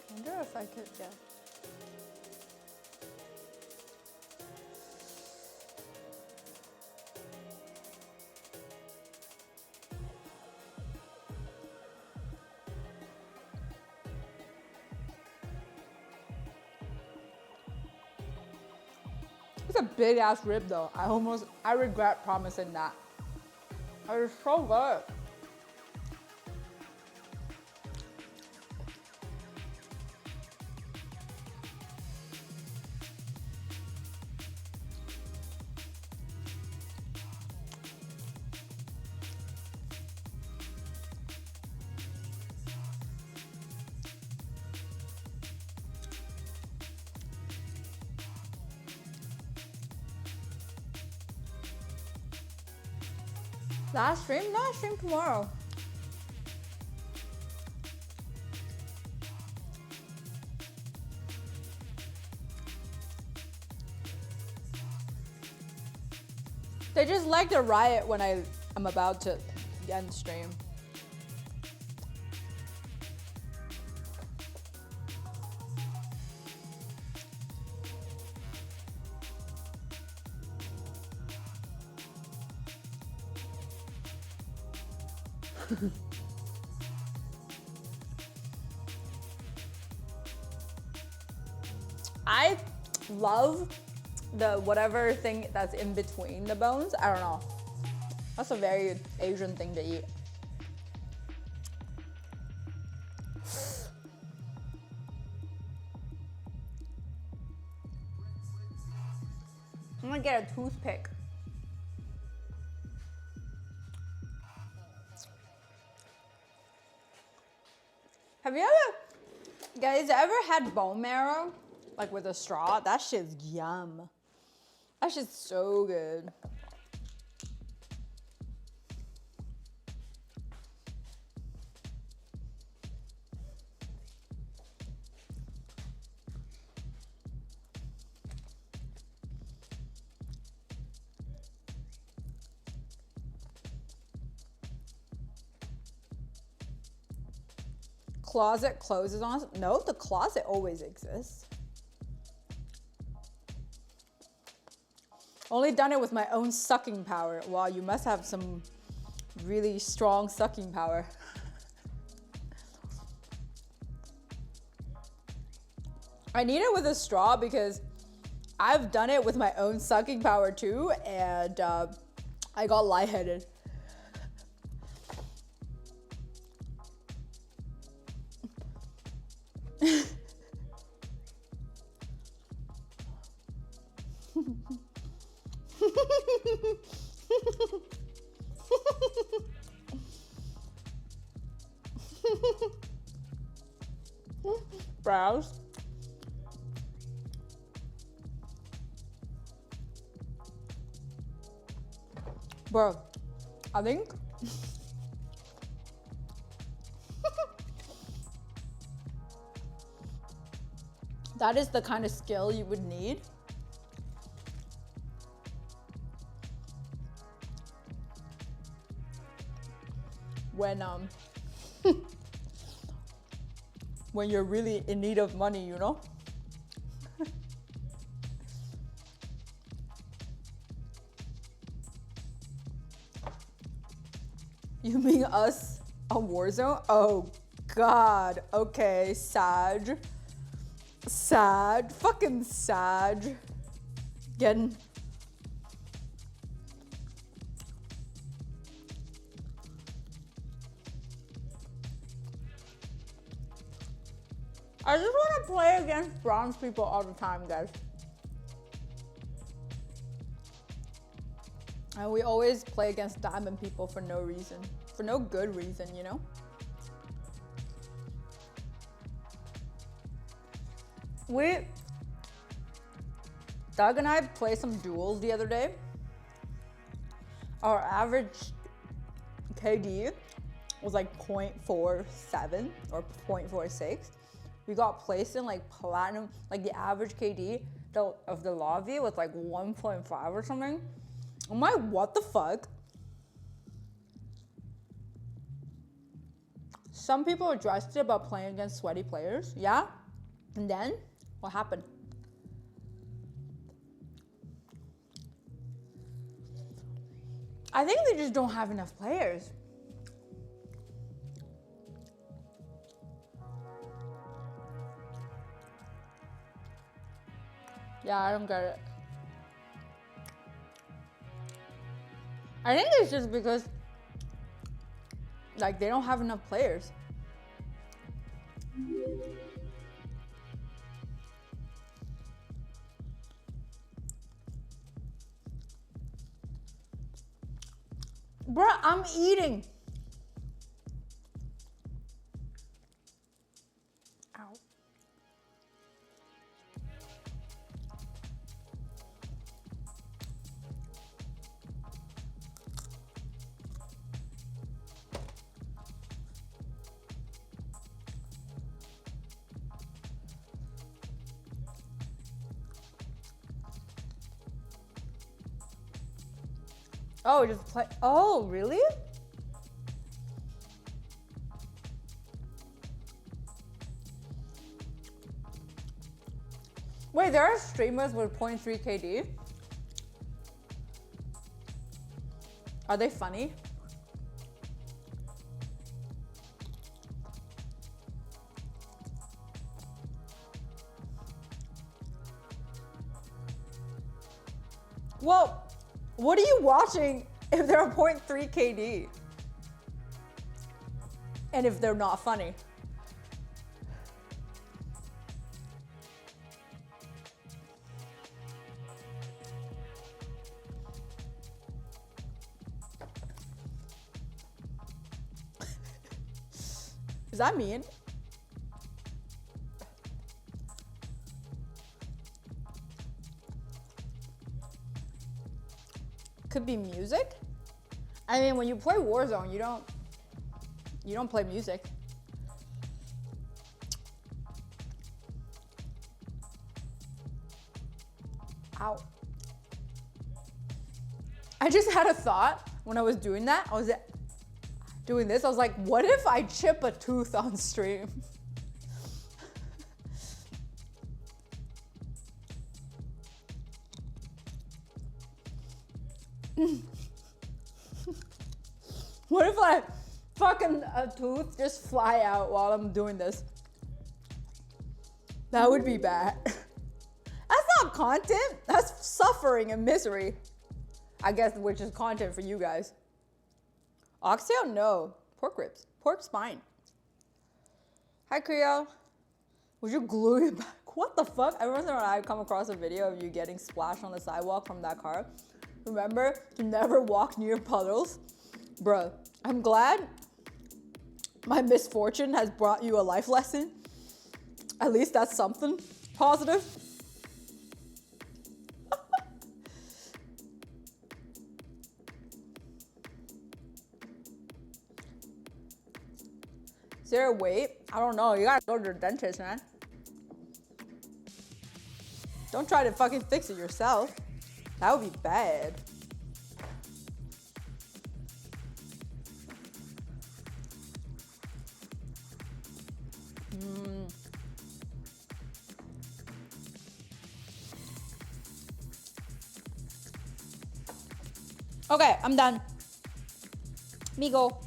I wonder if I could, yeah. It's a big ass rib though. I regret promising that. It is so good. Last stream? No, I stream tomorrow. They just like to riot when I'm about to end stream. I love the whatever thing that's in between the bones. I don't know. That's a very Asian thing to eat. I'm gonna get a toothpick. Have you guys ever had bone marrow? Like with a straw? That shit's yum. That shit's so good. Closet closes on us? No, the closet always exists. Only done it with my own sucking power. Wow, you must have some really strong sucking power. I need it with a straw because I've done it with my own sucking power too, and I got lightheaded. browse. Bro, I think that is the kind of skill you would need when when you're really in need of money, you know? You mean us on Warzone? Oh God. Okay, Sag. Fucking Sag. Getting. I just want to play against bronze people all the time, guys. And we always play against diamond people for no reason. For no good reason, you know? Doug and I played some duels the other day. Our average KD was like 0.47 or 0.46. We got placed in like platinum, like the average KD of the lobby was like 1.5 or something. I'm like, what the fuck? Some people are dressed about playing against sweaty players, yeah? And then, what happened? I think they just don't have enough players. Yeah, I don't get it. I think it's just because, like, they don't have enough players. Bruh, I'm eating. Ow. Oh, just play. Oh, really? Wait, there are streamers with 0.3 KD? Are they funny? Well, what are you watching if they're 0.3 KD? And if they're not funny? Is that mean? Could be music. I mean, when you play Warzone, you don't play music. Ow. I just had a thought when I was doing that. I was doing this. I was like, what if I chip a tooth on stream? What if I fucking a tooth just fly out while I'm doing this? That would be bad. That's not content. That's suffering and misery. I guess, which is content for you guys. Oxtail? No. Pork ribs. Pork spine. Hi, Creole. Would you glue your back? What the fuck? I remember when I come across a video of you getting splashed on the sidewalk from that car. Remember to never walk near puddles? Bruh, I'm glad my misfortune has brought you a life lesson. At least that's something positive. Is there a wait? I don't know. You gotta go to the dentist, man. Don't try to fucking fix it yourself. That would be bad. Okay, I'm done. Me go.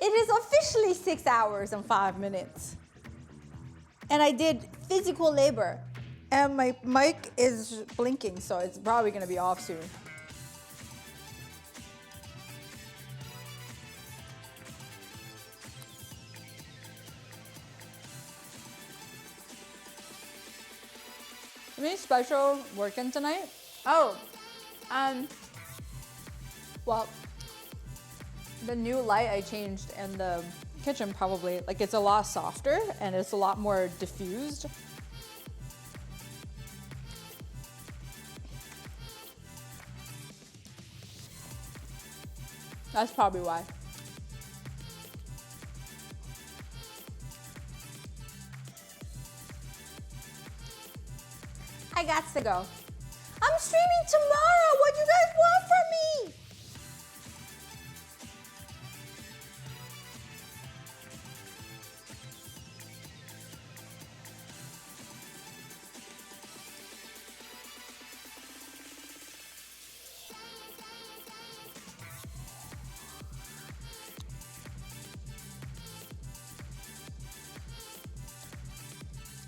It is officially 6 hours and 5 minutes. And I did physical labor. And my mic is blinking, so it's probably gonna be off soon. Any special working tonight? Oh, well, the new light I changed in the kitchen probably, like it's a lot softer and it's a lot more diffused. That's probably why. I got to go. I'm streaming tomorrow. What do you guys want from me?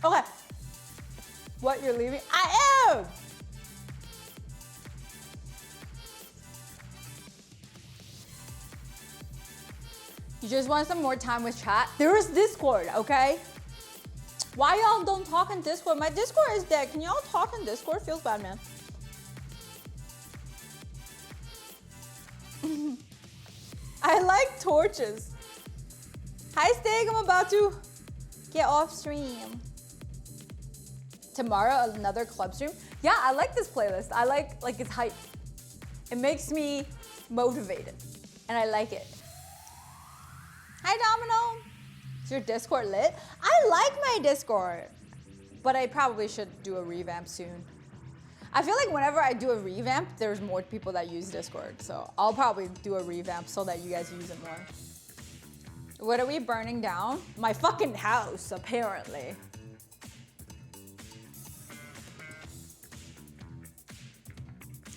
Okay. What, you're leaving? I am! You just want some more time with chat? There is Discord, okay? Why y'all don't talk in Discord? My Discord is dead. Can y'all talk in Discord? Feels bad, man. I like torches. Hi, Stig. I'm about to get off stream. Tomorrow, another club stream. Yeah, I like this playlist. I like it's hype. It makes me motivated, and I like it. Hi, Domino. Is your Discord lit? I like my Discord, but I probably should do a revamp soon. I feel like whenever I do a revamp, there's more people that use Discord, so I'll probably do a revamp so that you guys use it more. What are we burning down? My fucking house, apparently.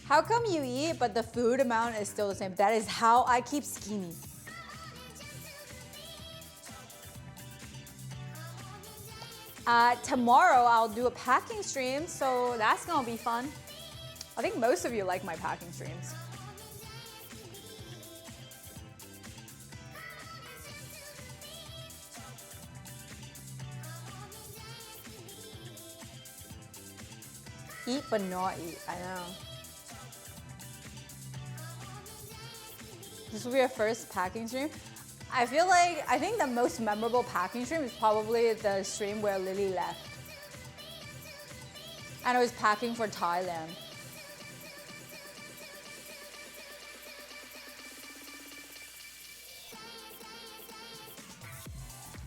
How come you eat, but the food amount is still the same? That is how I keep skinny. Tomorrow I'll do a packing stream, so that's gonna be fun. I think most of you like my packing streams. Eat but not eat, I know. This will be our first packing stream. I think the most memorable packing stream is probably the stream where Lily left. And I was packing for Thailand.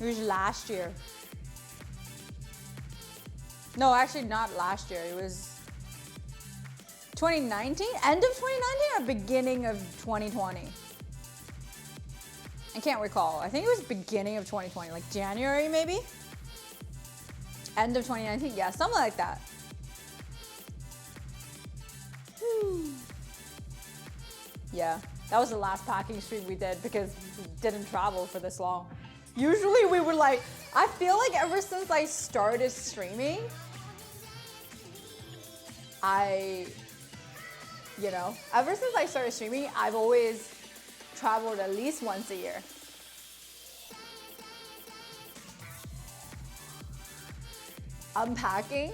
It was last year. No, actually not last year. It was 2019? End of 2019 or beginning of 2020? I can't recall. I think it was beginning of 2020, like January maybe? End of 2019, yeah, something like that. Yeah, that was the last packing stream we did because we didn't travel for this long. Usually we were like, I feel like ever since I started streaming, ever since I started streaming, I've always traveled at least once a year. Unpacking?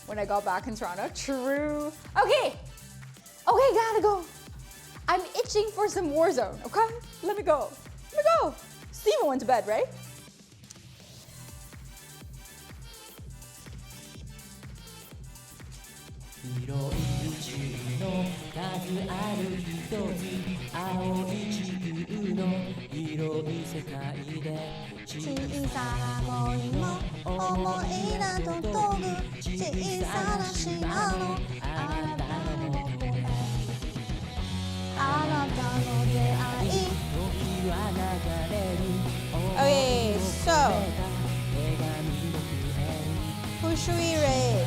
when I got back in Toronto. True. Okay, gotta go. I'm itching for some Warzone, okay? Let me go. Steven went to bed, right? Okay, so who should we raid?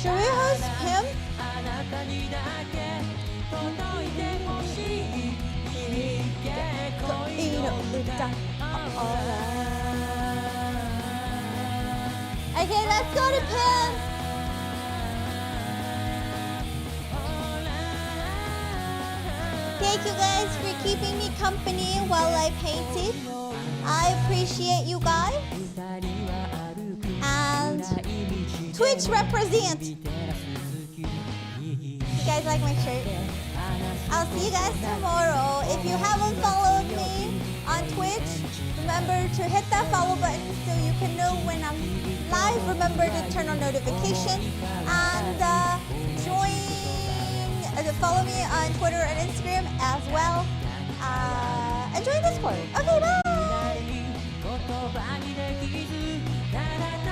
Should we host him? Okay, let's go to Pim. Thank you guys for keeping me company while I painted. I appreciate you guys. And Twitch represent. You guys like my shirt? I'll see you guys tomorrow. If you haven't followed me on Twitch, remember to hit that follow button so you can know when I'm live. Remember to turn on notifications and follow me on Twitter and Instagram as well. And join Discord. Okay, bye.